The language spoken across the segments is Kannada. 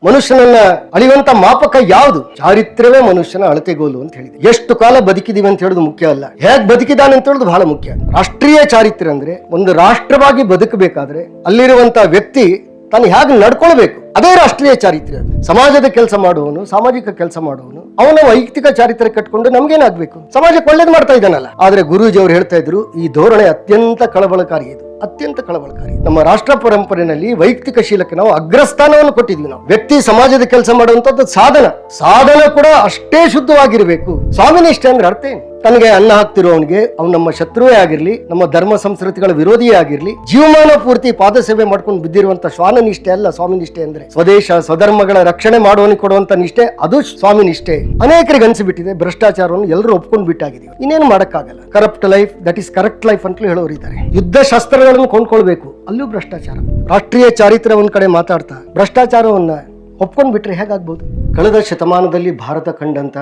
ಮನುಷ್ಯನನ್ನ ಅಳಿಯುವಂತ ಮಾಪಕ ಯಾವುದು? ಚಾರಿತ್ರ್ಯವೇ ಮನುಷ್ಯನ ಅಳತೆಗೋಲು ಅಂತ ಹೇಳಿದೆ. ಎಷ್ಟು ಕಾಲ ಬದುಕಿದೀವಿ ಅಂತ ಹೇಳೋದು ಮುಖ್ಯ ಅಲ್ಲ, ಹೇಗ್ ಬದುಕಿದಾನೆ ಅಂತ ಹೇಳೋದು ಬಹಳ ಮುಖ್ಯ. ರಾಷ್ಟ್ರೀಯ ಚಾರಿತ್ರ್ಯ ಅಂದ್ರೆ ಒಂದು ರಾಷ್ಟ್ರವಾಗಿ ಬದುಕಬೇಕಾದ್ರೆ ಅಲ್ಲಿರುವಂತ ವ್ಯಕ್ತಿ ತಾನು ಹೇಗೆ ನಡ್ಕೊಳ್ಬೇಕು, ಅದೇ ರಾಷ್ಟ್ರೀಯ ಚಾರಿತ್ರ್ಯ. ಸಮಾಜದ ಕೆಲಸ ಮಾಡುವವನು, ಸಾಮಾಜಿಕ ಕೆಲಸ ಮಾಡುವವನು, ಅವನ ವೈಯಕ್ತಿಕ ಚಾರಿತ್ರ್ಯ ಕಟ್ಕೊಂಡು ನಮ್ಗೇನಾಗ್ಬೇಕು? ಸಮಾಜಕ್ಕೆ ಒಳ್ಳೇದು ಮಾಡ್ತಾ ಇದ್ದಾನಲ್ಲ. ಆದ್ರೆ ಗುರೂಜಿ ಅವರು ಹೇಳ್ತಾ ಇದ್ರು, ಈ ಧೋರಣೆ ಅತ್ಯಂತ ಕಳವಳಕಾರಿ, ಇದು ಅತ್ಯಂತ ಕಳವಳಕಾರಿ. ನಮ್ಮ ರಾಷ್ಟ್ರ ಪರಂಪರೆಯಲ್ಲಿ ವೈಯಕ್ತಿಕ ಶೀಲಕ್ಕೆ ನಾವು ಅಗ್ರಸ್ಥಾನವನ್ನು ಕೊಟ್ಟಿದ್ವಿ. ನಾವು ವ್ಯಕ್ತಿ ಸಮಾಜದ ಕೆಲಸ ಮಾಡುವಂತದ್ದು ಸಾಧನ ಕೂಡ ಅಷ್ಟೇ ಶುದ್ಧವಾಗಿರ್ಬೇಕು. ಸ್ವಾಮಿನಿಷ್ಠೆ ಅಂದ್ರೆ ಅರ್ಥ ಏನು? ತನಗೆ ಅನ್ನ ಹಾಕ್ತಿರೋವನಿಗೆ ಅವ್ನು ನಮ್ಮ ಶತ್ರುವೇ ಆಗಿರ್ಲಿ, ನಮ್ಮ ಧರ್ಮ ಸಂಸ್ಕೃತಿಗಳ ವಿರೋಧಿಯೇ ಆಗಿರ್ಲಿ, ಜೀವಮಾನ ಪೂರ್ತಿ ಪಾದ ಸೇವೆ ಮಾಡ್ಕೊಂಡು ಬಿದ್ದಿರುವಂತ ಶ್ವಾನ ನಿಷ್ಠೆ ಅಲ್ಲ ಸ್ವಾಮಿನಿಷ್ಠೆ ಅಂದ್ರೆ. ಸ್ವದೇಶ ಸ್ವಧರ್ಮಗಳ ರಕ್ಷಣೆ ಮಾಡುವವನಿಗೆ ಕೊಡುವಂತ ನಿಷ್ಠೆ ಅದು ಸ್ವಾಮಿನಿಷ್ಠೆ. ಅನೇಕರಿಗೆ ಅನ್ಸಿಬಿಟ್ಟಿದೆ ಭ್ರಷ್ಟಾಚಾರವನ್ನು ಎಲ್ಲರೂ ಒಪ್ಕೊಂಡು ಬಿಟ್ಟಾಗಿದ್ದೀವಿ. ಇನ್ನೇನು ಮಾಡಕ್ಕಾಗಲ್ಲ. Corrupt life that is correct life ಅಂತಲೂ ಹೇಳೋರು ಇದ್ದಾರೆ. ಯುದ್ಧ ಶಸ್ತ್ರಗಳನ್ನು ಕೊಂಡ್ಕೊಳ್ಬೇಕು, ಅಲ್ಲೂ ಭ್ರಷ್ಟಾಚಾರ. ರಾಷ್ಟ್ರೀಯ ಚಾರಿತ್ರ್ಯ ಒಂದ್ ಕಡೆ ಮಾತಾಡ್ತಾ ಭ್ರಷ್ಟಾಚಾರವನ್ನ ಒಪ್ಕೊಂಡ್ ಬಿಟ್ರೆ ಹೇಗಾಗ್ಬೋದು? ಕಳೆದ ಶತಮಾನದಲ್ಲಿ ಭಾರತ ಕಂಡಂತ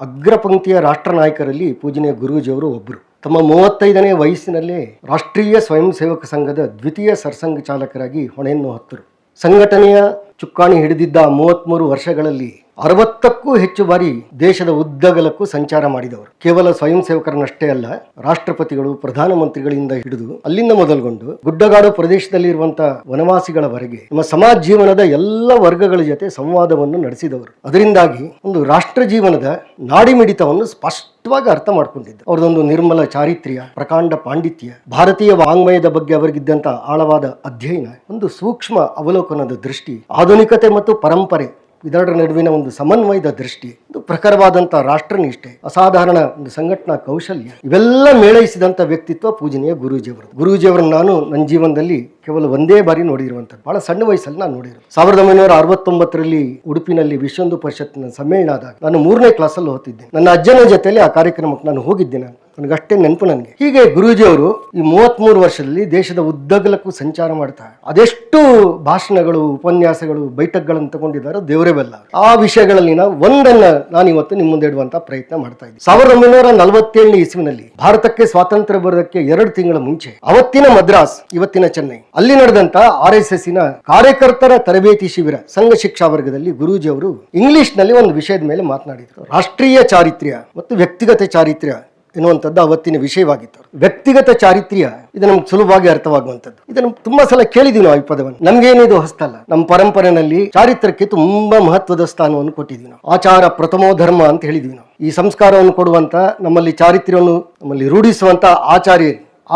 ಅಗ್ರಪಂಕ್ತಿಯ ರಾಷ್ಟ್ರ ನಾಯಕರಲ್ಲಿ ಪೂಜನೀಯ ಗುರೂಜಿಯವರು ಒಬ್ಬರು. ತಮ್ಮ 35ನೇ ವಯಸ್ಸಿನಲ್ಲೇ ರಾಷ್ಟ್ರೀಯ ಸ್ವಯಂ ಸೇವಕ ಸಂಘದ ದ್ವಿತೀಯ ಸರ್ಸಂಘ ಚಾಲಕರಾಗಿ ಹೊಣೆಯನ್ನು ಹೊತ್ತರು. ಸಂಘಟನೆಯ ಚುಕ್ಕಾಣಿ ಹಿಡಿದಿದ್ದ 33 ವರ್ಷಗಳಲ್ಲಿ 60ಕ್ಕೂ ಹೆಚ್ಚು ಬಾರಿ ದೇಶದ ಉದ್ದಗಲಕ್ಕೂ ಸಂಚಾರ ಮಾಡಿದವರು. ಕೇವಲ ಸ್ವಯಂ ಸೇವಕರನ್ನಷ್ಟೇ ಅಲ್ಲ, ರಾಷ್ಟ್ರಪತಿಗಳು, ಪ್ರಧಾನಮಂತ್ರಿಗಳಿಂದ ಹಿಡಿದು ಅಲ್ಲಿಂದ ಮೊದಲುಗೊಂಡು ಗುಡ್ಡಗಾಡು ಪ್ರದೇಶದಲ್ಲಿ ಇರುವಂತಹ ವನವಾಸಿಗಳವರೆಗೆ ನಮ್ಮ ಸಮಾಜ ಜೀವನದ ಎಲ್ಲ ವರ್ಗಗಳ ಜೊತೆ ಸಂವಾದವನ್ನು ನಡೆಸಿದವರು. ಅದರಿಂದಾಗಿ ಒಂದು ರಾಷ್ಟ್ರ ಜೀವನದ ನಾಡಿಮಿಡಿತವನ್ನು ಸ್ಪಷ್ಟವಾಗಿ ಅರ್ಥ ಮಾಡ್ಕೊಂಡಿದ್ದ. ಅವರದೊಂದು ನಿರ್ಮಲ ಚಾರಿತ್ರ್ಯ, ಪ್ರಕಾಂಡ ಪಾಂಡಿತ್ಯ, ಭಾರತೀಯ ವಾಂಗ್ಮಯದ ಬಗ್ಗೆ ಅವರಿಗಿದ್ದಂತ ಆಳವಾದ ಅಧ್ಯಯನ, ಒಂದು ಸೂಕ್ಷ್ಮ ಅವಲೋಕನದ ದೃಷ್ಟಿ, ಆಧುನಿಕತೆ ಮತ್ತು ಪರಂಪರೆ ಇದರ ನಡುವಿನ ಒಂದು ಸಮನ್ವಯದ ದೃಷ್ಟಿ, ಒಂದು ಪ್ರಖರವಾದಂತಹ ರಾಷ್ಟ್ರನಿಷ್ಠೆ, ಅಸಾಧಾರಣ ಒಂದು ಸಂಘಟನಾ ಕೌಶಲ್ಯ, ಇವೆಲ್ಲ ಮೇಳೈಸಿದಂತ ವ್ಯಕ್ತಿತ್ವ ಪೂಜನೀಯ ಗುರೂಜಿಯವರು. ಗುರೂಜಿಯವರನ್ನು ನಾನು ನನ್ನ ಜೀವನದಲ್ಲಿ ಕೇವಲ ಒಂದೇ ಬಾರಿ ನೋಡಿರುವಂಥದ್ದು, ಬಹಳ ಸಣ್ಣ ವಯಸ್ಸಲ್ಲಿ ನಾನು ನೋಡಿರೋದು. 1969ರಲ್ಲಿ ಉಡುಪಿನಲ್ಲಿ ವಿಶ್ವ ಹಿಂದೂ ಪರಿಷತ್ನ ಸಮ್ಮೇಳನ ಆದಾಗ ನಾನು 3ನೇ ಕ್ಲಾಸಲ್ಲಿ ಓದ್ತಿದ್ದೆ. ನನ್ನ ಅಜ್ಜನ ಜೊತೆಯಲ್ಲಿ ಆ ಕಾರ್ಯಕ್ರಮಕ್ಕೆ ನಾನು ಹೋಗಿದ್ದೆ. ನನಗಷ್ಟೇ ನೆನಪು ನನಗೆ. ಹೀಗೆ ಗುರೂಜಿಯವರು ಈ 33 ವರ್ಷದಲ್ಲಿ ದೇಶದ ಉದ್ದಗಲಕ್ಕೂ ಸಂಚಾರ ಮಾಡ್ತಾ ಅದೆಷ್ಟು ಭಾಷಣಗಳು, ಉಪನ್ಯಾಸಗಳು, ಬೈಠಕ್ಗಳನ್ನು ತಗೊಂಡಿದ್ದಾರೆ ದೇವರೇ ಬಲ್ಲ. ಆ ವಿಷಯಗಳಲ್ಲಿ ಒಂದನ್ನ ನಾನು ಇವತ್ತು ನಿಮ್ಮ ಮುಂದೆ ಇಡುವಂತ ಪ್ರಯತ್ನ ಮಾಡ್ತಾ ಇದ್ದೀನಿ. 1947ನೇ ಇಸ್ವಿನಲ್ಲಿ ಭಾರತಕ್ಕೆ ಸ್ವಾತಂತ್ರ್ಯ ಬರೋದಕ್ಕೆ 2 ತಿಂಗಳ ಮುಂಚೆ ಅವತ್ತಿನ ಮದ್ರಾಸ್, ಇವತ್ತಿನ ಚೆನ್ನೈ, ಅಲ್ಲಿ ನಡೆದಂತ RSS ಕಾರ್ಯಕರ್ತರ ತರಬೇತಿ ಶಿಬಿರ ಸಂಘ ಶಿಕ್ಷಾ ವರ್ಗದಲ್ಲಿ ಗುರೂಜಿ ಅವರು ಇಂಗ್ಲಿಷ್ ನಲ್ಲಿ ಒಂದು ವಿಷಯದ ಮೇಲೆ ಮಾತನಾಡಿದರು. ರಾಷ್ಟ್ರೀಯ ಚಾರಿತ್ರ್ಯ ಮತ್ತು ವ್ಯಕ್ತಿಗತ ಚಾರಿತ್ರ್ಯ ಎನ್ನುವಂಥದ್ದು ಅವತ್ತಿನ ವಿಷಯವಾಗಿತ್ತು. ವ್ಯಕ್ತಿಗತ ಚಾರಿತ್ರ್ಯ ಇದು ನಮ್ಗೆ ಸುಲಭವಾಗಿ ಅರ್ಥವಾಗುವಂಥದ್ದು. ಇದನ್ನು ತುಂಬಾ ಸಲ ಕೇಳಿದೀವಿ ನಾವು. ಈ ಪದವನ್ನು ನಮ್ಗೇನಿದು ಹೊಸ್ತಲ್ಲ. ನಮ್ಮ ಪರಂಪರೆಯಲ್ಲಿ ಚಾರಿತ್ರ್ಯಕ್ಕೆ ತುಂಬಾ ಮಹತ್ವದ ಸ್ಥಾನವನ್ನು ಕೊಟ್ಟಿದ್ದೀವಿ ನಾವು. ಆಚಾರ ಪ್ರಥಮೋ ಧರ್ಮ ಅಂತ ಹೇಳಿದ್ವಿ ನಾವು. ಈ ಸಂಸ್ಕಾರವನ್ನು ಕೊಡುವಂತ, ನಮ್ಮಲ್ಲಿ ಚಾರಿತ್ರ್ಯವನ್ನು ನಮ್ಮಲ್ಲಿ ರೂಢಿಸುವಂತ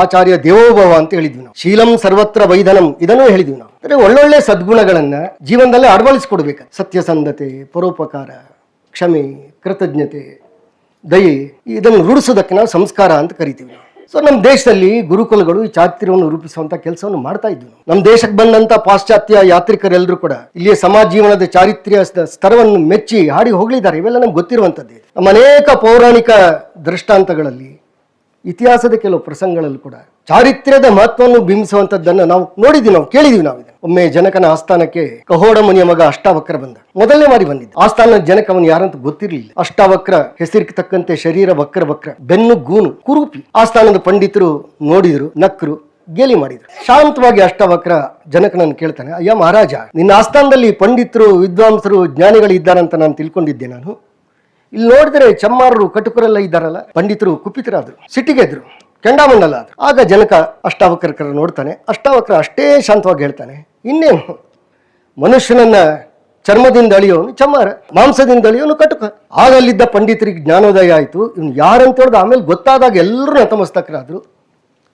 ಆಚಾರ್ಯ ದೇವೋಭವ ಅಂತ ಹೇಳಿದ್ವಿ ನಾವು. ಶೀಲಂ ಸರ್ವತ್ರ ವೈಧನಂ ಇದನ್ನು ಹೇಳಿದ್ವಿ ನಾವು. ಅಂದ್ರೆ ಒಳ್ಳೊಳ್ಳೆ ಸದ್ಗುಣಗಳನ್ನ ಜೀವನದಲ್ಲೇ ಅಳವಡಿಸಿಕೊಡ್ಬೇಕು. ಸತ್ಯಸಂಧತೆ, ಪರೋಪಕಾರ, ಕ್ಷಮೆ, ಕೃತಜ್ಞತೆ, ದಯೆ, ಇದನ್ನು ರೂಢಿಸೋದಕ್ಕೆ ನಾವು ಸಂಸ್ಕಾರ ಅಂತ ಕರಿತೀವಿ ನಾವು. ಸೊ ನಮ್ಮ ದೇಶದಲ್ಲಿ ಗುರುಕುಲಗಳು ಈ ಚಾರಿತ್ರ್ಯವನ್ನು ರೂಪಿಸುವಂತ ಕೆಲಸವನ್ನು ಮಾಡ್ತಾ ಇದ್ವಿ. ನಮ್ಮ ದೇಶಕ್ಕೆ ಬಂದಂತ ಪಾಶ್ಚಾತ್ಯ ಯಾತ್ರಿಕರೆಲ್ಲರೂ ಕೂಡ ಇಲ್ಲಿಯ ಸಮಾಜ ಜೀವನದ ಚಾರಿತ್ರ್ಯ ಸ್ತರವನ್ನು ಮೆಚ್ಚಿ ಹಾಡಿ ಹೋಗಲಿದ್ದಾರೆ. ಇವೆಲ್ಲ ನಮ್ಗೆ ಗೊತ್ತಿರುವಂತದ್ದೇ. ನಮ್ಮ ಅನೇಕ ಪೌರಾಣಿಕ ದೃಷ್ಟಾಂತಗಳಲ್ಲಿ, ಇತಿಹಾಸದ ಕೆಲವು ಪ್ರಸಂಗಗಳಲ್ಲಿ ಕೂಡ ಚಾರಿತ್ರ್ಯದ ಮಹತ್ವವನ್ನು ಬಿಂಬಿಸುವಂತದ್ದನ್ನು ನಾವು ನೋಡಿದ್ವಿ, ನಾವು ಕೇಳಿದ್ವಿ ನಾವು. ಒಮ್ಮೆ ಜನಕನ ಆಸ್ಥಾನಕ್ಕೆ ಕಹೋಡ ಮುನಿಯ ಮಗ ಅಷ್ಟಾವಕ್ರ ಬಂದ. ಮೊದಲನೇ ಬಾರಿ ಬಂದಿದ್ದ. ಆಸ್ಥಾನದ ಜನಕವನು ಯಾರಂತ ಗೊತ್ತಿರಲಿಲ್ಲ. ಅಷ್ಟಾವಕ್ರ ಹೆಸರಿಗೆ ತಕ್ಕಂತೆ ಶರೀರ ವಕ್ರ, ಬೆನ್ನು ಗೂನು, ಕುರೂಪಿ. ಆಸ್ಥಾನದ ಪಂಡಿತರು ನೋಡಿದ್ರು, ನಕ್ಕರು, ಗೇಲಿ ಮಾಡಿದ್ರು. ಶಾಂತವಾಗಿ ಅಷ್ಟಾವಕ್ರ ಜನಕನನ್ನು ಕೇಳ್ತಾನೆ, ಅಯ್ಯ ಮಹಾರಾಜ, ನಿನ್ನ ಆಸ್ಥಾನದಲ್ಲಿ ಪಂಡಿತರು, ವಿದ್ವಾಂಸರು, ಜ್ಞಾನಿಗಳು ಇದ್ದಾರಂತ ನಾನು ತಿಳ್ಕೊಂಡಿದ್ದೆ. ನಾನು ಇಲ್ಲಿ ನೋಡಿದ್ರೆ ಚಮ್ಮಾರರು, ಕಟುಕರೆಲ್ಲ ಇದ್ದಾರಲ್ಲ. ಪಂಡಿತರು ಕುಪಿತರಾದ್ರು, ಸಿಟ್ಟಿಗೆದ್ರು, ಕೆಂಡಾಮಂಡಲ ಆದ್ರು. ಆಗ ಜನಕ ಅಷ್ಟಾವಕ್ರ ನೋಡ್ತಾನೆ. ಅಷ್ಟಾವಕ್ರ ಅಷ್ಟೇ ಶಾಂತವಾಗಿ ಹೇಳ್ತಾನೆ, ಇನ್ನೇನು ಮನುಷ್ಯನನ್ನ ಚರ್ಮದಿಂದ ಅಳಿಯೋನು ಚಮ್ಮಾರ, ಮಾಂಸದಿಂದ ಅಳಿಯೋನು ಕಟುಕ. ಆಗ ಅಲ್ಲಿದ್ದ ಪಂಡಿತರಿಗೆ ಜ್ಞಾನೋದಯ ಆಯಿತು. ಇವನು ಯಾರಂತ ಹೇಳಿದ ಆಮೇಲೆ ಗೊತ್ತಾದಾಗ ಎಲ್ಲರೂ ನತಮಸ್ತಕರಾದ್ರು,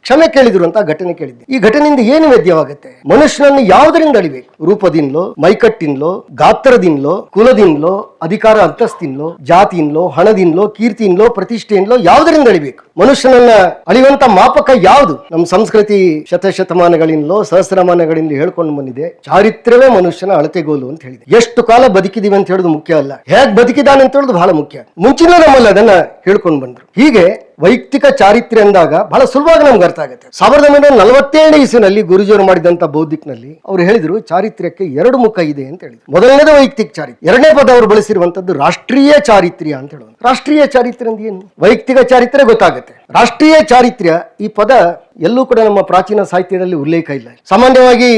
ಕ್ಷಮೆ ಕೇಳಿದ್ರು ಅಂತ ಘಟನೆ ಕೇಳಿದ್ದೆ. ಈ ಘಟನೆಯಿಂದ ಏನು ವೇದ್ಯವಾಗುತ್ತೆ? ಮನುಷ್ಯನನ್ನು ಯಾವುದರಿಂದ ಅಳಿಬೇಕು? ರೂಪದಿಂದಲೋ, ಮೈಕಟ್ಟಿನ್ಲೋ, ಗಾತ್ರದಿಂದಲೋ, ಕುಲದಿಂದಲೋ, ಅಧಿಕಾರ ಅಂತಸ್ತಿನ್ಲೋ, ಜಾತಿಯಿಂದಲೋ, ಹಣದಿಂದಲೋ, ಕೀರ್ತಿಯಿಂದಲೋ, ಪ್ರತಿಷ್ಠೆಯಿಂದಲೋ ಯಾವುದರಿಂದ ಅಳಿಬೇಕು? ಮನುಷ್ಯನನ್ನ ಅಳಿಯುವಂತ ಮಾಪಕ ಯಾವುದು? ನಮ್ಮ ಸಂಸ್ಕೃತಿ ಶತಶತಮಾನಗಳಿಂದಲೋ ಸಹಸ್ರಮಾನಗಳಿಂದ ಹೇಳ್ಕೊಂಡು ಬಂದಿದೆ, ಚಾರಿತ್ರ್ಯವೇ ಮನುಷ್ಯನ ಅಳತೆಗೋಲು ಅಂತ ಹೇಳಿದೆ. ಎಷ್ಟು ಕಾಲ ಬದುಕಿದೀವಿ ಅಂತ ಹೇಳೋದು ಮುಖ್ಯ ಅಲ್ಲ, ಹೇಗ್ ಬದುಕಿದಾನೆ ಅಂತ ಹೇಳೋದು ಬಹಳ ಮುಖ್ಯ. ಮುಂಚಿನ ನಮ್ಮಲ್ಲಿ ಅದನ್ನ ಹೇಳ್ಕೊಂಡು ಬಂದ್ರು. ಹೀಗೆ ವೈಯಕ್ತಿಕ ಚಾರಿತ್ರ್ಯ ಅಂದಾಗ ಬಹಳ ಸುಲಭವಾಗಿ ನಮ್ಗೆ ಅರ್ಥ ಆಗುತ್ತೆ. 1947 ಇಸ್ವಿನಲ್ಲಿ ಗುರುಜಿಯವರು ಮಾಡಿದಂತ ಬೌದ್ಧಿಕ್ನಲ್ಲಿ ಅವ್ರು ಹೇಳಿದ್ರು ಚಾರಿತ್ರ್ಯಕ್ಕೆ 2 ಮುಖ ಇದೆ ಅಂತ ಹೇಳಿದ್ರು. ಮೊದಲನೇದು ವೈಯಕ್ತಿಕ ಚಾರಿತ್ರ್ಯ, ಎರಡನೇ ಪದ ಅವರು ಬಳಸಿರುವಂತದ್ದು ರಾಷ್ಟ್ರೀಯ ಚಾರಿತ್ರ್ಯ ಅಂತ ಹೇಳುವುದು. ರಾಷ್ಟ್ರೀಯ ಚಾರಿತ್ರ್ಯ ಅಂದ್ರೆ ಏನು? ವೈಯಕ್ತಿಕ ಚಾರಿತ್ರ್ಯ ಗೊತ್ತಾಗುತ್ತೆ. ರಾಷ್ಟ್ರೀಯ ಚಾರಿತ್ರ್ಯ ಈ ಪದ ಎಲ್ಲೂ ಕೂಡ ನಮ್ಮ ಪ್ರಾಚೀನ ಸಾಹಿತ್ಯದಲ್ಲಿ ಉಲ್ಲೇಖ ಇಲ್ಲ. ಸಾಮಾನ್ಯವಾಗಿ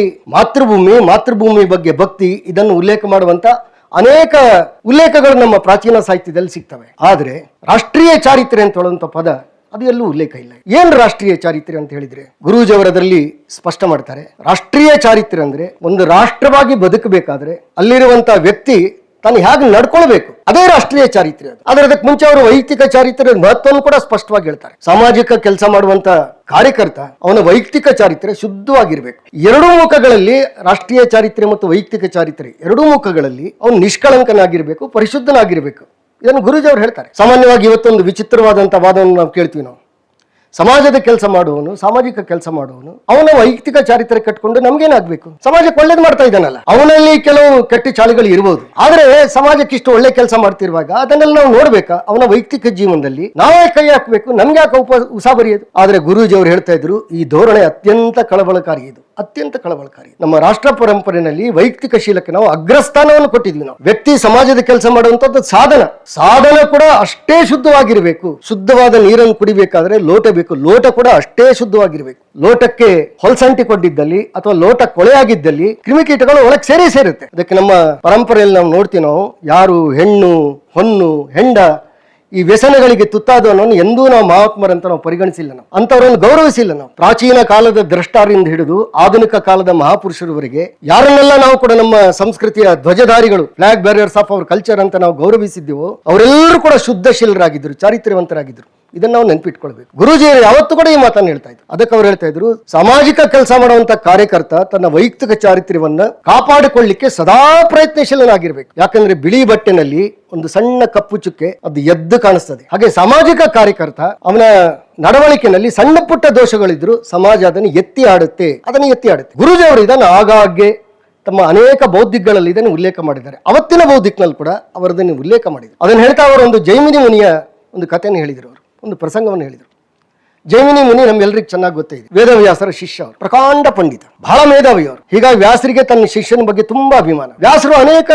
ಮಾತೃಭೂಮಿ ಬಗ್ಗೆ ಭಕ್ತಿ ಇದನ್ನು ಉಲ್ಲೇಖ ಮಾಡುವಂತ ಅನೇಕ ಉಲ್ಲೇಖಗಳು ನಮ್ಮ ಪ್ರಾಚೀನ ಸಾಹಿತ್ಯದಲ್ಲಿ ಸಿಗ್ತವೆ. ಆದ್ರೆ ರಾಷ್ಟ್ರೀಯ ಚಾರಿತ್ರ್ಯ ಅಂತ ಹೇಳುವಂತ ಪದ ಅದು ಎಲ್ಲೂ ಉಲ್ಲೇಖ ಇಲ್ಲ. ಏನ್ ರಾಷ್ಟ್ರೀಯ ಚಾರಿತ್ರ್ಯ ಅಂತ ಹೇಳಿದ್ರೆ ಗುರೂಜಿಯವರದಲ್ಲಿ ಸ್ಪಷ್ಟ ಮಾಡ್ತಾರೆ. ರಾಷ್ಟ್ರೀಯ ಚಾರಿತ್ರ್ಯ ಅಂದ್ರೆ ಒಂದು ರಾಷ್ಟ್ರವಾಗಿ ಬದುಕಬೇಕಾದ್ರೆ ಅಲ್ಲಿರುವಂತ ವ್ಯಕ್ತಿ ತಾನು ಹೇಗೆ ನಡ್ಕೊಳ್ಬೇಕು, ಅದೇ ರಾಷ್ಟ್ರೀಯ ಚಾರಿತ್ರ್ಯ. ಆದ್ರೆ ಅದಕ್ಕೆ ಮುಂಚೆ ಅವರು ವೈಯಕ್ತಿಕ ಚಾರಿತ್ರ್ಯದ ಮಹತ್ವವನ್ನು ಕೂಡ ಸ್ಪಷ್ಟವಾಗಿ ಹೇಳ್ತಾರೆ. ಸಾಮಾಜಿಕ ಕೆಲಸ ಮಾಡುವಂತ ಕಾರ್ಯಕರ್ತ ಅವನ ವೈಯಕ್ತಿಕ ಚಾರಿತ್ರ್ಯ ಶುದ್ಧವಾಗಿರ್ಬೇಕು. 2 ಮುಖಗಳಲ್ಲಿ ರಾಷ್ಟ್ರೀಯ ಚಾರಿತ್ರ್ಯ ಮತ್ತು ವೈಯಕ್ತಿಕ ಚಾರಿತ್ರ್ಯ 2 ಮುಖಗಳಲ್ಲಿ ಅವನು ನಿಷ್ಕಳಂಕನಾಗಿರ್ಬೇಕು, ಪರಿಶುದ್ಧನಾಗಿರ್ಬೇಕು. ಇದನ್ನು ಗುರೂಜಿ ಅವರು ಹೇಳ್ತಾರೆ. ಸಾಮಾನ್ಯವಾಗಿ ಇವತ್ತೊಂದು ವಿಚಿತ್ರವಾದಂತ ವಾದವನ್ನು ನಾವು ಕೇಳ್ತೀವಿ. ನಾವು ಸಮಾಜದ ಕೆಲಸ ಮಾಡುವವನು, ಸಾಮಾಜಿಕ ಕೆಲಸ ಮಾಡುವವನು ಅವನ ವೈಯಕ್ತಿಕ ಚಾರಿತ್ರ್ಯ ಕಟ್ಕೊಂಡು ನಮ್ಗೇನಾಗ್ಬೇಕು? ಸಮಾಜಕ್ಕೆ ಒಳ್ಳೇದು ಮಾಡ್ತಾ ಇದ್ದಾನಲ್ಲ, ಅವನಲ್ಲಿ ಕೆಲವು ಕೆಟ್ಟ ಚಾಳಿಗಳು ಇರಬಹುದು. ಆದ್ರೆ ಸಮಾಜಕ್ಕೆ ಇಷ್ಟು ಒಳ್ಳೆ ಕೆಲಸ ಮಾಡ್ತಿರುವಾಗ ಅದನ್ನೆಲ್ಲ ನಾವು ನೋಡ್ಬೇಕಾ? ಅವನ ವೈಯಕ್ತಿಕ ಜೀವನದಲ್ಲಿ ನಾವೇ ಕೈ ಹಾಕ್ಬೇಕು, ನಮ್ಗೆ ಯಾಕೆ ಉಸಾ ಬರೆಯೋದು? ಆದ್ರೆ ಗುರೂಜಿ ಅವರು ಹೇಳ್ತಾ ಇದ್ರು, ಈ ಧೋರಣೆ ಅತ್ಯಂತ ಕಳವಳಕಾರಿ. ಇದು ಅತ್ಯಂತ ಕಳವಳಕಾರಿ. ನಮ್ಮ ರಾಷ್ಟ್ರ ಪರಂಪರೆಯಲ್ಲಿ ವೈಯಕ್ತಿಕ ಶೀಲಕ್ಕೆ ನಾವು ಅಗ್ರಸ್ಥಾನವನ್ನು ಕೊಟ್ಟಿದ್ವಿ. ನಾವು ವ್ಯಕ್ತಿ ಸಮಾಜದ ಕೆಲಸ ಮಾಡುವಂತದ್ದು ಸಾಧನ ಕೂಡ ಅಷ್ಟೇ ಶುದ್ಧವಾಗಿರ್ಬೇಕು. ಶುದ್ಧವಾದ ನೀರನ್ನು ಕುಡಿಬೇಕಾದ್ರೆ ಲೋಟ ಬೇಕು, ಲೋಟ ಕೂಡ ಅಷ್ಟೇ ಶುದ್ಧವಾಗಿರ್ಬೇಕು. ಲೋಟಕ್ಕೆ ಹೊಲಸಂಟಿಕೊಂಡಿದ್ದಲ್ಲಿ ಅಥವಾ ಲೋಟ ಕೊಳೆಯಾಗಿದ್ದಲ್ಲಿ ಕ್ರಿಮಿಕೀಟಗಳು ಒಳಗೆ ಸೇರುತ್ತೆ. ಅದಕ್ಕೆ ನಮ್ಮ ಪರಂಪರೆಯಲ್ಲಿ ನಾವು ನೋಡ್ತೀವಿ, ನಾವು ಯಾರು ಹೆಣ್ಣು ಹೊನ್ನು ಹೆಂಡ ಈ ವ್ಯಸನಗಳಿಗೆ ತುತ್ತಾದವನನ್ನು ಎಂದೂ ನಾವು ಮಹಾತ್ಮರಂತ ನಾವು ಪರಿಗಣಿಸಿಲ್ಲ. ನಾವು ಅಂತವರನ್ನು ಗೌರವಿಸಿಲ್ಲ. ನಾವು ಪ್ರಾಚೀನ ಕಾಲದ ದ್ರಷ್ಟಾರಿಂದ ಹಿಡಿದು ಆಧುನಿಕ ಕಾಲದ ಮಹಾಪುರುಷರವರೆಗೆ ಯಾರನ್ನೆಲ್ಲ ನಾವು ಕೂಡ ನಮ್ಮ ಸಂಸ್ಕೃತಿಯ ಧ್ವಜಧಾರಿಗಳು, flag barriers of our culture ಅಂತ ನಾವು ಗೌರವಿಸಿದ್ದೀವೋ ಅವರೆಲ್ಲರೂ ಕೂಡ ಶುದ್ಧಶೀಲರಾಗಿದ್ದರು, ಚಾರಿತ್ರ್ಯವಂತರಾಗಿದ್ದರು. ಇದನ್ನ ನಾವು ನೆನಪಿಟ್ಕೊಳ್ಬೇಕು. ಗುರೂಜಿ ಯಾವತ್ತೂ ಕೂಡ ಈ ಮಾತನ್ನು ಹೇಳ್ತಾ ಇದ್ರು. ಅದಕ್ಕೆ ಅವ್ರು ಹೇಳ್ತಾ ಇದ್ರು, ಸಾಮಾಜಿಕ ಕೆಲಸ ಮಾಡುವಂತ ಕಾರ್ಯಕರ್ತ ತನ್ನ ವೈಯಕ್ತಿಕ ಚಾರಿತ್ರ್ಯವನ್ನ ಕಾಪಾಡಿಕೊಳ್ಳಿಕ್ಕೆ ಸದಾ ಪ್ರಯತ್ನಶೀಲನಾಗಿರ್ಬೇಕು. ಯಾಕಂದ್ರೆ ಬಿಳಿ ಬಟ್ಟೆನಲ್ಲಿ ಒಂದು ಸಣ್ಣ ಕಪ್ಪು ಚುಕ್ಕೆ ಅದು ಎದ್ದು ಕಾಣಿಸ್ತದೆ. ಹಾಗೆ ಸಾಮಾಜಿಕ ಕಾರ್ಯಕರ್ತ ಅವನ ನಡವಳಿಕೆಯಲ್ಲಿ ಸಣ್ಣ ಪುಟ್ಟ ದೋಷಗಳಿದ್ರು ಸಮಾಜ ಅದನ್ನು ಎತ್ತಿ ಆಡುತ್ತೆ. ಗುರೂಜಿ ಅವರು ಇದನ್ನು ಆಗಾಗ್ಗೆ ತಮ್ಮ ಅನೇಕ ಬೌದ್ಧಿಕಗಳಲ್ಲಿ ಇದನ್ನು ಉಲ್ಲೇಖ ಮಾಡಿದ್ದಾರೆ. ಅವತ್ತಿನ ಬೌದ್ಧಿಕನಲ್ಲಿ ಕೂಡ ಅವರದನ್ನು ಉಲ್ಲೇಖ ಮಾಡಿದ್ದಾರೆ. ಅದನ್ನು ಹೇಳ್ತಾ ಅವರು ಒಂದು ಜೈಮಿನಿ ಮುನಿಯ ಒಂದು ಕಥೆಯನ್ನು ಹೇಳಿದರು. ಅವರು ಒಂದು ಪ್ರಸಂಗವನ್ನು ಹೇಳಿದರು. ಜೈಮಿನಿ ಮುನಿ ನಮ್ಗೆಲ್ರಿಗೂ ಚೆನ್ನಾಗಿ ಗೊತ್ತಿದೆ. ವೇದವ್ಯಾಸರ ಶಿಷ್ಯ ಅವರು, ಪ್ರಕಾಂಡ ಪಂಡಿತ, ಬಹಳ ಮೇಧಾವಿ ಅವರು. ಹೀಗಾಗಿ ವ್ಯಾಸರಿಗೆ ತನ್ನ ಶಿಷ್ಯನ ಬಗ್ಗೆ ತುಂಬಾ ಅಭಿಮಾನ. ವ್ಯಾಸರು ಅನೇಕ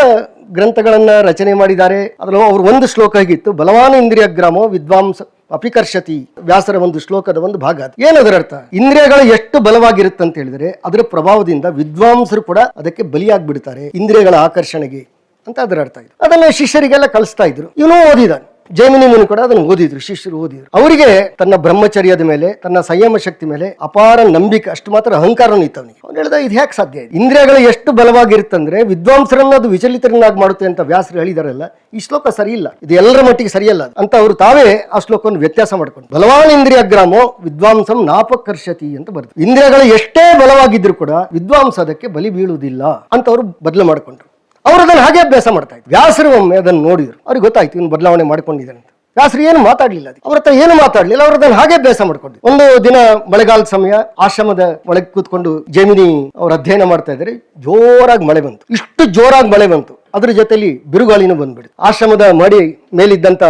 ಗ್ರಂಥಗಳನ್ನ ರಚನೆ ಮಾಡಿದ್ದಾರೆ. ಅದರಲ್ಲಿ ಅವರು ಒಂದು ಶ್ಲೋಕ ಹೀಗಿತ್ತು, ಬಲವಾನ್ ಇಂದ್ರಿಯ ಗ್ರಾಮೋ ವಿದ್ವಾಂಸ ಅಪಿಕರ್ಷತಿ. ವ್ಯಾಸರ ಒಂದು ಶ್ಲೋಕದ ಒಂದು ಭಾಗ ಅದು. ಏನದರ ಅರ್ಥ? ಇಂದ್ರಿಯಗಳು ಎಷ್ಟು ಬಲವಾಗಿರುತ್ತೆ ಅಂತ ಹೇಳಿದ್ರೆ ಅದರ ಪ್ರಭಾವದಿಂದ ವಿದ್ವಾಂಸರು ಕೂಡ ಅದಕ್ಕೆ ಬಲಿಯಾಗ್ಬಿಡ್ತಾರೆ, ಇಂದ್ರಿಯಗಳ ಆಕರ್ಷಣೆಗೆ ಅಂತ ಅದರ ಅರ್ಥ ಇದೆ. ಅದನ್ನ ಶಿಷ್ಯರಿಗೆಲ್ಲ ಕಲಿಸ್ತಾ ಇದ್ರು. ಇವನು ಓದಿದಾನೆ. ಜೈಮಿನಿ ಮುನಿ ಕೂಡ ಅದನ್ನು ಓದಿದ್ರು, ಶಿಷ್ಯರು ಓದಿದ್ರು. ಅವರಿಗೆ ತನ್ನ ಬ್ರಹ್ಮಚರ್ಯದ ಮೇಲೆ, ತನ್ನ ಸಂಯಮ ಶಕ್ತಿ ಮೇಲೆ ಅಪಾರ ನಂಬಿಕೆ, ಅಷ್ಟು ಮಾತ್ರ ಅಹಂಕಾರನೂ ಇತ್ತು ಅವನಿಗೆ. ಅವ್ನು ಹೇಳ್ದ, ಇದು ಹೇಗೆ ಸಾಧ್ಯ ಇದೆ? ಇಂದ್ರಿಯಗಳು ಎಷ್ಟು ಬಲವಾಗಿರುತ್ತಂದ್ರೆ ವಿದ್ವಾಂಸರನ್ನ ಅದು ವಿಚಲಿತರನ್ನಾಗಿ ಮಾಡುತ್ತೆ ಅಂತ ವ್ಯಾಸರು ಹೇಳಿದಾರಲ್ಲ, ಈ ಶ್ಲೋಕ ಸರಿ ಇಲ್ಲ, ಇದು ಎಲ್ಲರ ಮಟ್ಟಿಗೆ ಸರಿಯಲ್ಲ ಅಂತ ಅವರು ತಾವೇ ಆ ಶ್ಲೋಕವನ್ನು ವ್ಯತ್ಯಾಸ ಮಾಡ್ಕೊಂಡು ಬಲವಾನ್ ಇಂದ್ರಿಯ ಗ್ರಾಮೋ ವಿದ್ವಾಂಸಂ ನಾಪಕರ್ಷತಿ ಅಂತ ಬರುತ್ತೆ. ಇಂದ್ರಿಯಗಳು ಎಷ್ಟೇ ಬಲವಾಗಿದ್ರು ಕೂಡ ವಿದ್ವಾಂಸ ಅದಕ್ಕೆ ಬಲಿ ಬೀಳುವುದಿಲ್ಲ ಅಂತ ಅವರು ಬದಲು ಮಾಡಿಕೊಂಡ್ರು. ಅವರು ಅದನ್ನು ಹಾಗೆ ಅಭ್ಯಾಸ ಮಾಡ್ತಾ ಇದ್ರು. ವ್ಯಾಸರು ಒಮ್ಮೆ ಅದನ್ನು ನೋಡಿದ್ರು, ಅವ್ರಿಗೆ ಗೊತ್ತಾಯ್ತು ಇವನು ಬದಲಾವಣೆ ಮಾಡ್ಕೊಂಡಿದ್ದಾನೆ ಅಂತ. ವ್ಯಾಸರು ಏನು ಮಾತಾಡ್ಲಿಲ್ಲ, ಅವ್ರ ಹತ್ರ ಏನು ಮಾತಾಡ್ಲಿಲ್ಲ, ಅವ್ರು ಅದನ್ನು ಹಾಗೆ ಅಭ್ಯಾಸ ಮಾಡ್ಕೊಂಡು. ಒಂದು ದಿನ ಮಳೆಗಾಲದ ಸಮಯ, ಆಶ್ರಮದ ಒಳಗೆ ಕೂತ್ಕೊಂಡು ಜೈಮಿನಿ ಅವ್ರ ಅಧ್ಯಯನ ಮಾಡ್ತಾ ಇದ್ದಾರೆ. ಜೋರಾಗಿ ಮಳೆ ಬಂತು. ಇಷ್ಟು ಜೋರಾಗಿ ಮಳೆ ಬಂತು, ಅದ್ರ ಜೊತೆಲಿ ಬಿರುಗಾಳಿನೂ ಬಂದ್ಬಿಡ್ತು. ಆಶ್ರಮದ ಮಡಿ ಮೇಲಿದ್ದಂತ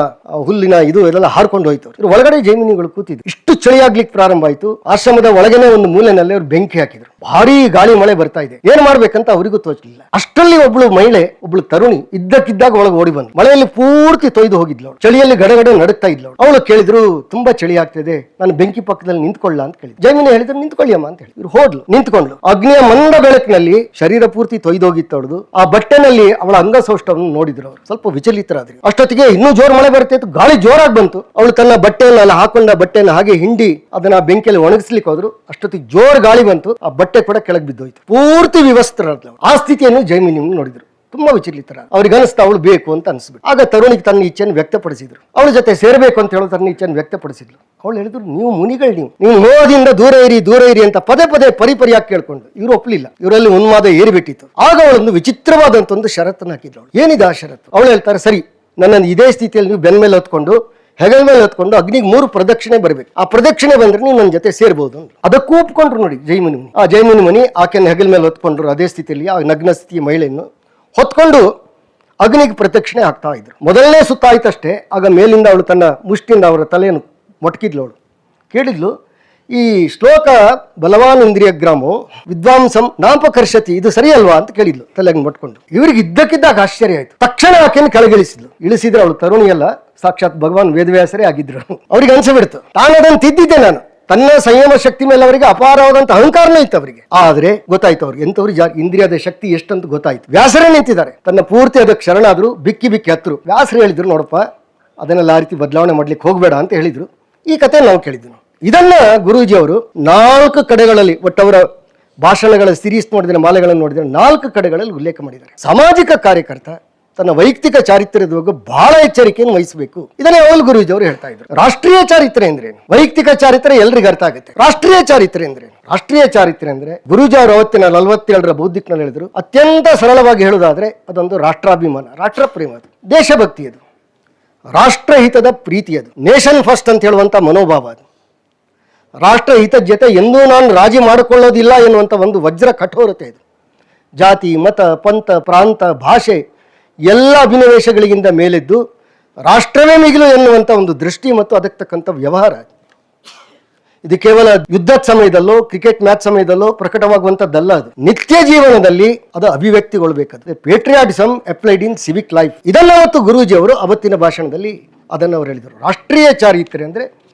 ಹುಲ್ಲಿನ ಇದು ಎಲ್ಲ ಹಾರ್ಕೊಂಡು ಹೋಯ್ತು. ಒಳಗಡೆ ಜೈಮಿನಿಗಳು ಕೂತಿದ್ರು. ಇಷ್ಟು ಚಳಿಯಾಗ್ಲಿಕ್ಕೆ ಪ್ರಾರಂಭ ಆಯ್ತು. ಆಶ್ರಮದ ಒಳಗನೆ ಒಂದು ಮೂಲೆನಲ್ಲಿ ಅವ್ರು ಬೆಂಕಿ ಹಾಕಿದ್ರು. ಭಾರಿ ಗಾಳಿ ಮಳೆ ಬರ್ತಾ ಇದೆ, ಏನ್ ಮಾಡ್ಬೇಕಂತ ಅವರಿಗೂ ತೋಚಲಿಲ್ಲ. ಅಷ್ಟರಲ್ಲಿ ಒಬ್ಳು ತರುಣಿ ಇದ್ದಕ್ಕಿದ್ದಾಗ ಒಳಗೆ ಓಡಿ ಬಂದು ಮಳೆಯಲ್ಲಿ ಪೂರ್ತಿ ತೊಯ್ದು ಹೋಗಿದ್ಲು. ಚಳಿಯಲ್ಲಿ ಗಡಗಡೆ ನಡುತ್ತಾ ಇದ್ಲು. ಅವಳು ಕೇಳಿದ್ರು, ತುಂಬಾ ಚಳಿ ಆಗ್ತಿದೆ, ನಾನು ಬೆಂಕಿ ಪಕ್ಕದಲ್ಲಿ ನಿಂತ್ಕೊಳ್ಳ ಅಂತ ಕೇಳಿದ್ರು. ಜೈಮಿನಿ ಹೇಳಿದ್ರು, ನಿಂತ್ಕೊಳ್ಳಿ ಅಮ್ಮ ಅಂತ ಹೇಳಿ. ಇವ್ರು ಹೋದ್ಲು, ನಿಂತ್ಕೊಂಡ್ಲು. ಅಗ್ನಿಯ ಮಂದ ಬೆಳಕಿನಲ್ಲಿ ಶರೀರ ಪೂರ್ತಿ ತೊಯ್ದೋಗಿತ್ತು ಅವಳದು. ಆ ಬಟ್ಟೆನಲ್ಲಿ ಅವಳ ಅಂಗಸೌಷ್ಟವನ್ನು ನೋಡಿದ್ರು ಅವರು. ಸ್ವಲ್ಪ ವಿಚಲಿತರಾದ್ರು. ಅಷ್ಟೊತ್ತಿಗೆ ಇನ್ನೂ ಜೋರ್ ಮಳೆ ಬರ್ತಾ ಇತ್ತು, ಗಾಳಿ ಜೋರಾಗಿ ಬಂತು. ಅವಳು ತನ್ನ ಬಟ್ಟೆಯನ್ನೆಲ್ಲ ಹಾಕೊಂಡ ಬಟ್ಟೆಯನ್ನು ಹಾಗೆ ಹಿಂಡಿ ಅದನ್ನ ಬೆಂಕಿಯಲ್ಲಿ ಒಣಗಿಸ್ಲಿಕ್ಕೆ ಹೋದ್ರು. ಅಷ್ಟೊತ್ತಿಗೆ ಜೋರ್ ಗಾಳಿ ಬಂತು, ಆ ಬಟ್ಟೆ ಕೂಡ ಕೆಳಗೆ ಬಿದ್ದೋಯ್ತು. ಪೂರ್ತಿ ವಿವಸ್ತ್ರರಾದ್ಲು. ಆ ಸ್ಥಿತಿಯನ್ನು ಜೈಮಿನಿ ನೋಡಿದ್ರು. ತುಂಬಾ ವಿಚಲಿತರ. ಅವ್ರಿಗೆ ಅನಿಸ್ತಾ ಅವಳು ಬೇಕು ಅಂತ ಅನಿಸ್ಬಿಟ್ಟು ಆಗ ತರುಣಿಗೆ ತನ್ನ ಇಚ್ಛೆಯನ್ನು ವ್ಯಕ್ತಪಡಿಸಿದ್ರು. ಅವಳ ಜೊತೆ ಸೇರ್ಬೇಕು ಅಂತ ಹೇಳೋ ತನ್ನ ಇಚ್ಛೆಯನ್ನು ವ್ಯಕ್ತಪಡಿಸಿದ್ಲು. ಅವಳು ಹೇಳಿದ್ರು, ನೀವು ಮುನಿಗಳು, ನೀವು ಮೋಹದಿಂದ ದೂರ ಇರಿ ಅಂತ ಪದೇ ಪರಿಯಾಗಿ ಕೇಳ್ಕೊಂಡು. ಇವರು ಒಪ್ಪಲಿಲ್ಲ. ಇವರಲ್ಲಿ ಉನ್ಮಾದ ಏರಿಬಿಟ್ಟಿತ್ತು. ಆಗ ಅವಳೊಂದು ವಿಚಿತ್ರವಾದಂತ ಒಂದು ಷರತ್ತನ್ನು ಹಾಕಿದ್ರು. ಏನಿದೆ ಆ ಷರತ್ತು? ಅವಳು ಹೇಳ್ತಾರೆ, ಸರಿ, ನನ್ನನ್ನು ಇದೇ ಸ್ಥಿತಿಯಲ್ಲಿ ನೀವು ಬೆನ್ನ ಮೇಲೆ ಹೊತ್ಕೊಂಡು ಹೆಗಲ ಮೇಲೆ ಹೊತ್ಕೊಂಡು ಅಗ್ನಿಗೆ 3 ಪ್ರದಕ್ಷಿಣೆ ಬರಬೇಕು. ಆ ಪ್ರದಕ್ಷಿಣೆ ಬಂದ್ರೆ ನೀವು ನನ್ನ ಜೊತೆ ಸೇರ್ಬೋದು. ಅದಕ್ಕೂ ಒಪ್ಕೊಂಡ್ರು ನೋಡಿ ಜೈಮಿನಿ ಮುನಿ. ಆ ಜೈಮಿನಿ ಮುನಿ ಆಕೆಯನ್ನು ಹೆಗಲ ಮೇಲೆ ಹೊತ್ಕೊಂಡ್ರು. ಅದೇ ಸ್ಥಿತಿಯಲ್ಲಿ ಆ ನಗ್ನ ಸ್ಥಿತಿಯ ಮಹಿಳೆಯನ್ನು ಹೊತ್ಕೊಂಡು ಅಗ್ನಿಗೆ ಪ್ರದಕ್ಷಿಣೆ ಆಗ್ತಾ ಇದ್ರು. ಮೊದಲನೇ ಸುತ್ತ ಆಯ್ತಷ್ಟೇ, ಆಗ ಮೇಲಿಂದ ಅವಳು ತನ್ನ ಮುಷ್ಟಿಯಿಂದ ಅವರ ತಲೆಯನ್ನು ಮೊಟಕಿದ್ಲು. ಅವಳು ಕೇಳಿದ್ಲು, ಈ ಶ್ಲೋಕ ಬಲವಾನ್ ಇಂದ್ರಿಯ ಗ್ರಾಮೋ ವಿದ್ವಾಂಸಂ ನಾಪಕರ್ಷತಿ, ಇದು ಸರಿ ಅಲ್ವಾ ಅಂತ ಕೇಳಿದ್ಲು ತಲೆಗೆ ಮೊಟ್ಕೊಂಡು. ಇವರಿಗೆ ಇದ್ದಕ್ಕಿದ್ದಾಗ ಆಶ್ಚರ್ಯ ಆಯ್ತು. ತಕ್ಷಣ ಆಕೆಯನ್ನು ಕೆಳಗಿಳಿಸಿದ್ಲು. ಇಳಿಸಿದ್ರೆ ಅವಳು ತರುಣಿಯಲ್ಲ, ಸಾಕ್ಷಾತ್ ಭಗವಾನ್ ವೇದವ್ಯಾಸರೇ ಆಗಿದ್ರು. ಅವ್ರಿಗೆ ಅನ್ಸಬಿಡ್ತು, ನಾನು ಅದನ್ನು ತಿದ್ದಿದ್ದೆ, ನಾನು ತನ್ನ ಸಂಯಮ ಶಕ್ತಿ ಮೇಲೆ ಅವರಿಗೆ ಅಪಾರವಾದಂತ ಅಹಂಕಾರನೇ ಇತ್ತು ಅವರಿಗೆ. ಆದ್ರೆ ಗೊತ್ತಾಯ್ತು ಅವ್ರಿಗೆ ಎಂತವ್ರು ಇಂದ್ರಿಯದ ಶಕ್ತಿ ಎಷ್ಟಂತ ಗೊತ್ತಾಯ್ತು. ವ್ಯಾಸರೇ ನಿಂತಿದ್ದಾರೆ, ತನ್ನ ಪೂರ್ತಿ ಅದಕ್ಕೆ ಶರಣಾದ್ರು, ಬಿಕ್ಕಿ ಹತ್ರು. ವ್ಯಾಸರು ಹೇಳಿದ್ರು, ನೋಡಪ್ಪ ಅದನ್ನೆಲ್ಲ ಆ ರೀತಿ ಬದಲಾವಣೆ ಮಾಡ್ಲಿಕ್ಕೆ ಹೋಗ್ಬೇಡ ಅಂತ ಹೇಳಿದ್ರು. ಈ ಕಥೆ ನಾವು ಕೇಳಿದ್ವಿ. ಇದನ್ನ ಗುರೂಜಿ ಅವರು 4 ಕಡೆಗಳಲ್ಲಿ, ಒಟ್ಟವರ ಭಾಷಣಗಳ ಸಿರೀಸ್ ನೋಡಿದ್ರೆ, ಮಾಲೆಗಳನ್ನು ನೋಡಿದ್ರೆ 4 ಕಡೆಗಳಲ್ಲಿ ಉಲ್ಲೇಖ ಮಾಡಿದ್ದಾರೆ. ಸಾಮಾಜಿಕ ಕಾರ್ಯಕರ್ತ ತನ್ನ ವೈಯಕ್ತಿಕ ಚಾರಿತ್ರ್ಯದ ಬಗ್ಗೆ ಬಹಳ ಎಚ್ಚರಿಕೆಯನ್ನು ವಹಿಸಬೇಕು. ಇದನ್ನೇ ಅವಲ್ ಗುರೂಜಿ ಅವರು ಹೇಳ್ತಾ ಇದ್ರು. ರಾಷ್ಟ್ರೀಯ ಚಾರಿತ್ರ್ಯ ಅಂದ್ರೇನು? ವೈಯಕ್ತಿಕ ಚಾರಿತ್ರ್ಯ ಎಲ್ರಿಗೂ ಅರ್ಥ ಆಗುತ್ತೆ. ರಾಷ್ಟ್ರೀಯ ಚಾರಿತ್ರ್ಯ ಅಂದ್ರೇನು? ರಾಷ್ಟ್ರೀಯ ಚಾರಿತ್ರ್ಯ ಅಂದ್ರೆ ಗುರೂಜಿ ಅವರು ಅವತ್ತಿನ 47ರ ಬೌದ್ಧಿಕ್ನಲ್ಲಿ ಹೇಳಿದ್ರು, ಅತ್ಯಂತ ಸರಳವಾಗಿ ಹೇಳುವುದಾದ್ರೆ ಅದೊಂದು ರಾಷ್ಟ್ರಾಭಿಮಾನ, ರಾಷ್ಟ್ರ ಪ್ರೇಮ, ಅದು ದೇಶಭಕ್ತಿ, ಅದು ರಾಷ್ಟ್ರಹಿತದ ಪ್ರೀತಿ, ಅದು ನೇಷನ್ ಫಸ್ಟ್ ಅಂತ ಹೇಳುವಂತ ಮನೋಭಾವ, ಅದು ರಾಷ್ಟ್ರಹಿತದ ಜೊತೆ ಎಂದೂ ನಾನು ರಾಜಿ ಮಾಡಿಕೊಳ್ಳೋದಿಲ್ಲ ಎನ್ನುವಂಥ ಒಂದು ವಜ್ರ ಕಠೋರತೆ ಇದು. ಜಾತಿ, ಮತ, ಪಂಥ, ಪ್ರಾಂತ, ಭಾಷೆ ಎಲ್ಲ ಅಭಿನವೇಶಗಳಿಗಿಂತ ಮೇಲೆದ್ದು ರಾಷ್ಟ್ರವೇ ಮಿಗಿಲು ಎನ್ನುವಂಥ ಒಂದು ದೃಷ್ಟಿ ಮತ್ತು ಅದಕ್ಕೆ ತಕ್ಕಂಥ ವ್ಯವಹಾರ. ಇದು ಕೇವಲ ಯುದ್ಧದ ಸಮಯದಲ್ಲೋ ಕ್ರಿಕೆಟ್ ಮ್ಯಾಚ್ ಸಮಯದಲ್ಲೋ ಪ್ರಕಟವಾಗುವಂಥದ್ದಲ್ಲ, ಅದು ನಿತ್ಯ ಜೀವನದಲ್ಲಿ ಅದು ಅಭಿವ್ಯಕ್ತಿಗೊಳ್ಬೇಕಾದ್ರೆ patriotism applied in civic life. ಇದನ್ನ ಮತ್ತು ಗುರೂಜಿ ಅವರು ಅವತ್ತಿನ ಭಾಷಣದಲ್ಲಿ ಅದನ್ನು ಅವರು ಹೇಳಿದರು. ರಾಷ್ಟ್ರೀಯ ಚಾರಿತ್ರ್ಯ ಅಂದ್ರೆ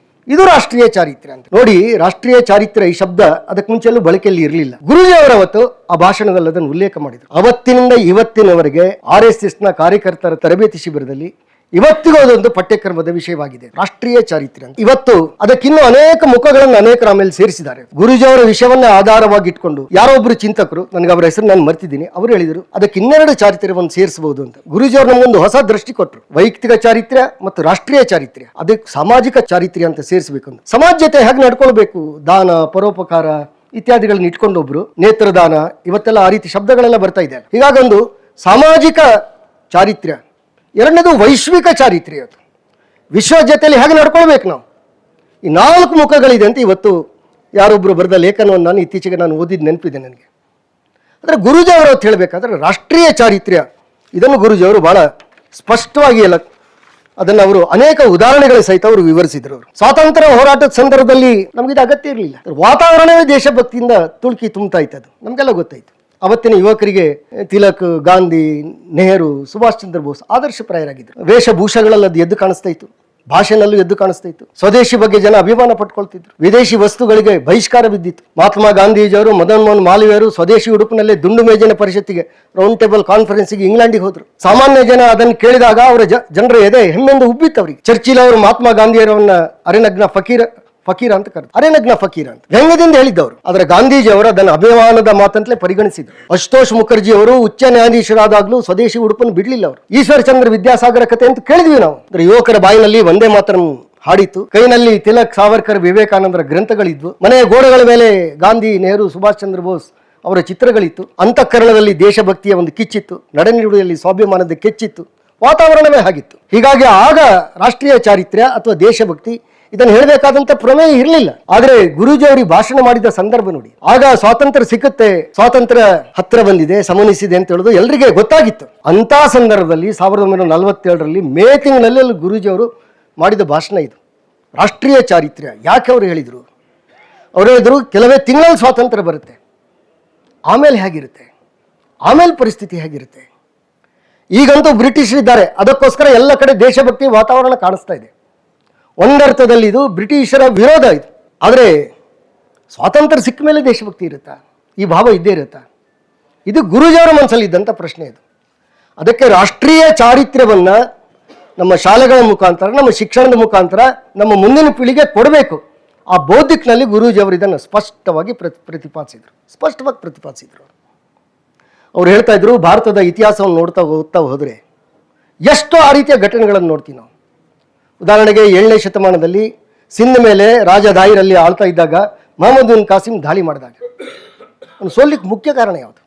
ಇದು ರಾಷ್ಟ್ರೀಯ ಚಾರಿತ್ರ್ಯ ಅಂತ. ನೋಡಿ, ರಾಷ್ಟ್ರೀಯ ಚಾರಿತ್ರ್ಯ ಈ ಶಬ್ದ ಅದಕ್ಕೆ ಮುಂಚೆಲ್ಲೂ ಬಳಕೆಯಲ್ಲಿ ಇರಲಿಲ್ಲ. ಗುರೂಜಿ ಅವರು ಅವತ್ತು ಆ ಭಾಷಣದಲ್ಲಿ ಅದನ್ನು ಉಲ್ಲೇಖ ಮಾಡಿದರು. ಅವತ್ತಿನಿಂದ ಇವತ್ತಿನವರೆಗೆ RSS ನ ಕಾರ್ಯಕರ್ತರ ತರಬೇತಿ ಶಿಬಿರದಲ್ಲಿ ಇವತ್ತಿಗೂ ಅದೊಂದು ಪಠ್ಯಕ್ರಮದ ವಿಷಯವಾಗಿದೆ, ರಾಷ್ಟ್ರೀಯ ಚಾರಿತ್ರ್ಯ ಅಂತ. ಇವತ್ತು ಅದಕ್ಕಿನ್ನೂ ಅನೇಕ ಮುಖಗಳನ್ನು ಅನೇಕರ ಆಮೇಲೆ ಸೇರಿಸಿದ್ದಾರೆ. ಗುರೂಜಿ ಅವರ ವಿಷಯವನ್ನ ಆಧಾರವಾಗಿ ಇಟ್ಕೊಂಡು ಯಾರೊಬ್ರು ಚಿಂತಕರು, ನನಗೆ ಅವರ ಹೆಸರು ನಾನು ಮರ್ತಿದ್ದೀನಿ, ಅವರು ಹೇಳಿದರು ಅದಕ್ಕೆ 2 ಚಾರಿತ್ರ್ಯವನ್ನು ಸೇರಿಸಬಹುದು ಅಂತ. ಗುರೂಜಿ ಅವರು ನಮಗೊಂದು ಹೊಸ ದೃಷ್ಟಿ ಕೊಟ್ಟರು. ವೈಯಕ್ತಿಕ ಚಾರಿತ್ರ್ಯ ಮತ್ತು ರಾಷ್ಟ್ರೀಯ ಚಾರಿತ್ರ್ಯ, ಅದಕ್ಕೆ ಸಾಮಾಜಿಕ ಚಾರಿತ್ರ್ಯ ಅಂತ ಸೇರಿಸಬೇಕು ಅಂತ. ಸಮಾಜ ಜೊತೆ ಹೇಗೆ ನಡ್ಕೊಳ್ಬೇಕು, ದಾನ, ಪರೋಪಕಾರ ಇತ್ಯಾದಿಗಳನ್ನ ಇಟ್ಕೊಂಡು ಒಬ್ರು ನೇತ್ರದಾನ, ಇವತ್ತೆಲ್ಲ ಆ ರೀತಿ ಶಬ್ದಗಳೆಲ್ಲ ಬರ್ತಾ ಇದೆ. ಹೀಗಾಗೊಂದು ಸಾಮಾಜಿಕ ಚಾರಿತ್ರ್ಯ, ಎರಡನೇದು ವೈಶ್ವಿಕ ಚಾರಿತ್ರ್ಯ, ಅದು ವಿಶ್ವ ಜೊತೆಯಲ್ಲಿ ಹೇಗೆ ನಡ್ಕೊಳ್ಬೇಕು ನಾವು. ಈ 4 ಮುಖಗಳಿದೆ ಅಂತ ಇವತ್ತು ಯಾರೊಬ್ರು ಬರೆದ ಲೇಖನವನ್ನು ನಾನು ಇತ್ತೀಚೆಗೆ ಓದಿದ್ದು ನೆನಪಿದೆ ನನಗೆ. ಅಂದರೆ ಗುರೂಜಿ ಅವರು ಅಂತ ಹೇಳಬೇಕಾದ್ರೆ ರಾಷ್ಟ್ರೀಯ ಚಾರಿತ್ರ್ಯ, ಇದನ್ನು ಗುರೂಜಿ ಅವರು ಬಹಳ ಸ್ಪಷ್ಟವಾಗಿ ಎಲ್ಲ ಅದನ್ನು ಅವರು ಅನೇಕ ಉದಾಹರಣೆಗಳ ಸಹಿತ ಅವರು ವಿವರಿಸಿದ್ರು. ಅವರು ಸ್ವಾತಂತ್ರ್ಯ ಹೋರಾಟದ ಸಂದರ್ಭದಲ್ಲಿ ನಮಗಿದು ಅಗತ್ಯ ಇರಲಿಲ್ಲ, ವಾತಾವರಣವೇ ದೇಶಭಕ್ತಿಯಿಂದ ತುಳುಕಿ ತುಂಬ್ತಾ ಇತ್ತು, ಅದು ನಮಗೆಲ್ಲ ಗೊತ್ತಾಯಿತು. ಅವತ್ತಿನ ಯುವಕರಿಗೆ ತಿಲಕ್, ಗಾಂಧಿ, ನೆಹರು, ಸುಭಾಷ್ ಚಂದ್ರ ಬೋಸ್ ಆದರ್ಶಪ್ರಾಯರಾಗಿದ್ದರು. ವೇಷಭೂಷೆಗಳಲ್ಲಿ ಅದು ಎದ್ದು ಕಾಣಿಸ್ತಾ ಇತ್ತು, ಭಾಷೆನಲ್ಲೂ ಎದ್ದು ಕಾಣಿಸ್ತಾ ಇತ್ತು. ಸ್ವದೇಶಿ ಬಗ್ಗೆ ಜನ ಅಭಿಮಾನ ಪಟ್ಕೊಳ್ತಿದ್ರು, ವಿದೇಶಿ ವಸ್ತುಗಳಿಗೆ ಬಹಿಷ್ಕಾರ ಬಿದ್ದಿತ್ತು. ಮಹಾತ್ಮ ಗಾಂಧೀಜಿಯವರು, ಮದನ್ ಮೋಹನ್ ಮಾಲವೀಯರು ಸ್ವದೇಶಿ ಉಡುಪಿನಲ್ಲೇ ದುಂಡು ಮೇಜಿನ ಪರಿಷತ್ತಿಗೆ, ರೌಂಡ್ ಟೇಬಲ್ ಕಾನ್ಫರೆನ್ಸ್ಗೆ ಇಂಗ್ಲೆಂಡಿಗೆ ಹೋದ್ರು. ಸಾಮಾನ್ಯ ಜನ ಅದನ್ನು ಕೇಳಿದಾಗ ಅವರ ಜನರ ಎದೆ ಹೆಮ್ಮೆಂದು ಉಬ್ಬಿತ್ತು ಅವರಿಗೆ. ಚರ್ಚಿಲ್ ಅವರು ಮಹಾತ್ಮ ಗಾಂಧಿಯವರನ್ನ ಅರೆನಗ್ನ ಫಕೀರ ಅಂತ ಕರೆದು, ಅರೆನಗ್ನ ಫಕೀರ ಅಂತ ವ್ಯಂಗ್ಯದಿಂದ ಹೇಳಿದ್ದವರು. ಆದರೆ ಗಾಂಧೀಜಿ ಅವರು ಅದನ್ನು ಅಭಿಮಾನದ ಮಾತಂತಲೇ ಪರಿಗಣಿಸಿದ್ರು. ಅಶುತೋಷ್ ಮುಖರ್ಜಿ ಅವರು ಉಚ್ಚ ನ್ಯಾಯಾಧೀಶರಾದಾಗಲೂ ಸ್ವದೇಶಿ ಉಡುಪನ್ನು ಬಿಡ್ಲಿಲ್ಲ ಅವರು. ಈಶ್ವರ್ ಚಂದ್ರ ವಿದ್ಯಾಸಾಗರ ಕಥೆ ಅಂತ ಕೇಳಿದ್ವಿ ನಾವು. ಅಂದ್ರೆ ಯುವಕರ ಬಾಯಿನಲ್ಲಿ ವಂದೇ ಮಾತರಂ ಹಾಡಿತ್ತು, ಕೈನಲ್ಲಿ ತಿಲಕ್, ಸಾವರ್ಕರ್, ವಿವೇಕಾನಂದರ ಗ್ರಂಥಗಳಿದ್ವು, ಮನೆಯ ಗೋಡೆಗಳ ಮೇಲೆ ಗಾಂಧಿ, ನೆಹರು, ಸುಭಾಷ್ ಚಂದ್ರ ಬೋಸ್ ಅವರ ಚಿತ್ರಗಳಿತ್ತು. ಅಂತಃಕರಣದಲ್ಲಿ ದೇಶಭಕ್ತಿಯ ಒಂದು ಕಿಚ್ಚಿತ್ತು, ನಡೆನುಡಿಯಲ್ಲಿ ಸ್ವಾಭಿಮಾನದ ಕೆಚ್ಚಿತ್ತು, ವಾತಾವರಣವೇ ಹಾಗಿತ್ತು. ಹೀಗಾಗಿ ಆಗ ರಾಷ್ಟ್ರೀಯ ಚಾರಿತ್ರ್ಯ ಅಥವಾ ದೇಶಭಕ್ತಿ ಇದನ್ನು ಹೇಳಬೇಕಾದಂತ ಪ್ರಮೇಯ ಇರಲಿಲ್ಲ. ಆದ್ರೆ ಗುರೂಜಿ ಅವರಿಗೆ ಭಾಷಣ ಮಾಡಿದ ಸಂದರ್ಭ ನೋಡಿ, ಆಗ ಸ್ವಾತಂತ್ರ್ಯ ಸಿಕ್ಕುತ್ತೆ, ಸ್ವಾತಂತ್ರ್ಯ ಹತ್ರ ಬಂದಿದೆ, ಸಮನಿಸಿದೆ ಅಂತ ಹೇಳೋದು ಎಲ್ರಿಗೆ ಗೊತ್ತಾಗಿತ್ತು. ಅಂತ ಸಂದರ್ಭದಲ್ಲಿ 1947ರಲ್ಲಿ ಮೇ ತಿಂಗಳಲ್ಲಿ ಅಲ್ಲಿ ಗುರೂಜಿ ಅವರು ಮಾಡಿದ ಭಾಷಣ ಇದು, ರಾಷ್ಟ್ರೀಯ ಚಾರಿತ್ರ್ಯ. ಯಾಕೆ ಅವರು ಹೇಳಿದರು? ಅವರು ಹೇಳಿದ್ರು, ಕೆಲವೇ ತಿಂಗಳಲ್ಲಿ ಸ್ವಾತಂತ್ರ್ಯ ಬರುತ್ತೆ, ಆಮೇಲೆ ಹೇಗಿರುತ್ತೆ, ಆಮೇಲೆ ಪರಿಸ್ಥಿತಿ ಹೇಗಿರುತ್ತೆ. ಈಗಂತೂ ಬ್ರಿಟಿಷರಿದ್ದಾರೆ, ಅದಕ್ಕೋಸ್ಕರ ಎಲ್ಲ ಕಡೆ ದೇಶಭಕ್ತಿ ವಾತಾವರಣ ಕಾಣಿಸ್ತಾ ಇದೆ. ಒಂದರ್ಥದಲ್ಲಿ ಇದು ಬ್ರಿಟಿಷರ ವಿರೋಧ ಇದು. ಆದರೆ ಸ್ವಾತಂತ್ರ್ಯ ಸಿಕ್ಕ ಮೇಲೆ ದೇಶಭಕ್ತಿ ಇರುತ್ತಾ? ಈ ಭಾವ ಇದ್ದೇ ಇರುತ್ತಾ? ಇದು ಗುರೂಜಿಯವರ ಮನಸ್ಸಲ್ಲಿ ಇದ್ದಂಥ ಪ್ರಶ್ನೆ ಇದು. ಅದಕ್ಕೆ ರಾಷ್ಟ್ರೀಯ ಚಾರಿತ್ರ್ಯವನ್ನು ನಮ್ಮ ಶಾಲೆಗಳ ಮುಖಾಂತರ, ನಮ್ಮ ಶಿಕ್ಷಣದ ಮುಖಾಂತರ ನಮ್ಮ ಮುಂದಿನ ಪೀಳಿಗೆ ಕೊಡಬೇಕು. ಆ ಬೌದ್ಧಿಕ್ನಲ್ಲಿ ಗುರೂಜಿಯವರು ಇದನ್ನು ಸ್ಪಷ್ಟವಾಗಿ ಪ್ರತಿಪಾದಿಸಿದರು. ಅವ್ರು ಹೇಳ್ತಾ ಇದ್ರು, ಭಾರತದ ಇತಿಹಾಸವನ್ನು ಓದ್ತಾ ಹೋದರೆ ಎಷ್ಟು ಆ ರೀತಿಯ ಘಟನೆಗಳನ್ನು ನೋಡ್ತೀವಿ ನಾವು. ಉದಾಹರಣೆಗೆ 7ನೇ ಶತಮಾನದಲ್ಲಿ ಸಿಂಧ್ ಮೇಲೆ ರಾಜ ದಾಯಿರಲ್ಲಿ ಆಳ್ತಾ ಇದ್ದಾಗ ಮೊಹಮ್ಮದ್ ಬಿನ್ ಕಾಸಿಂ ದಾಳಿ ಮಾಡಿದಾಗ ಅವನು ಸೋಲಿಕ್ಕೆ ಮುಖ್ಯ ಕಾರಣ ಯಾವುದು?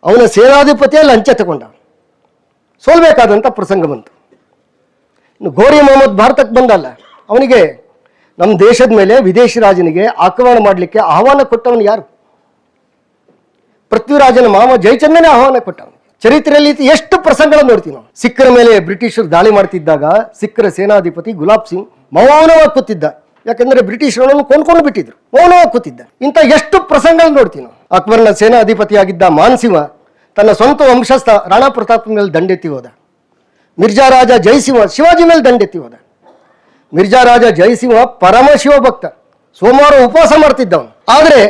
ಅವನ ಸೇನಾಧಿಪತಿಯಲ್ಲಿ ಲಂಚ ತಗೊಂಡ, ಸೋಲ್ಬೇಕಾದಂಥ ಪ್ರಸಂಗ ಬಂತು. ಇನ್ನು ಗೋರಿ ಮೊಹಮ್ಮದ್ ಭಾರತಕ್ಕೆ ಬಂದಲ್ಲ, ಅವನಿಗೆ ನಮ್ಮ ದೇಶದ ಮೇಲೆ ವಿದೇಶಿ ರಾಜನಿಗೆ ಆಕ್ರಮಣ ಮಾಡಲಿಕ್ಕೆ ಆಹ್ವಾನ ಕೊಟ್ಟವನು ಯಾರು? ಪೃಥ್ವಿರಾಜನ ಮಾವ ಜಯಚಂದ್ರನೇ ಆಹ್ವಾನ ಕೊಟ್ಟವನು. ಚರಿತ್ರೆಯಲ್ಲಿ ಎಷ್ಟು ಪ್ರಸಂಗಗಳನ್ನು ನೋಡ್ತೀವಿ ನಾವು. ಸಿಖ್ಖರ ಮೇಲೆ ಬ್ರಿಟಿಷರು ದಾಳಿ ಮಾಡ್ತಿದ್ದಾಗ ಸಿಖ್ಖರ ಸೇನಾಧಿಪತಿ ಗುಲಾಬ್ ಸಿಂಗ್ ಮೌನವಾಗಿ ಕೂತಿದ್ದ. ಯಾಕಂದ್ರೆ ಬ್ರಿಟಿಷರನ್ನು ಕೊಂಡ್ಕೊಂಡು ಬಿಟ್ಟಿದ್ರು, ಮೌನವಾಗಿ ಕೂತಿದ್ದ. ಇಂಥ ಎಷ್ಟು ಪ್ರಸಂಗಗಳನ್ನು ನೋಡ್ತೀವಿ ನಾವು. ಅಕ್ಬರ್ನ ಸೇನಾಧಿಪತಿಯಾಗಿದ್ದ ಮಾನ್ಸಿಂಹ ತನ್ನ ಸ್ವಂತ ವಂಶಸ್ಥ ರಾಣಾ ಪ್ರತಾಪ್ ಮೇಲೆ ದಂಡೆತ್ತಿ ಹೋದ. ಮಿರ್ಜಾ ರಾಜ ಜಯಸಿಂಹ ಶಿವಾಜಿ ಮೇಲೆ ದಂಡೆತ್ತಿ ಹೋದ. ಮಿರ್ಜಾ ರಾಜ ಜಯಸಿಂಹ ಪರಮ ಶಿವಭಕ್ತ, ಸೋಮವಾರ ಉಪವಾಸ ಮಾಡ್ತಿದ್ದವನು. ಆದರೆ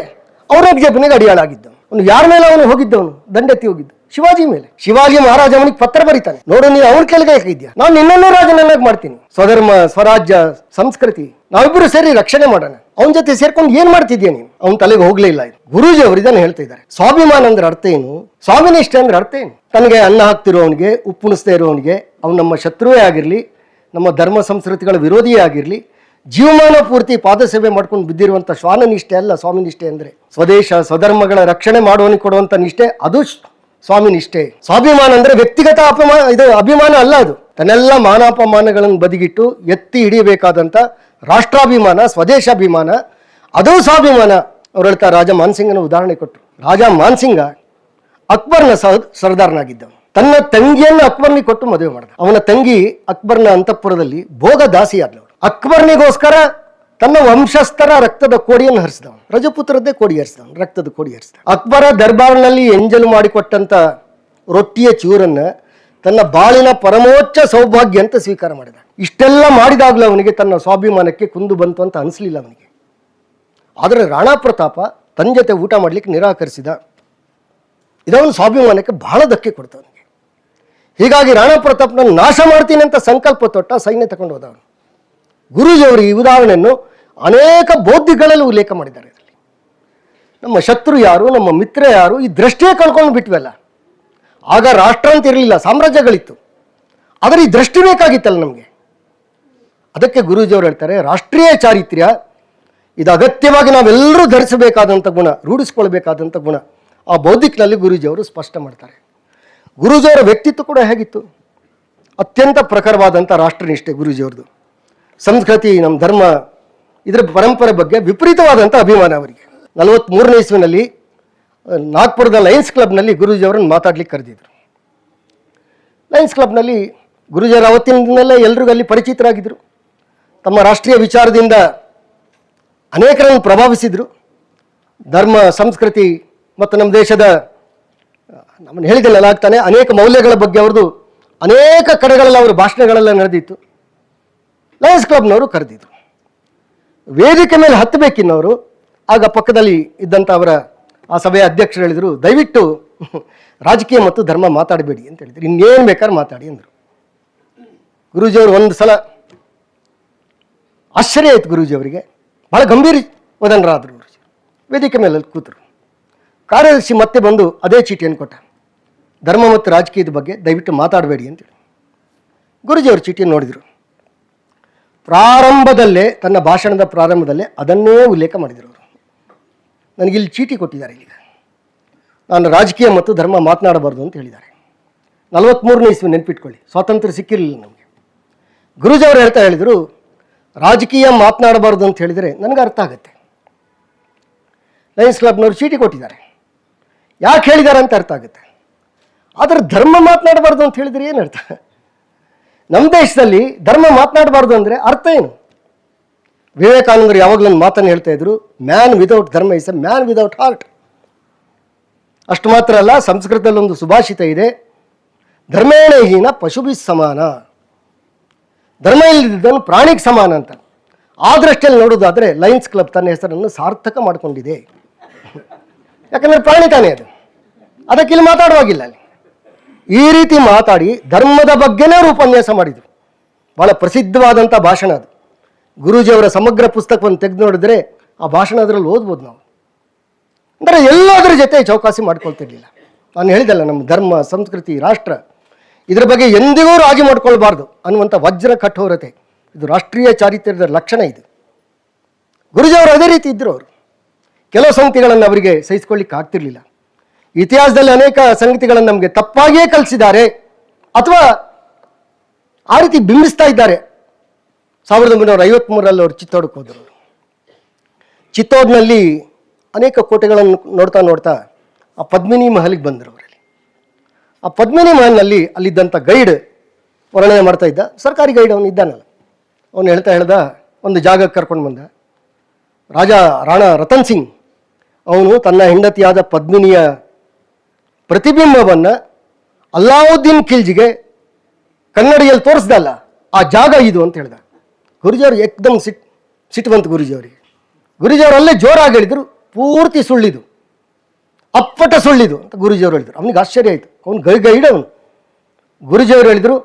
ಔರಂಗಜೇಬನಿಗೆ ಅಡಿಯಾಳಾಗಿದ್ದವನು. ಅವನು ಯಾರ ಮೇಲೆ ಅವನು ಹೋಗಿದ್ದವನು? ದಂಡೆತ್ತಿ ಹೋಗಿದ್ದು ಶಿವಾಜಿ ಮೇಲೆ. ಶಿವಾಜಿ ಮಹಾರಾಜ ಅವನಿಗೆ ಪತ್ರ ಬರೀತಾನೆ, ನೋಡು ನೀನು ಅವನ ಕೆಳಗೆ ಹಾಕಿದ್ಯಾ, ನಾನು ನಿನ್ನನ್ನು ರಾಜನನ್ನಾಗಿ ಮಾಡ್ತೀನಿ, ಸ್ವಧರ್ಮ ಸ್ವರಾಜ್ಯ ಸಂಸ್ಕೃತಿ ನಾವಿಬ್ಬರು ಸೇರಿ ರಕ್ಷಣೆ ಮಾಡೋಣ, ಅವನ ಜೊತೆ ಸೇರ್ಕೊಂಡು ಏನ್ ಮಾಡ್ತಿದ್ಯಾ ನೀನು? ಅವನ ತಲೆಗೆ ಹೋಗ್ಲೇ ಇಲ್ಲ ಇದು. ಗುರೂಜಿ ಅವರು ಇದನ್ನು ಹೇಳ್ತಾ ಇದ್ದಾರೆ. ಸ್ವಾಭಿಮಾನ ಅಂದ್ರೆ ಅರ್ಥ ಏನು? ಸ್ವಾಮಿನಿಷ್ಠೆ ಅಂದ್ರೆ ಅರ್ಥ ಏನು? ತನಗೆ ಅನ್ನ ಹಾಕ್ತಿರೋವನಿಗೆ, ಉಪ್ಪುಣಿಸ್ತಾ ಇರೋವನಿಗೆ, ಅವನು ನಮ್ಮ ಶತ್ರುವೇ ಆಗಿರಲಿ, ನಮ್ಮ ಧರ್ಮ ಸಂಸ್ಕೃತಿಗಳ ವಿರೋಧಿಯೇ ಆಗಿರಲಿ, ಜೀವಮಾನ ಪೂರ್ತಿ ಪಾದಸೇವೆ ಮಾಡ್ಕೊಂಡು ಬಿದ್ದಿರುವಂಥ ಶ್ವಾನ ನಿಷ್ಠೆ ಅಲ್ಲ ಸ್ವಾಮಿ ನಿಷ್ಠೆ ಅಂದ್ರೆ. ಸ್ವದೇಶ ಸ್ವಧರ್ಮಗಳ ರಕ್ಷಣೆ ಮಾಡುವವನಿಗೆ ಕೊಡುವಂಥ ನಿಷ್ಠೆ ಅದು ಸ್ವಾಮಿ ನಿಷ್ಠೆ. ಸ್ವಾಭಿಮಾನ ಅಂದ್ರೆ ವ್ಯಕ್ತಿಗತ ಅಭಿಮಾನ ಅಲ್ಲ. ಅದು ತನ್ನೆಲ್ಲ ಮಾನಾಪಮಾನಗಳನ್ನು ಬದಿಗಿಟ್ಟು ಎತ್ತಿ ಹಿಡಿಯಬೇಕಾದಂಥ ರಾಷ್ಟ್ರಾಭಿಮಾನ, ಸ್ವದೇಶಾಭಿಮಾನ, ಅದು ಸ್ವಾಭಿಮಾನ. ಅವ್ರು ಹೇಳ್ತಾ ರಾಜ ಮಾನ್ಸಿಂಗನ ಉದಾಹರಣೆ ಕೊಟ್ಟರು. ರಾಜ ಮಾನ್ಸಿಂಗ ಅಕ್ಬರ್ನ ಸರ್ದಾರ್ನಾಗಿದ್ದವನು. ತನ್ನ ತಂಗಿಯನ್ನು ಅಕ್ಬರ್ನಿಗೆ ಕೊಟ್ಟು ಮದುವೆ ಮಾಡಿದ. ಅವನ ತಂಗಿ ಅಕ್ಬರ್ನ ಅಂತಃಪುರದಲ್ಲಿ ಭೋಗ ದಾಸಿಯಾದಳು. ಅಕ್ಬರ್ನಿಗೋಸ್ಕರ ತನ್ನ ವಂಶಸ್ಥರ ರಕ್ತದ ಕೋಡಿಯನ್ನು ಹರಿಸಿದವನು. ರಜಪುತ್ರದ್ದೇ ಕೋಡಿ ಹರಿಸಿದವನು, ರಕ್ತದ ಕೋಡಿ ಹರಿಸಿದ. ಅಕ್ಬರ ದರ್ಬಾರ್ನಲ್ಲಿ ಎಂಜಲು ಮಾಡಿಕೊಟ್ಟಂತ ರೊಟ್ಟಿಯ ಚೂರನ್ನ ತನ್ನ ಬಾಳಿನ ಪರಮೋಚ್ಚ ಸೌಭಾಗ್ಯ ಅಂತ ಸ್ವೀಕಾರ ಮಾಡಿದ. ಇಷ್ಟೆಲ್ಲ ಮಾಡಿದಾಗಲೂ ಅವನಿಗೆ ತನ್ನ ಸ್ವಾಭಿಮಾನಕ್ಕೆ ಕುಂದು ಬಂತು ಅಂತ ಅನಿಸ್ಲಿಲ್ಲ ಅವನಿಗೆ. ಆದರೆ ರಾಣಾ ಪ್ರತಾಪ ತನ್ನ ಜೊತೆ ಊಟ ಮಾಡ್ಲಿಕ್ಕೆ ನಿರಾಕರಿಸಿದ. ಇದವನು ಸ್ವಾಭಿಮಾನಕ್ಕೆ ಬಹಳ ಧಕ್ಕೆ ಕೊಡ್ತ ಅವನಿಗೆ. ಹೀಗಾಗಿ ರಾಣಾ ಪ್ರತಾಪ್ನ ನಾಶ ಮಾಡ್ತೀನಿ ಅಂತ ಸಂಕಲ್ಪ ತೊಟ್ಟ, ಸೈನ್ಯ ತಗೊಂಡು ಹೋದವನು. ಗುರೂಜಿಯವರು ಈ ಉದಾಹರಣೆಯನ್ನು ಅನೇಕ ಬೌದ್ಧಿಗಳಲ್ಲಿ ಉಲ್ಲೇಖ ಮಾಡಿದ್ದಾರೆ. ಇದರಲ್ಲಿ ನಮ್ಮ ಶತ್ರು ಯಾರು, ನಮ್ಮ ಮಿತ್ರ ಯಾರು, ಈ ದೃಷ್ಟಿಯೇ ಕಳ್ಕೊಂಡು ಬಿಟ್ವಲ್ಲ. ಆಗ ರಾಷ್ಟ್ರ ಅಂತ ಇರಲಿಲ್ಲ, ಸಾಮ್ರಾಜ್ಯಗಳಿತ್ತು. ಆದರೆ ಈ ದೃಷ್ಟಿ ಬೇಕಾಗಿತ್ತಲ್ಲ ನಮಗೆ. ಅದಕ್ಕೆ ಗುರೂಜಿಯವರು ಹೇಳ್ತಾರೆ, ರಾಷ್ಟ್ರೀಯ ಚಾರಿತ್ರ್ಯ ಇದು ಅಗತ್ಯವಾಗಿ ನಾವೆಲ್ಲರೂ ಧರಿಸಬೇಕಾದಂಥ ಗುಣ, ರೂಢಿಸ್ಕೊಳ್ಬೇಕಾದಂಥ ಗುಣ. ಆ ಬೌದ್ಧಿಕನಲ್ಲಿ ಗುರೂಜಿಯವರು ಸ್ಪಷ್ಟ ಮಾಡ್ತಾರೆ. ಗುರೂಜಿಯವರ ವ್ಯಕ್ತಿತ್ವ ಕೂಡ ಹೇಗಿತ್ತು? ಅತ್ಯಂತ ಪ್ರಖರವಾದಂಥ ರಾಷ್ಟ್ರನಿಷ್ಠೆ ಗುರೂಜಿಯವ್ರದ್ದು. ಸಂಸ್ಕೃತಿ, ನಮ್ಮ ಧರ್ಮ, ಇದರ ಪರಂಪರೆ ಬಗ್ಗೆ ವಿಪರೀತವಾದಂಥ ಅಭಿಮಾನ ಅವರಿಗೆ. 43ನೇ ಇಸ್ವಿನಲ್ಲಿ ನಾಗ್ಪುರದ ಲಯನ್ಸ್ ಕ್ಲಬ್ನಲ್ಲಿ ಗುರೂಜಿಯವರನ್ನು ಮಾತಾಡ್ಲಿಕ್ಕೆ ಕರೆದಿದ್ರು. ಲಯನ್ಸ್ ಕ್ಲಬ್ನಲ್ಲಿ ಗುರೂಜಿಯವರು ಅವತ್ತಿನ ದಿನಲ್ಲೇ ಎಲ್ರಿಗೂ ಅಲ್ಲಿ ಪರಿಚಿತರಾಗಿದ್ದರು. ತಮ್ಮ ರಾಷ್ಟ್ರೀಯ ವಿಚಾರದಿಂದ ಅನೇಕರನ್ನು ಪ್ರಭಾವಿಸಿದರು. ಧರ್ಮ, ಸಂಸ್ಕೃತಿ ಮತ್ತು ನಮ್ಮ ದೇಶದ, ನಮ್ಮನ್ನು ಹೇಳಿದೆಲ್ಲ ಆಗ್ತಾನೆ, ಅನೇಕ ಮೌಲ್ಯಗಳ ಬಗ್ಗೆ ಅವ್ರದ್ದು ಅನೇಕ ಕಡೆಗಳಲ್ಲಿ ಅವರ ಭಾಷಣಗಳೆಲ್ಲ ನಡೆದಿತ್ತು. ಲಯನ್ಸ್ ಕ್ಲಬ್ನವರು ಕರೆದಿದ್ರು. ವೇದಿಕೆ ಮೇಲೆ ಹತ್ತಬೇಕಿನ್ನವರು. ಆಗ ಪಕ್ಕದಲ್ಲಿ ಇದ್ದಂಥ ಅವರ ಆ ಸಭೆಯ ಅಧ್ಯಕ್ಷರು ಹೇಳಿದರು, ದಯವಿಟ್ಟು ರಾಜಕೀಯ ಮತ್ತು ಧರ್ಮ ಮಾತಾಡಬೇಡಿ ಅಂತ ಹೇಳಿದ್ರು, ಇನ್ನೇನು ಬೇಕಾದ್ರೆ ಮಾತಾಡಿ ಅಂದರು. ಗುರೂಜಿಯವರು ಒಂದು ಸಲ ಆಶ್ಚರ್ಯ ಆಯಿತು ಗುರೂಜಿಯವರಿಗೆ. ಬಹಳ ಗಂಭೀರ ವದನರಾದರು ಗುರೂಜಿ. ವೇದಿಕೆ ಮೇಲೆ ಕೂತರು. ಕಾರ್ಯದರ್ಶಿ ಮತ್ತೆ ಬಂದು ಅದೇ ಚೀಟಿಯನ್ನು ಕೊಟ್ಟ, ಧರ್ಮ ಮತ್ತು ರಾಜಕೀಯದ ಬಗ್ಗೆ ದಯವಿಟ್ಟು ಮಾತಾಡಬೇಡಿ ಅಂತೇಳಿ. ಗುರೂಜಿಯವರು ಚೀಟಿಯನ್ನು ನೋಡಿದರು. ಪ್ರಾರಂಭದಲ್ಲೇ, ತನ್ನ ಭಾಷಣದ ಪ್ರಾರಂಭದಲ್ಲೇ ಅದನ್ನೇ ಉಲ್ಲೇಖ ಮಾಡಿದರು ಅವರು. ನನಗಿಲ್ಲಿ ಚೀಟಿ ಕೊಟ್ಟಿದ್ದಾರೆ, ಈಗ ನಾನು ರಾಜಕೀಯ ಮತ್ತು ಧರ್ಮ ಮಾತನಾಡಬಾರ್ದು ಅಂತ ಹೇಳಿದ್ದಾರೆ. 43ನೇ ಇಸ್ವಿ ನೆನಪಿಟ್ಕೊಳ್ಳಿ, ಸ್ವಾತಂತ್ರ್ಯ ಸಿಕ್ಕಿರಲಿಲ್ಲ ನಮಗೆ. ಗುರೂಜಿಯವರು ಹೇಳಿದರು, ರಾಜಕೀಯ ಮಾತನಾಡಬಾರ್ದು ಅಂತ ಹೇಳಿದರೆ ನನಗೆ ಅರ್ಥ ಆಗುತ್ತೆ. ಲಯನ್ಸ್ ಕ್ಲಬ್ನವರು ಚೀಟಿ ಕೊಟ್ಟಿದ್ದಾರೆ, ಯಾಕೆ ಹೇಳಿದ್ದಾರೆ ಅಂತ ಅರ್ಥ ಆಗುತ್ತೆ. ಆದರೆ ಧರ್ಮ ಮಾತನಾಡಬಾರ್ದು ಅಂತ ಹೇಳಿದರೆ ಏನು ಅರ್ಥ? ನಮ್ಮ ದೇಶದಲ್ಲಿ ಧರ್ಮ ಮಾತನಾಡಬಾರ್ದು ಅಂದರೆ ಅರ್ಥ ಏನು? ವಿವೇಕಾನಂದರು ಯಾವಾಗಲೂ ಒಂದು ಮಾತನ್ನು ಹೇಳ್ತಾ ಇದ್ರು, ಮ್ಯಾನ್ ವಿದೌಟ್ ಧರ್ಮ is A man without heart. ಅಷ್ಟು ಮಾತ್ರ ಅಲ್ಲ, ಸಂಸ್ಕೃತದಲ್ಲಿ ಒಂದು ಸುಭಾಷಿತ ಇದೆ, ಧರ್ಮೇಣಹೀನ ಪಶುಭಿ ಸಮಾನ. ಧರ್ಮ ಇಲ್ಲದಿದ್ದನು ಪ್ರಾಣಿಗೆ ಸಮಾನ ಅಂತ. ಆ ದೃಷ್ಟಿಯಲ್ಲಿ ನೋಡೋದಾದರೆ ಲಯನ್ಸ್ ಕ್ಲಬ್ ತನ್ನ ಹೆಸರನ್ನು ಸಾರ್ಥಕ ಮಾಡಿಕೊಂಡಿದೆ. ಯಾಕಂದರೆ ಪ್ರಾಣಿ ತಾನೇ ಅದು, ಅದಕ್ಕೆ ಇಲ್ಲಿ ಮಾತಾಡುವಾಗಿಲ್ಲ. ಅಲ್ಲಿ ಈ ರೀತಿ ಮಾತಾಡಿ ಧರ್ಮದ ಬಗ್ಗೆನೇ ಅವರು ಉಪನ್ಯಾಸ ಮಾಡಿದರು. ಭಾಳ ಪ್ರಸಿದ್ಧವಾದಂಥ ಭಾಷಣ ಅದು. ಗುರೂಜಿಯವರ ಸಮಗ್ರ ಪುಸ್ತಕವನ್ನು ತೆಗೆದು ನೋಡಿದ್ರೆ ಆ ಭಾಷಣ ಅದರಲ್ಲಿ ಓದ್ಬೋದು ನಾವು. ಅಂದರೆ ಎಲ್ಲದರ ಜೊತೆ ಚೌಕಾಸಿ ಮಾಡ್ಕೊಳ್ತಿರ್ಲಿಲ್ಲ. ನಾನು ಹೇಳಿದಲ್ಲ, ನಮ್ಮ ಧರ್ಮ, ಸಂಸ್ಕೃತಿ, ರಾಷ್ಟ್ರ, ಇದರ ಬಗ್ಗೆ ಎಂದಿಗೂ ರಾಜಿ ಮಾಡ್ಕೊಳ್ಬಾರ್ದು ಅನ್ನುವಂಥ ವಜ್ರ ಕಠೋರತೆ, ಇದು ರಾಷ್ಟ್ರೀಯ ಚಾರಿತ್ರ್ಯದ ಲಕ್ಷಣ. ಇದು ಗುರೂಜಿಯವರು ಅದೇ ರೀತಿ ಇದ್ದರು. ಅವರು ಕೆಲವು ಸಂಗತಿಗಳನ್ನು ಅವರಿಗೆ ಸಹಿಸಿಕೊಳ್ಳಿಕ್ಕೆ ಆಗ್ತಿರ್ಲಿಲ್ಲ. ಇತಿಹಾಸದಲ್ಲಿ ಅನೇಕ ಸಂಗತಿಗಳನ್ನು ನಮಗೆ ತಪ್ಪಾಗಿಯೇ ಕಲಿಸಿದ್ದಾರೆ ಅಥವಾ ಆ ರೀತಿ ಬಿಂಬಿಸ್ತಾ ಇದ್ದಾರೆ. 1953ರಲ್ಲಿ ಅವರು ಚಿತ್ತೋಡಕ್ಕೆ ಹೋದರು. ಚಿತ್ತೋಡ್ನಲ್ಲಿ ಅನೇಕ ಕೋಟೆಗಳನ್ನು ನೋಡ್ತಾ ನೋಡ್ತಾ ಆ ಪದ್ಮಿನಿ ಮಹಲಿಗೆ ಬಂದರು. ಅವರಲ್ಲಿ ಆ ಪದ್ಮಿನಿ ಮಹಲ್ನಲ್ಲಿ ಅಲ್ಲಿದ್ದಂಥ ಗೈಡ್ ವರ್ಣನೆ ಮಾಡ್ತಾ ಇದ್ದ, ಸರ್ಕಾರಿ ಗೈಡ್ ಅವನು ಇದ್ದಾನಲ್ಲ, ಅವನು ಹೇಳ್ದ ಒಂದು ಜಾಗಕ್ಕೆ ಕರ್ಕೊಂಡು ಬಂದ. ರಾಣಾ ರತನ್ ಸಿಂಗ್ ಅವನು ತನ್ನ ಹೆಂಡತಿಯಾದ ಪದ್ಮಿನಿಯ ಪ್ರತಿಬಿಂಬವನ್ನು ಅಲ್ಲಾವುದ್ದೀನ್ ಖಿಲ್ಜಿಗೆ ಕನ್ನಡಿಯಲ್ಲಿ ತೋರಿಸ್ದಲ್ಲ, ಆ ಜಾಗ ಇದು ಅಂತ ಹೇಳ್ದ. ಗುರುಜಿಯವರು ಏಕ್ದಮ್ ಸಿಟ್ಟು ಬಂತು ಗುರುಜಿಯವರಿಗೆ. ಗುರುಜಿಯವರು ಅಲ್ಲೇ ಜೋರಾಗಿ ಹೇಳಿದರು, ಪೂರ್ತಿ ಸುಳ್ಳಿದು, ಅಪ್ಪಟ ಸುಳ್ಳಿದು ಅಂತ ಗುರುಜಿಯವರು ಹೇಳಿದರು. ಅವನಿಗೆ ಆಶ್ಚರ್ಯ ಆಯಿತು, ಅವನು ಗೈಡ್ ಅವನು. ಗುರುಜಿಯವರು ಹೇಳಿದರು,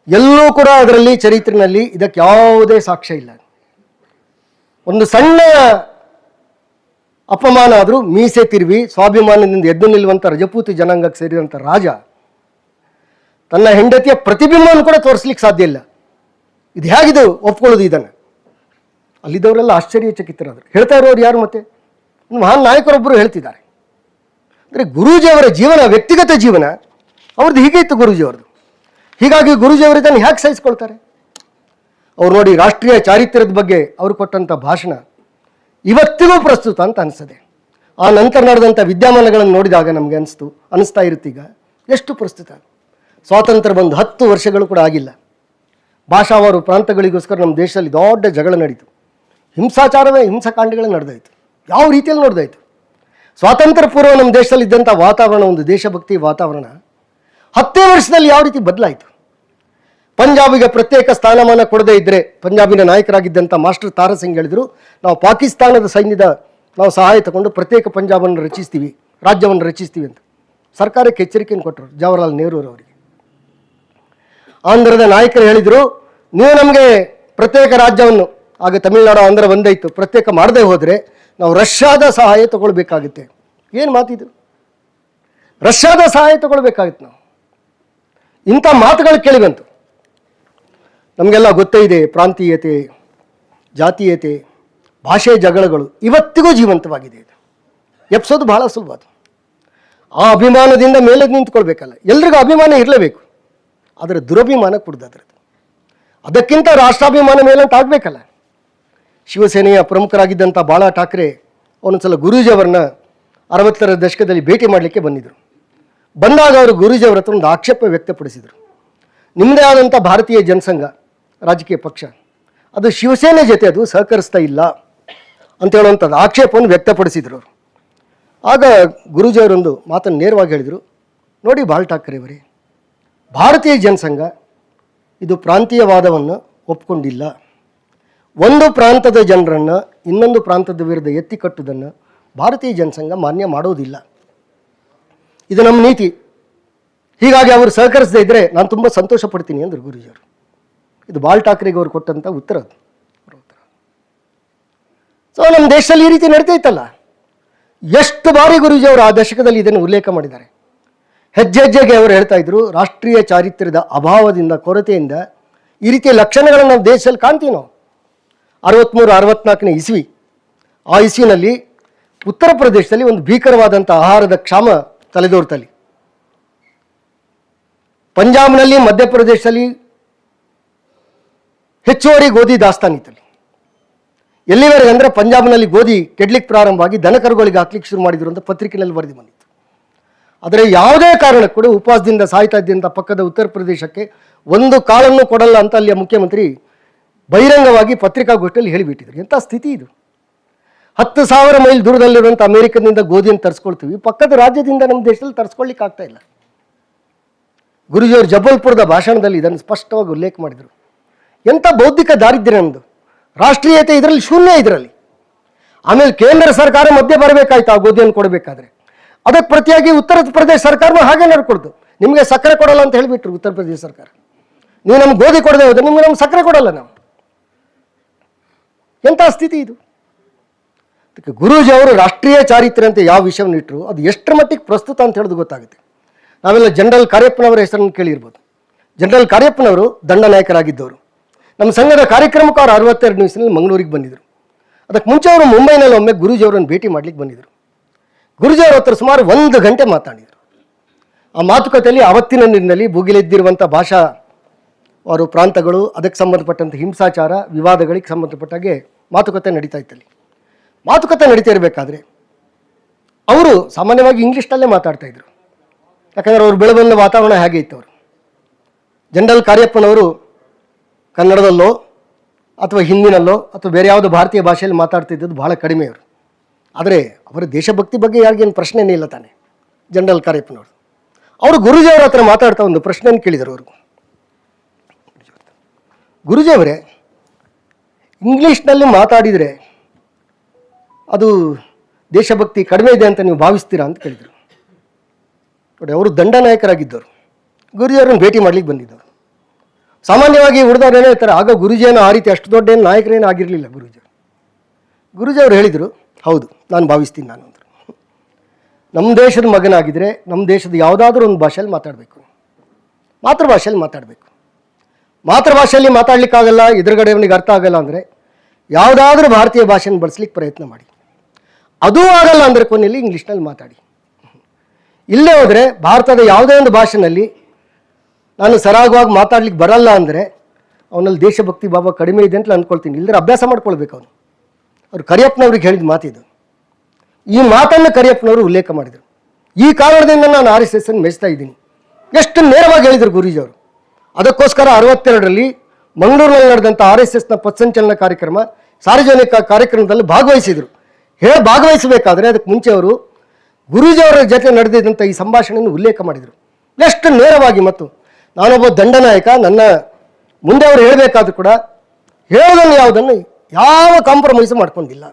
ಎಲ್ಲೂ ಕೂಡ ಅದರಲ್ಲಿ ಚರಿತ್ರೆಯಲ್ಲಿ ಇದಕ್ಕೆ ಯಾವುದೇ ಸಾಕ್ಷ್ಯ ಇಲ್ಲ. ಒಂದು ಸಣ್ಣ ಅಪಮಾನ ಆದರೂ ಮೀಸೆ ತಿರುವಿ ಸ್ವಾಭಿಮಾನದಿಂದ ಎದ್ದು ನಿಲ್ಲುವಂಥ ರಜಪೂತಿ ಜನಾಂಗಕ್ಕೆ ಸೇರಿದಂಥ ರಾಜ ತನ್ನ ಹೆಂಡತಿಯ ಪ್ರತಿಬಿಂಬವನ್ನು ಕೂಡ ತೋರಿಸ್ಲಿಕ್ಕೆ ಸಾಧ್ಯ ಇಲ್ಲ. ಇದು ಹೇಗಿದು ಒಪ್ಕೊಳ್ಳೋದು ಇದನ್ನು? ಅಲ್ಲಿದ್ದವರೆಲ್ಲ ಆಶ್ಚರ್ಯಚಕಿತರಾದರು. ಹೇಳ್ತಾ ಇರೋರು ಯಾರು? ಮತ್ತೆ ಮಹಾನ್ ನಾಯಕರೊಬ್ಬರು ಹೇಳ್ತಿದ್ದಾರೆ. ಅಂದರೆ ಗುರೂಜಿಯವರ ಜೀವನ, ವ್ಯಕ್ತಿಗತ ಜೀವನ ಅವ್ರದ್ದು ಹೀಗೆ ಇತ್ತು ಗುರೂಜಿಯವ್ರದ್ದು. ಹೀಗಾಗಿ ಗುರೂಜಿಯವರು ಇದನ್ನು ಹೇಗೆ ಸಹಿಸ್ಕೊಳ್ತಾರೆ? ಅವ್ರು ನೋಡಿ, ರಾಷ್ಟ್ರೀಯ ಚಾರಿತ್ರ್ಯದ ಬಗ್ಗೆ ಅವರು ಕೊಟ್ಟಂಥ ಭಾಷಣ ಇವತ್ತಿಗೂ ಪ್ರಸ್ತುತ ಅಂತ ಅನಿಸ್ತದೆ. ಆ ನಂತರ ನಡೆದಂಥ ವಿದ್ಯಮಾನಗಳನ್ನು ನೋಡಿದಾಗ ನಮಗೆ ಅನಿಸ್ತಾ ಇರುತ್ತೀಗ ಎಷ್ಟು ಪ್ರಸ್ತುತ. ಸ್ವಾತಂತ್ರ್ಯ ಬಂದು 10 ವರ್ಷಗಳು ಕೂಡ ಆಗಿಲ್ಲ. ಭಾಷಾವಾರು ಪ್ರಾಂತಗಳಿಗೋಸ್ಕರ ನಮ್ಮ ದೇಶದಲ್ಲಿ ದೊಡ್ಡ ಜಗಳ ನಡೀತು. ಹಿಂಸಾಕಾಂಡಗಳು ನಡೆದಾಯಿತು. ಯಾವ ರೀತಿಯಲ್ಲಿ ನಡೆದಾಯಿತು? ಸ್ವಾತಂತ್ರ್ಯ ಪೂರ್ವ ನಮ್ಮ ದೇಶದಲ್ಲಿ ಇದ್ದಂಥ ವಾತಾವರಣ, ಒಂದು ದೇಶಭಕ್ತಿ ವಾತಾವರಣ 10 ವರ್ಷದಲ್ಲಿ ಯಾವ ರೀತಿ ಬದಲಾಯಿತು? ಪಂಜಾಬಿಗೆ ಪ್ರತ್ಯೇಕ ಸ್ಥಾನಮಾನ ಕೊಡದೇ ಇದ್ದರೆ, ಪಂಜಾಬಿನ ನಾಯಕರಾಗಿದ್ದಂಥ ಮಾಸ್ಟರ್ ತಾರಾ ಸಿಂಗ್ ಹೇಳಿದರು, ನಾವು ಪಾಕಿಸ್ತಾನದ ಸೈನ್ಯದ ಸಹಾಯ ತಗೊಂಡು ಪ್ರತ್ಯೇಕ ಪಂಜಾಬನ್ನು ರಚಿಸ್ತೀವಿ, ರಾಜ್ಯವನ್ನು ರಚಿಸ್ತೀವಿ ಅಂತ ಸರ್ಕಾರಕ್ಕೆ ಎಚ್ಚರಿಕೆಯನ್ನು ಕೊಟ್ಟರು ಜವಾಹರ್ಲಾಲ್ ನೆಹರೂರವರಿಗೆ. ಆಂಧ್ರದ ನಾಯಕರು ಹೇಳಿದರು, ನೀವು ನಮಗೆ ಪ್ರತ್ಯೇಕ ರಾಜ್ಯವನ್ನು, ಆಗ ತಮಿಳುನಾಡು ಆಂಧ್ರ ಒಂದೇ ಇತ್ತು, ಪ್ರತ್ಯೇಕ ಮಾಡದೇ ಹೋದರೆ ನಾವು ರಷ್ಯಾದ ಸಹಾಯ ತಗೊಳ್ಬೇಕಾಗುತ್ತೆ. ಏನು ಮಾತಿದು? ರಷ್ಯಾದ ಸಹಾಯ ತಗೊಳ್ಬೇಕಾಗಿತ್ತು ನಾವು. ಇಂಥ ಮಾತುಗಳು ಕೇಳಿಬಂತು. ನಮಗೆಲ್ಲ ಗೊತ್ತೇ ಇದೆ, ಪ್ರಾಂತೀಯತೆ, ಜಾತೀಯತೆ, ಭಾಷೆ ಜಗಳಗಳು ಇವತ್ತಿಗೂ ಜೀವಂತವಾಗಿದೆ. ಇದು ಎಪ್ಸೋದು ಬಹಳ ಸುಲಭ. ಅದು ಆ ಅಭಿಮಾನದಿಂದ ಮೇಲೆ ನಿಂತ್ಕೊಳ್ಬೇಕಲ್ಲ, ಎಲ್ರಿಗೂ ಅಭಿಮಾನ ಇರಲೇಬೇಕು, ಆದರೆ ದುರಭಿಮಾನ ಕುಡ್ದದ್ರದ್ದು. ಅದಕ್ಕಿಂತ ರಾಷ್ಟ್ರಾಭಿಮಾನ ಮೇಲಂತ ಆಗಬೇಕಲ್ಲ. ಶಿವಸೇನೆಯ ಪ್ರಮುಖರಾಗಿದ್ದಂಥ ಬಾಳಾ ಠಾಕ್ರೆ ಒಂದೊಂದ್ಸಲ ಗುರೂಜಿಯವರನ್ನ 60ರ ದಶಕದಲ್ಲಿ ಭೇಟಿ ಮಾಡಲಿಕ್ಕೆ ಬಂದಿದ್ದರು. ಬಂದಾಗ ಅವರು ಗುರೂಜಿಯವರ ಹತ್ರ ಒಂದು ಆಕ್ಷೇಪ ವ್ಯಕ್ತಪಡಿಸಿದರು. ನಿಮ್ಮದೇ ಆದಂಥ ಭಾರತೀಯ ಜನಸಂಘ ರಾಜಕೀಯ ಪಕ್ಷ, ಅದು ಶಿವಸೇನೆ ಜೊತೆ ಅದು ಸಹಕರಿಸ್ತಾ ಇಲ್ಲ ಅಂತ ಹೇಳುವಂಥದ್ದು ಆಕ್ಷೇಪವನ್ನು ವ್ಯಕ್ತಪಡಿಸಿದರು ಅವರು. ಆಗ ಗುರೂಜಿಯವರೊಂದು ಮಾತನ್ನು ನೇರವಾಗಿ ಹೇಳಿದರು, ನೋಡಿ ಬಾಳ್ ಠಾಕ್ರೆ ಅವರೇ, ಭಾರತೀಯ ಜನಸಂಘ ಇದು ಪ್ರಾಂತೀಯವಾದವನ್ನು ಒಪ್ಕೊಂಡಿಲ್ಲ. ಒಂದು ಪ್ರಾಂತದ ಜನರನ್ನು ಇನ್ನೊಂದು ಪ್ರಾಂತದ ವಿರುದ್ಧ ಎತ್ತಿ ಕಟ್ಟುವುದನ್ನು ಭಾರತೀಯ ಜನಸಂಘ ಮಾನ್ಯ ಮಾಡೋದಿಲ್ಲ. ಇದು ನಮ್ಮ ನೀತಿ. ಹೀಗಾಗಿ ಅವರು ಸಹಕರಿಸದೇ ಇದ್ದರೆ ನಾನು ತುಂಬ ಸಂತೋಷ ಪಡ್ತೀನಿ ಅಂದರು ಗುರೂಜಿಯವರು. ಇದು ಬಾಳ್ ಠಾಕ್ರೆಗೆ ಅವರು ಕೊಟ್ಟಂಥ ಉತ್ತರ. ಸೊ ನಮ್ಮ ದೇಶದಲ್ಲಿ ಈ ರೀತಿ ನಡೀತಾ ಇತ್ತಲ್ಲ. ಎಷ್ಟು ಬಾರಿ ಗುರೂಜಿಯವರು ಆ ದಶಕದಲ್ಲಿ ಇದನ್ನು ಉಲ್ಲೇಖ ಮಾಡಿದ್ದಾರೆ. ಹೆಜ್ಜೆ ಹೆಜ್ಜೆಗೆ ಅವರು ಹೇಳ್ತಾ ಇದ್ರು, ರಾಷ್ಟ್ರೀಯ ಚಾರಿತ್ರ್ಯದ ಅಭಾವದಿಂದ, ಕೊರತೆಯಿಂದ ಈ ರೀತಿಯ ಲಕ್ಷಣಗಳನ್ನು ನಾವು ದೇಶದಲ್ಲಿ ಕಾಣ್ತೀವಿ. ನಾವು 63-64ನೇ ಇಸ್ವಿ, ಆ ಇಸ್ವಿನಲ್ಲಿ ಉತ್ತರ ಪ್ರದೇಶದಲ್ಲಿ ಒಂದು ಭೀಕರವಾದಂಥ ಆಹಾರದ ಕ್ಷಾಮ ತಲೆದೋರ್ತಲ್ಲಿ. ಪಂಜಾಬ್ನಲ್ಲಿ, ಮಧ್ಯಪ್ರದೇಶದಲ್ಲಿ ಹೆಚ್ಚುವರಿ ಗೋಧಿ ದಾಸ್ತಾನಿತ್ತಲ್ಲಿ. ಎಲ್ಲಿವರೆಗೆ ಅಂದರೆ ಪಂಜಾಬ್ನಲ್ಲಿ ಗೋಧಿ ಕೆಡ್ಲಿಕ್ಕೆ ಪ್ರಾರಂಭವಾಗಿ ದನಕರುಗಳಿಗೆ ಹಾಕ್ಲಿಕ್ಕೆ ಶುರು ಮಾಡಿದ್ರು ಅಂತ ಪತ್ರಿಕೆಯಲ್ಲಿ ವರದಿ ಬಂದಿತ್ತು. ಆದರೆ ಯಾವುದೇ ಕಾರಣಕ್ಕೂ ಕೂಡ ಉಪವಾಸದಿಂದ ಸಾಯ್ತಾ ಇದ್ದಂಥ ಪಕ್ಕದ ಉತ್ತರ ಪ್ರದೇಶಕ್ಕೆ ಒಂದು ಕಾಳನ್ನು ಕೊಡಲ್ಲ ಅಂತ ಅಲ್ಲಿಯ ಮುಖ್ಯಮಂತ್ರಿ ಬಹಿರಂಗವಾಗಿ ಪತ್ರಿಕಾಗೋಷ್ಠಿಯಲ್ಲಿ ಹೇಳಿಬಿಟ್ಟಿದ್ರು. ಎಂಥ ಸ್ಥಿತಿ ಇದು! 10,000 ಮೈಲ್ ದೂರದಲ್ಲಿರುವಂಥ ಅಮೆರಿಕದಿಂದ ಗೋಧಿಯನ್ನು ತರಿಸ್ಕೊಳ್ತೀವಿ, ಪಕ್ಕದ ರಾಜ್ಯದಿಂದ ನಮ್ಮ ದೇಶದಲ್ಲಿ ತರಿಸ್ಕೊಳ್ಳಿಕ್ಕೆ ಆಗ್ತಾ ಇಲ್ಲ. ಗುರೂಜಿಯವರು ಜಬಲ್ಪುರದ ಭಾಷಣದಲ್ಲಿ ಇದನ್ನು ಸ್ಪಷ್ಟವಾಗಿ ಉಲ್ಲೇಖ ಮಾಡಿದರು. ಎಂಥ ಬೌದ್ಧಿಕ ದಾರಿದ್ರ್ಯ ನಮ್ಮದು! ರಾಷ್ಟ್ರೀಯತೆ ಇದರಲ್ಲಿ ಶೂನ್ಯ. ಇದರಲ್ಲಿ ಆಮೇಲೆ ಕೇಂದ್ರ ಸರ್ಕಾರ ಮಧ್ಯೆ ಬರಬೇಕಾಯ್ತು ಆ ಗೋಧಿಯನ್ನು ಕೊಡಬೇಕಾದ್ರೆ. ಅದಕ್ಕೆ ಪ್ರತಿಯಾಗಿ ಉತ್ತರ ಪ್ರದೇಶ ಸರ್ಕಾರನೂ ಹಾಗೆ ನಡ್ಕೊಡ್ತು. ನಿಮಗೆ ಸಕ್ಕರೆ ಕೊಡಲ್ಲ ಅಂತ ಹೇಳಿಬಿಟ್ರು ಉತ್ತರ ಪ್ರದೇಶ ಸರ್ಕಾರ. ನೀವು ನಮ್ಗೆ ಗೋಧಿ ಕೊಡದೆ ಹೋದ್ರೆ ನಿಮ್ಗೆ ನಮ್ಗೆ ಸಕ್ಕರೆ ಕೊಡಲ್ಲ ನಾವು. ಎಂಥ ಸ್ಥಿತಿ ಇದು! ಅದಕ್ಕೆ ಗುರೂಜಿ ಅವರು ರಾಷ್ಟ್ರೀಯ ಚಾರಿತ್ರ್ಯ ಅಂತ ಯಾವ ವಿಷಯವನ್ನು ಇಟ್ಟರು, ಅದು ಎಷ್ಟರ ಮಟ್ಟಿಗೆ ಪ್ರಸ್ತುತ ಅಂತ ಹೇಳೋದು ಗೊತ್ತಾಗುತ್ತೆ. ನಾವೆಲ್ಲ ಜನರಲ್ ಕಾರ್ಯಪ್ಪನವರ ಹೆಸರನ್ನು ಕೇಳಿರ್ಬೋದು. ಜನರಲ್ ಕಾರ್ಯಪ್ಪನವರು ದಂಡ ನಾಯಕರಾಗಿದ್ದವರು. ನಮ್ಮ ಸಂಘದ ಕಾರ್ಯಕ್ರಮಕ್ಕೆ ಅವರು 62 ಇಸ್ವಿನಲ್ಲಿ ಮಂಗಳೂರಿಗೆ ಬಂದಿದ್ದರು. ಅದಕ್ಕೆ ಮುಂಚೆ ಅವರು ಮುಂಬೈನಲ್ಲಿ ಒಮ್ಮೆ ಗುರೂಜಿಯವರನ್ನು ಭೇಟಿ ಮಾಡಲಿಕ್ಕೆ ಬಂದಿದ್ದರು. ಗುರೂಜಿಯವರ ಹತ್ರ ಸುಮಾರು 1 ಗಂಟೆ ಮಾತಾಡಿದರು. ಆ ಮಾತುಕತೆಯಲ್ಲಿ ಆವತ್ತಿನ ದಿನದಲ್ಲಿ ಭೂಗಿಲೆದ್ದಿರುವಂಥ ಭಾಷಾ ಅವರು ಪ್ರಾಂತಗಳು, ಅದಕ್ಕೆ ಸಂಬಂಧಪಟ್ಟಂಥ ಹಿಂಸಾಚಾರ, ವಿವಾದಗಳಿಗೆ ಸಂಬಂಧಪಟ್ಟಾಗೆ ಮಾತುಕತೆ ನಡೀತಾ ಇತ್ತಲ್ಲಿ. ಮಾತುಕತೆ ನಡೀತಾ ಇರಬೇಕಾದ್ರೆ ಅವರು ಸಾಮಾನ್ಯವಾಗಿ ಇಂಗ್ಲೀಷ್ನಲ್ಲೇ ಮಾತಾಡ್ತಾ ಇದ್ರು. ಯಾಕಂದರೆ ಅವ್ರು ಬೆಳೆಬಂದ ವಾತಾವರಣ ಹೇಗೆ ಇತ್ತು. ಅವರು ಜನರಲ್ ಕಾರ್ಯಪ್ಪನವರು ಕನ್ನಡದಲ್ಲೋ ಅಥವಾ ಹಿಂದಿನಲ್ಲೋ ಅಥವಾ ಬೇರೆ ಯಾವುದೋ ಭಾರತೀಯ ಭಾಷೆಯಲ್ಲಿ ಮಾತಾಡ್ತಿದ್ದದ್ದು ಬಹಳ ಕಡಿಮೆ ಅವರು. ಆದರೆ ಅವರ ದೇಶಭಕ್ತಿ ಬಗ್ಗೆ ಯಾರಿಗೇನು ಪ್ರಶ್ನೆನೇ ಇಲ್ಲ ತಾನೆ. ಜನರಲ್ ಕಾರ್ಯಪ್ಪನವರು ಅವರು ಗುರೂಜಿಯವರ ಹತ್ರ ಮಾತಾಡ್ತಾ ಒಂದು ಪ್ರಶ್ನೆಯನ್ನು ಕೇಳಿದರು. ಅವರು ಗುರೂಜಿಯವರೇ, ಇಂಗ್ಲೀಷ್ನಲ್ಲಿ ಮಾತಾಡಿದರೆ ಅದು ದೇಶಭಕ್ತಿ ಕಡಿಮೆ ಇದೆ ಅಂತ ನೀವು ಭಾವಿಸ್ತೀರಾ ಅಂತ ಕೇಳಿದರು. ನೋಡಿ, ಅವರು ದಂಡನಾಯಕರಾಗಿದ್ದರು. ಗುರೂಜಿಯವರನ್ನು ಭೇಟಿ ಮಾಡ್ಲಿಕ್ಕೆ ಬಂದಿದ್ದವರು. ಸಾಮಾನ್ಯವಾಗಿ ಉಳಿದವ್ರು ಹೇಳ್ತಾರೆ, ಆಗ ಗುರೂಜಿಯನ್ನು ಆ ರೀತಿ ಅಷ್ಟು ದೊಡ್ಡ ನಾಯಕರೇನು ಆಗಿರಲಿಲ್ಲ ಗುರೂಜಿಯವರು ಹೇಳಿದರು, ಹೌದು ನಾನು ಭಾವಿಸ್ತೀನಿ ನಾನು ಅಂದರು. ನಮ್ಮ ದೇಶದ ಮಗನಾಗಿದ್ದರೆ ನಮ್ಮ ದೇಶದ ಯಾವುದಾದ್ರೂ ಒಂದು ಭಾಷೆಯಲ್ಲಿ ಮಾತಾಡಬೇಕು, ಮಾತೃಭಾಷೆಯಲ್ಲಿ ಮಾತಾಡಬೇಕು. ಮಾತೃಭಾಷೆಯಲ್ಲಿ ಮಾತಾಡಲಿಕ್ಕಾಗಲ್ಲ, ಎದುರುಗಡೆಯವನಿಗೆ ಅರ್ಥ ಆಗಲ್ಲ ಅಂದರೆ ಯಾವುದಾದ್ರೂ ಭಾರತೀಯ ಭಾಷೆಯನ್ನು ಬಳಸ್ಲಿಕ್ಕೆ ಪ್ರಯತ್ನ ಮಾಡಿ. ಅದೂ ಆಗಲ್ಲ ಅಂದರೆ ಕೊನೆಯಲ್ಲಿ ಇಂಗ್ಲೀಷ್ನಲ್ಲಿ ಮಾತಾಡಿ. ಇಲ್ಲೇ ಹೋದರೆ ಭಾರತದ ಯಾವುದೇ ಒಂದು ಭಾಷೆಯಲ್ಲಿ ನಾನು ಸರಾಗವಾಗಿ ಮಾತಾಡ್ಲಿಕ್ಕೆ ಬರಲ್ಲ ಅಂದರೆ ಅವನಲ್ಲಿ ದೇಶಭಕ್ತಿ ಭಾವ ಕಡಿಮೆ ಇದೆ ಅಂತ ಅಂದ್ಕೊಳ್ತೀನಿ. ಇಲ್ಲದ್ರೆ ಅಭ್ಯಾಸ ಮಾಡ್ಕೊಳ್ಬೇಕು ಅವನು. ಅವರು ಕರಿಯಪ್ಪನವ್ರಿಗೆ ಹೇಳಿದ ಮಾತಿದು. ಈ ಮಾತನ್ನು ಕರಿಯಪ್ಪನವರು ಉಲ್ಲೇಖ ಮಾಡಿದರು. ಈ ಕಾರಣದಿಂದ ನಾನು RSS ಅನ್ನು ಮೆಚ್ತಾ ಇದ್ದೀನಿ. ಎಷ್ಟು ನೇರವಾಗಿ ಹೇಳಿದರು ಗುರೂಜಿಯವರು. ಅದಕ್ಕೋಸ್ಕರ 62ರಲ್ಲಿ ಮಂಗಳೂರಿನಲ್ಲಿ ನಡೆದಂಥ RSSನ ಪಥಸಂಚಲನ ಕಾರ್ಯಕ್ರಮ, ಸಾರ್ವಜನಿಕ ಕಾರ್ಯಕ್ರಮದಲ್ಲಿ ಭಾಗವಹಿಸಿದರು. ಭಾಗವಹಿಸಬೇಕಾದ್ರೆ ಅದಕ್ಕೆ ಮುಂಚೆ ಅವರು ಗುರೂಜಿಯವರ ಜೊತೆ ನಡೆದಿದ್ದಂಥ ಈ ಸಂಭಾಷಣೆಯನ್ನು ಉಲ್ಲೇಖ ಮಾಡಿದರು. ಎಷ್ಟು ನೇರವಾಗಿ. ಮತ್ತು ನಾನೊಬ್ಬ ದಂಡನಾಯಕ, ನನ್ನ ಮುಂದೆ ಅವರು ಹೇಳಬೇಕಾದ್ರೂ ಕೂಡ ಹೇಳೋದನ್ನು ಯಾವುದನ್ನು ಯಾವ ಕಾಂಪ್ರಮೈಸು ಮಾಡ್ಕೊಂಡಿಲ್ಲ,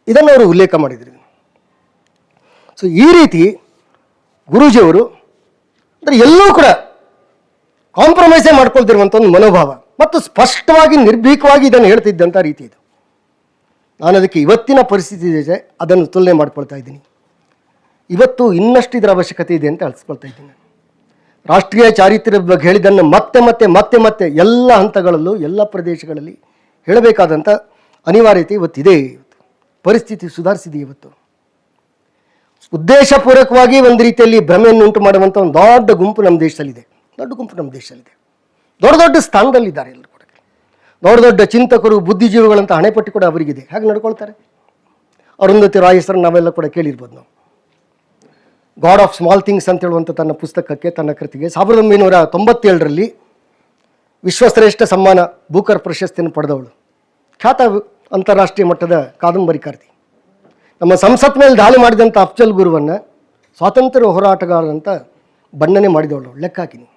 ಇದನ್ನು ಅವರು ಉಲ್ಲೇಖ ಮಾಡಿದರು. ಸೊ ಈ ರೀತಿ ಗುರೂಜಿಯವರು ಅಂದರೆ ಎಲ್ಲೂ ಕೂಡ ಕಾಂಪ್ರಮೈಸೇ ಮಾಡ್ಕೊಳ್ತಿರುವಂಥ ಒಂದು ಮನೋಭಾವ ಮತ್ತು ಸ್ಪಷ್ಟವಾಗಿ ನಿರ್ಭೀಕವಾಗಿ ಇದನ್ನು ಹೇಳ್ತಿದ್ದಂಥ ರೀತಿ ಇದು. ನಾನು ಅದಕ್ಕೆ ಇವತ್ತಿನ ಪರಿಸ್ಥಿತಿ ಇದೆ ಅದನ್ನು ತುಲನೆ ಮಾಡ್ಕೊಳ್ತಾ ಇದ್ದೀನಿ. ಇವತ್ತು ಇನ್ನಷ್ಟು ಇದರ ಅವಶ್ಯಕತೆ ಇದೆ ಅಂತ ಅಳಿಸ್ಕೊಳ್ತಾ ಇದ್ದೀನಿ. ರಾಷ್ಟ್ರೀಯ ಚಾರಿತ್ರ್ಯದ ಬಗ್ಗೆ ಹೇಳಿದ್ದನ್ನು ಮತ್ತೆ ಮತ್ತೆ ಮತ್ತೆ ಮತ್ತೆ ಎಲ್ಲ ಹಂತಗಳಲ್ಲೂ ಎಲ್ಲ ಪ್ರದೇಶಗಳಲ್ಲಿ ಹೇಳಬೇಕಾದಂಥ ಅನಿವಾರ್ಯತೆ ಇವತ್ತಿದೆ. ಪರಿಸ್ಥಿತಿ ಸುಧಾರಿಸಿದೆ. ಇವತ್ತು ಉದ್ದೇಶಪೂರ್ವಕವಾಗಿ ಒಂದು ರೀತಿಯಲ್ಲಿ ಭ್ರಮೆಯನ್ನು ಉಂಟು ಮಾಡುವಂಥ ಒಂದು ದೊಡ್ಡ ಗುಂಪು ನಮ್ಮ ದೇಶದಲ್ಲಿದೆ. ದೊಡ್ಡ ದೊಡ್ಡ ಸ್ಥಾನದಲ್ಲಿದ್ದಾರೆ ಎಲ್ಲರೂ ಕೂಡ. ದೊಡ್ಡ ದೊಡ್ಡ ಚಿಂತಕರು, ಬುದ್ಧಿಜೀವಿಗಳಂತ ಹಣೆಪಟ್ಟಿ ಕೂಡ ಅವರಿಗಿದೆ. ಹೇಗೆ ನಡ್ಕೊಳ್ತಾರೆ? ಅರುಂಧತಿ ರಾಯ್ ಹೆಸರನ್ನು ನಾವೆಲ್ಲ ಕೂಡ ಕೇಳಿರ್ಬೋದು. ನಾವು ಗಾಡ್ ಆಫ್ ಸ್ಮಾಲ್ ಥಿಂಗ್ಸ್ ಅಂತ ಹೇಳುವಂಥ ತನ್ನ ಪುಸ್ತಕಕ್ಕೆ, ತನ್ನ ಕೃತಿಗೆ 1997ರಲ್ಲಿ ವಿಶ್ವಶ್ರೇಷ್ಠ ಸಮ್ಮಾನ ಬೂಕರ್ ಪ್ರಶಸ್ತಿಯನ್ನು ಪಡೆದವಳು. ಖ್ಯಾತ ಅಂತಾರಾಷ್ಟ್ರೀಯ ಮಟ್ಟದ ಕಾದಂಬರಿಕಾರ್ತಿ. ನಮ್ಮ ಸಂಸತ್ ಮೇಲೆ ದಾಳಿ ಮಾಡಿದಂಥ ಅಫ್ಜಲ್ ಗುರುವನ್ನು ಸ್ವಾತಂತ್ರ್ಯ ಹೋರಾಟಗಾರರಂತ ಬಣ್ಣನೆ ಮಾಡಿದವಳು. ಲೆಕ್ಕ ಹಾಕಿನಿ.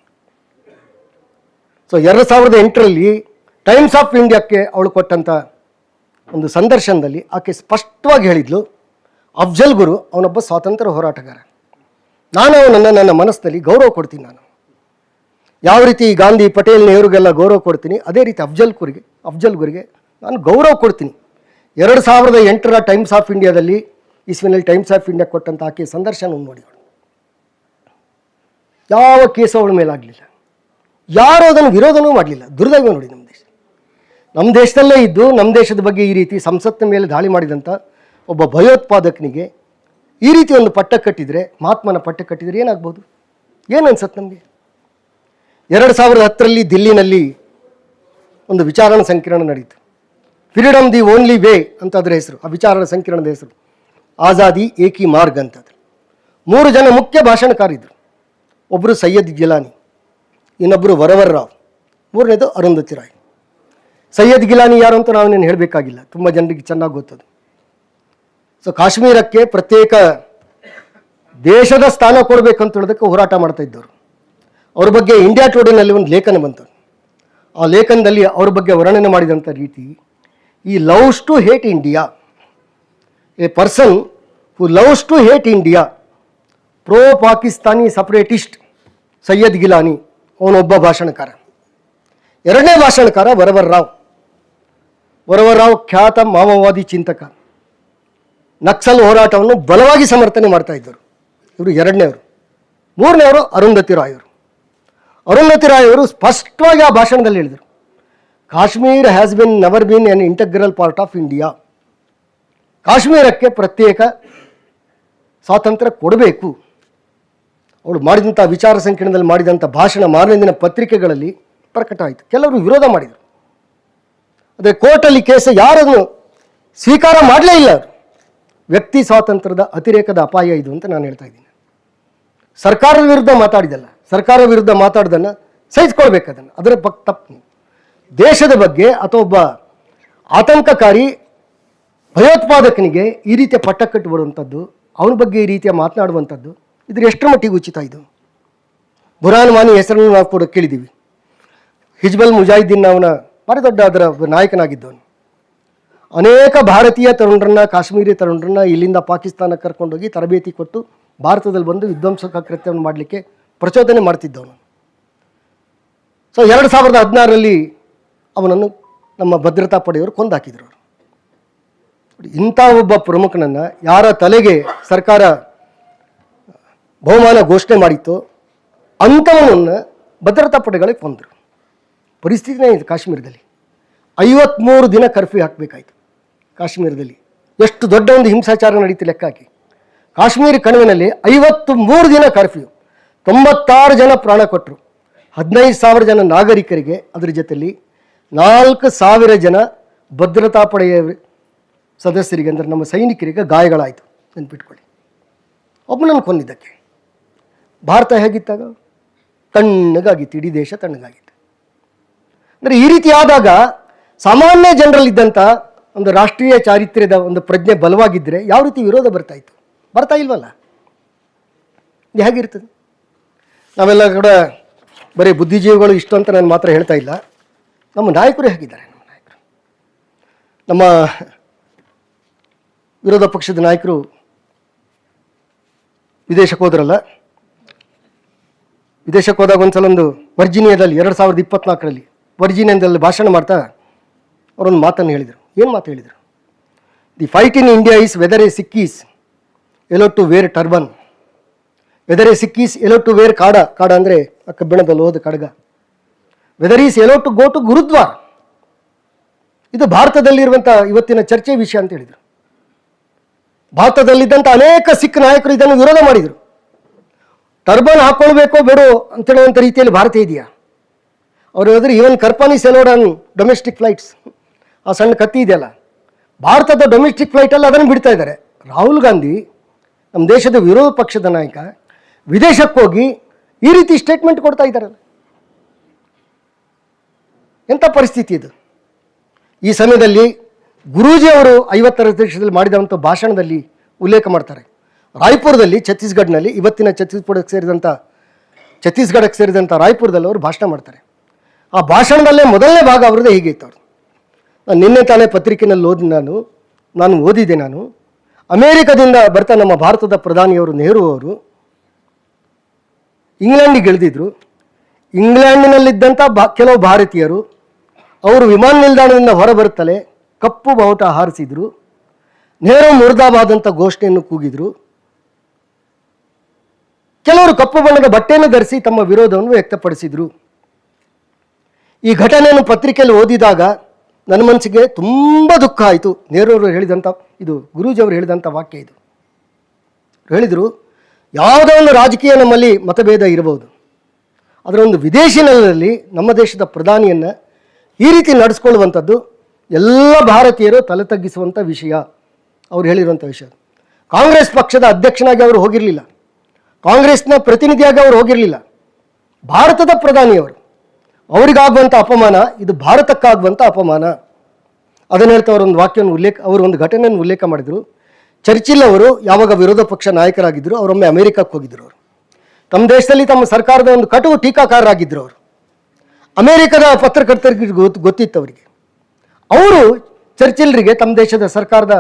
ಸೊ 2008ರಲ್ಲಿ ಟೈಮ್ಸ್ ಆಫ್ ಇಂಡಿಯಾಕ್ಕೆ ಅವಳು ಕೊಟ್ಟಂಥ ಒಂದು ಸಂದರ್ಶನದಲ್ಲಿ ಆಕೆ ಸ್ಪಷ್ಟವಾಗಿ ಹೇಳಿದ್ಲು, ಅಫ್ಜಲ್ ಗುರು ಅವನೊಬ್ಬ ಸ್ವಾತಂತ್ರ್ಯ ಹೋರಾಟಗಾರ. ನಾನು ಅವನನ್ನು ನನ್ನ ಮನಸ್ಸಿನಲ್ಲಿ ಗೌರವ ಕೊಡ್ತೀನಿ. ನಾನು ಯಾವ ರೀತಿ ಗಾಂಧಿ, ಪಟೇಲ್, ನೆಹರುಗೆಲ್ಲ ಗೌರವ ಕೊಡ್ತೀನಿ, ಅದೇ ರೀತಿ ಅಫ್ಜಲ್ ಗುರಿಗೆ ನಾನು ಗೌರವ ಕೊಡ್ತೀನಿ. 2008ರ ಟೈಮ್ಸ್ ಆಫ್ ಇಂಡಿಯಾದಲ್ಲಿ, ಇಸ್ವಿನಲ್ಲಿ ಟೈಮ್ಸ್ ಆಫ್ ಇಂಡಿಯಾ ಕೊಟ್ಟಂಥ ಆಕೆ ಸಂದರ್ಶನವನ್ನು ನೋಡಿ. ಯಾವ ಕೇಸು ಅವಳ ಮೇಲಾಗಲಿಲ್ಲ, ಯಾರೂ ಅದನ್ನು ವಿರೋಧನೂ ಮಾಡಲಿಲ್ಲ. ದುರ್ದೈವ ನೋಡಿ ನಮ್ಮ ದೇಶದಲ್ಲೇ ಇದ್ದು ನಮ್ಮ ದೇಶದ ಬಗ್ಗೆ ಈ ರೀತಿ ಸಂಸತ್ತಿನ ಮೇಲೆ ದಾಳಿ ಮಾಡಿದಂಥ ಒಬ್ಬ ಭಯೋತ್ಪಾದಕನಿಗೆ ಈ ರೀತಿ ಒಂದು ಪಟ್ಟ ಕಟ್ಟಿದರೆ, ಮಹಾತ್ಮನ ಪಟ್ಟ ಕಟ್ಟಿದರೆ ಏನಾಗ್ಬೋದು? ಏನು ಅನ್ಸತ್ತೆ ನಮಗೆ? 2010ರಲ್ಲಿ ದಿಲ್ಲಿನಲ್ಲಿ ಒಂದು ವಿಚಾರಣಾ ಸಂಕಿರಣ ನಡೀತು. ಫ್ರೀಡಮ್ ದಿ ಓನ್ಲಿ ವೇ ಅಂತ ಅದರ ಹೆಸರು. ಆ ವಿಚಾರಣಾ ಸಂಕಿರಣದ ಹೆಸರು ಆಜಾದಿ ಏಕಿ ಮಾರ್ಗ್ ಅಂತ. 3 ಜನ ಮುಖ್ಯ ಭಾಷಣಕಾರಿದ್ರು. ಒಬ್ಬರು ಸೈಯದ್ ಗಿಲಾನಿ, ಇನ್ನೊಬ್ಬರು ವರವರ್ ರಾವ್, ಮೂರನೇದು ಅರುಂಧತಿ ರಾಯ್. ಸೈಯದ್ ಗಿಲಾನಿ ಯಾರು ಅಂತ ನಾವೇನು ಹೇಳಬೇಕಾಗಿಲ್ಲ, ತುಂಬ ಜನರಿಗೆ ಚೆನ್ನಾಗಿ ಗೊತ್ತದು. ಸೊ ಕಾಶ್ಮೀರಕ್ಕೆ ಪ್ರತ್ಯೇಕ ದೇಶದ ಸ್ಥಾನ ಕೊಡಬೇಕಂತ ಹೇಳೋದಕ್ಕೆ ಹೋರಾಟ ಮಾಡ್ತಾ ಇದ್ದವರು. ಅವ್ರ ಬಗ್ಗೆ ಇಂಡಿಯಾ ಟುಡೇನಲ್ಲಿ ಒಂದು ಲೇಖನ ಬಂತು. ಆ ಲೇಖನದಲ್ಲಿ ಅವ್ರ ಬಗ್ಗೆ ವರ್ಣನೆ ಮಾಡಿದಂಥ ರೀತಿ, ಈ loves to hate India, a person who loves to hate India, pro Pakistani separatist Syed Gilani, ಅವನೊಬ್ಬ ಭಾಷಣಕಾರ. ಎರಡನೇ ಭಾಷಣಕಾರ ವರವರ್ ರಾವ್ ಖ್ಯಾತ ಮಾವೋವಾದಿ ಚಿಂತಕ. ನಕ್ಸಲ್ ಹೋರಾಟವನ್ನು ಬಲವಾಗಿ ಸಮರ್ಥನೆ ಮಾಡ್ತಾ ಇದ್ದರು. ಇವರು ಎರಡನೇವರು. ಮೂರನೇವರು ಅರುಂಧತಿ ರಾಯ್ ಅವರು ಸ್ಪಷ್ಟವಾಗಿ ಆ ಭಾಷಣದಲ್ಲಿ ಹೇಳಿದರು, Kashmir has never been N integral part of India. ಕಾಶ್ಮೀರಕ್ಕೆ ಪ್ರತ್ಯೇಕ ಸ್ವಾತಂತ್ರ್ಯ ಕೊಡಬೇಕು. ಅವಳು ಮಾಡಿದಂಥ ವಿಚಾರ ಸಂಕಿರಣದಲ್ಲಿ ಮಾಡಿದಂಥ ಭಾಷಣ ಮಾರನೇ ದಿನ ಪತ್ರಿಕೆಗಳಲ್ಲಿ ಪ್ರಕಟ ಆಯಿತು. ಕೆಲವರು ವಿರೋಧ ಮಾಡಿದರು. ಅದೇ ಕೋರ್ಟಲ್ಲಿ ಕೇಸ್ ಯಾರನ್ನು ಸ್ವೀಕಾರ ಮಾಡಲೇ ಇಲ್ಲ. ಅವರು ವ್ಯಕ್ತಿ ಸ್ವಾತಂತ್ರ್ಯದ ಅತಿರೇಕದ ಅಪಾಯ ಇದು ಅಂತ ನಾನು ಹೇಳ್ತಾ ಇದ್ದೀನಿ. ಸರ್ಕಾರದ ವಿರುದ್ಧ ಮಾತಾಡಿದಲ್ಲ, ಸರ್ಕಾರ ವಿರುದ್ಧ ಮಾತಾಡ್ದನ್ನು ಸಹಿಸ್ಕೊಳ್ಬೇಕು. ಅದರ ತಪ್ಪು. ದೇಶದ ಬಗ್ಗೆ ಅಥವಾ ಒಬ್ಬ ಆತಂಕಕಾರಿ ಭಯೋತ್ಪಾದಕನಿಗೆ ಈ ರೀತಿಯ ಪಟ್ಟ ಕಟ್ಟಿಬಿಡುವಂಥದ್ದು, ಅವನ ಬಗ್ಗೆ ಈ ರೀತಿಯ ಮಾತನಾಡುವಂಥದ್ದು, ಇದ್ರ ಎಷ್ಟರ ಮಟ್ಟಿಗೆ ಉಚಿತ ಇದು? ಬುರಾನ್ ವಾನಿ ಹೆಸರನ್ನು ನಾವು ಕೂಡ ಕೇಳಿದ್ದೀವಿ. ಹಿಜ್ಬುಲ್ ಮುಜಾಹಿದ್ದೀನ್ ಅವನ ಭಾರಿ ದೊಡ್ಡ ಅದರ ನಾಯಕನಾಗಿದ್ದವನು. ಅನೇಕ ಭಾರತೀಯ ತರುಣರನ್ನ, ಕಾಶ್ಮೀರಿ ತರುಣರನ್ನ ಇಲ್ಲಿಂದ ಪಾಕಿಸ್ತಾನಕ್ಕೆ ಕರ್ಕೊಂಡೋಗಿ ತರಬೇತಿ ಕೊಟ್ಟು ಭಾರತದಲ್ಲಿ ಬಂದು ವಿಧ್ವಂಸಕ ಕೃತ್ಯವನ್ನು ಮಾಡಲಿಕ್ಕೆ ಪ್ರಚೋದನೆ ಮಾಡ್ತಿದ್ದವನು. ಸೊ 2016ರಲ್ಲಿ ಅವನನ್ನು ನಮ್ಮ ಭದ್ರತಾ ಪಡೆಯವರು ಕೊಂದಾಕಿದ್ರು. ಇಂಥ ಒಬ್ಬ ಪ್ರಮುಖನನ್ನು ಯಾರ ತಲೆಗೆ ಸರ್ಕಾರ ಬಹುಮಾನ ಘೋಷಣೆ ಮಾಡಿತ್ತು ಅಂಥವನನ್ನು ಭದ್ರತಾ ಪಡೆಗಳಿಗೆ ಕೊಂದರು. ಪರಿಸ್ಥಿತಿನೇ ಇದೆ. ಕಾಶ್ಮೀರದಲ್ಲಿ 53 ದಿನ ಕರ್ಫ್ಯೂ ಹಾಕಬೇಕಾಯಿತು. ಕಾಶ್ಮೀರದಲ್ಲಿ ಎಷ್ಟು ದೊಡ್ಡ ಒಂದು ಹಿಂಸಾಚಾರ ನಡೀತು ಲೆಕ್ಕ ಹಾಕಿ. ಕಾಶ್ಮೀರ ಕಣಿವೆಯಲ್ಲಿ 53 ದಿನ ಕರ್ಫ್ಯೂ, 96 ಜನ ಪ್ರಾಣ ಕೊಟ್ಟರು, 15,000 ಜನ ನಾಗರಿಕರಿಗೆ, ಅದರ ಜೊತೆಯಲ್ಲಿ 4,000 ಜನ ಭದ್ರತಾ ಪಡೆಯ ಸದಸ್ಯರಿಗೆ, ಅಂದರೆ ನಮ್ಮ ಸೈನಿಕರಿಗೆ ಗಾಯಗಳಾಯಿತು. ನೆನ್ಪಿಟ್ಕೊಳ್ಳಿ. ಒಬ್ಬನನ್ನು ಕೊಂದಿದ್ದಕ್ಕೆ ಭಾರತ ಹೇಗಿತ್ತಾಗ? ತಣ್ಣಗಾಗಿತ್ತು, ಇಡೀ ದೇಶ ತಣ್ಣಗಾಗಿತ್ತು. ಅಂದರೆ ಈ ರೀತಿ ಆದಾಗ ಸಾಮಾನ್ಯ ಜನರಲ್ಲಿದ್ದಂಥ ಒಂದು ರಾಷ್ಟ್ರೀಯ ಚಾರಿತ್ರ್ಯದ ಒಂದು ಪ್ರಜ್ಞೆ ಬಲವಾಗಿದ್ದರೆ ಯಾವ ರೀತಿ ವಿರೋಧ ಬರ್ತಾಯಿತ್ತು? ಬರ್ತಾ ಇಲ್ವಲ್ಲ. ಇದು ಹೇಗಿರ್ತದೆ? ನಾವೆಲ್ಲ ಕೂಡ ಬರೀ ಬುದ್ಧಿಜೀವಿಗಳು ಇಷ್ಟು ಅಂತ ನಾನು ಮಾತ್ರ ಹೇಳ್ತಾ ಇಲ್ಲ. ನಮ್ಮ ನಾಯಕರು ಹೇಗಿದ್ದಾರೆ? ನಮ್ಮ ನಾಯಕರು, ನಮ್ಮ ವಿರೋಧ ಪಕ್ಷದ ನಾಯಕರು ವಿದೇಶಕ್ಕೆ ಹೋದ್ರಲ್ಲ. ವಿದೇಶಕ್ಕೆ ಹೋದಾಗ ಒಂದ್ಸಲ ಒಂದು ವರ್ಜಿನಿಯಾದಲ್ಲಿ 2024ರಲ್ಲಿ ವರ್ಜಿನಿಯಾದಲ್ಲಿ ಭಾಷಣ ಮಾಡ್ತಾ ಅವರೊಂದು ಮಾತನ್ನು ಹೇಳಿದರು. ಏನು ಮಾತು ಹೇಳಿದರು? The fight in India is whether a Sikh is allow to wear turban, whether a Sikh is allow to wear kada, kada ಅಂದರೆ ಕಬ್ಬಿಣದಲ್ಲಿ ಹೋದ ಕಡಗ, whether is allow to go to gurdwara. ಇದು ಭಾರತದಲ್ಲಿರುವಂಥ ಇವತ್ತಿನ ಚರ್ಚೆ ವಿಷಯ ಅಂತ ಹೇಳಿದರು. ಭಾರತದಲ್ಲಿದ್ದಂಥ ಅನೇಕ ಸಿಖ್ ನಾಯಕರು ಇದನ್ನು ವಿರೋಧ ಮಾಡಿದರು. ಟರ್ಬನ್ ಹಾಕ್ಕೊಳ್ಬೇಕೋ ಬೇಡೋ ಅಂತೇಳುವಂಥ ರೀತಿಯಲ್ಲಿ ಭಾರತ ಇದೆಯಾ? ಅವರು ಹೇಳಿದ್ರೆ ಈವನ್ ಕರ್ಪಾನಿ ಸೆಲೋಡ್ ಆನ್ ಡೊಮೆಸ್ಟಿಕ್ ಫ್ಲೈಟ್ಸ್, ಆ ಸಣ್ಣ ಕತ್ತಿ ಇದೆಯಲ್ಲ, ಭಾರತದ ಡೊಮೆಸ್ಟಿಕ್ ಫ್ಲೈಟಲ್ಲಿ ಅದನ್ನು ಬಿಡ್ತಾ ಇದ್ದಾರೆ. ರಾಹುಲ್ ಗಾಂಧಿ, ನಮ್ಮ ದೇಶದ ವಿರೋಧ ಪಕ್ಷದ ನಾಯಕ, ವಿದೇಶಕ್ಕೆ ಹೋಗಿ ಈ ರೀತಿ ಸ್ಟೇಟ್ಮೆಂಟ್ ಕೊಡ್ತಾ ಇದ್ದಾರಲ್ಲ. ಎಂಥ ಪರಿಸ್ಥಿತಿ ಇದು? ಈ ಸಮಯದಲ್ಲಿ ಗುರೂಜಿ ಅವರು 50ರ ದೇಶದಲ್ಲಿ ಮಾಡಿದಂಥ ಭಾಷಣದಲ್ಲಿ ಉಲ್ಲೇಖ ಮಾಡ್ತಾರೆ. ರಾಯ್ಪುರದಲ್ಲಿ, ಛತ್ತೀಸ್ಗಢನಲ್ಲಿ, ಇವತ್ತಿನ ಛತ್ತೀಸ್ಗಢಕ್ಕೆ ಸೇರಿದಂಥ ರಾಯ್ಪುರದಲ್ಲಿ ಅವರು ಭಾಷಣ ಮಾಡ್ತಾರೆ. ಆ ಭಾಷಣದಲ್ಲೇ ಮೊದಲನೇ ಭಾಗ ಅವ್ರದ್ದೇ ಹೀಗೆ ಇತ್ತು. ನಾನು ನಿನ್ನೆ ತಾನೇ ಪತ್ರಿಕೆಯಲ್ಲಿ ನಾನು ಓದಿದೆ. ನಾನು ಅಮೇರಿಕದಿಂದ ಬರ್ತಾ ನಮ್ಮ ಭಾರತದ ಪ್ರಧಾನಿಯವರು ನೆಹರು ಅವರು ಇಂಗ್ಲೆಂಡಿಗೆ ಇಳಿದಿದ್ರು. ಇಂಗ್ಲೆಂಡಿನಲ್ಲಿದ್ದಂಥ ಕೆಲವು ಭಾರತೀಯರು ಅವರು ವಿಮಾನ ನಿಲ್ದಾಣದಿಂದ ಹೊರಬರುತ್ತಲೇ ಕಪ್ಪು ಬಾವುಟ ಹಾರಿಸಿದ್ರು. ನೆಹರು ಮುರ್ದಾಬಾದ್ ಅಂತ ಘೋಷಣೆಯನ್ನು ಕೂಗಿದ್ರು. ಕೆಲವರು ಕಪ್ಪು ಬಣ್ಣದ ಬಟ್ಟೆಯನ್ನು ಧರಿಸಿ ತಮ್ಮ ವಿರೋಧವನ್ನು ವ್ಯಕ್ತಪಡಿಸಿದರು. ಈ ಘಟನೆಯನ್ನು ಪತ್ರಿಕೆಯಲ್ಲಿ ಓದಿದಾಗ ನನ್ನ ಮನಸ್ಸಿಗೆ ತುಂಬ ದುಃಖ ಆಯಿತು. ನೆಹರು ಅವರು ಹೇಳಿದಂಥ, ಇದು ಗುರೂಜಿ ಅವರು ಹೇಳಿದಂಥ ವಾಕ್ಯ ಇದು. ಹೇಳಿದರು, ಯಾವುದೋ ಒಂದು ರಾಜಕೀಯ ನಮ್ಮಲ್ಲಿ ಮತಭೇದ ಇರಬಹುದು, ಅದರ ಒಂದು ವಿದೇಶಿ ನೆಲದಲ್ಲಿ ನಮ್ಮ ದೇಶದ ಪ್ರಧಾನಿಯನ್ನು ಈ ರೀತಿ ನಡೆಸ್ಕೊಳ್ಳುವಂಥದ್ದು ಎಲ್ಲ ಭಾರತೀಯರು ತಲೆ ತಗ್ಗಿಸುವಂಥ ವಿಷಯ. ಅವ್ರು ಹೇಳಿರುವಂಥ ವಿಷಯ. ಕಾಂಗ್ರೆಸ್ ಪಕ್ಷದ ಅಧ್ಯಕ್ಷನಾಗಿ ಅವರು ಹೋಗಿರಲಿಲ್ಲ, ಕಾಂಗ್ರೆಸ್ನ ಪ್ರತಿನಿಧಿಯಾಗಿ ಅವರು ಹೋಗಿರಲಿಲ್ಲ. ಭಾರತದ ಪ್ರಧಾನಿಯವರು, ಅವರಿಗಾಗುವಂಥ ಅಪಮಾನ ಇದು ಭಾರತಕ್ಕಾಗುವಂಥ ಅಪಮಾನ. ಅದನ್ನು ಹೇಳ್ತಾ ಅವರೊಂದು ವಾಕ್ಯವನ್ನು ಅವರು ಒಂದು ಘಟನೆಯನ್ನು ಉಲ್ಲೇಖ ಮಾಡಿದರು. ಚರ್ಚಿಲ್ ಅವರು ಯಾವಾಗ ವಿರೋಧ ಪಕ್ಷ ನಾಯಕರಾಗಿದ್ದರು, ಅವರೊಮ್ಮೆ ಅಮೆರಿಕಕ್ಕೆ ಹೋಗಿದ್ದರು. ಅವರು ತಮ್ಮ ದೇಶದಲ್ಲಿ ತಮ್ಮ ಸರ್ಕಾರದ ಒಂದು ಕಟು ಟೀಕಾಕಾರರಾಗಿದ್ದರು. ಅವರು ಅಮೆರಿಕದ ಪತ್ರಕರ್ತರಿಗೆ ಗೊತ್ತಿತ್ತು ಅವರಿಗೆ. ಅವರು ಚರ್ಚಿಲ್ರಿಗೆ ತಮ್ಮ ದೇಶದ ಸರ್ಕಾರದ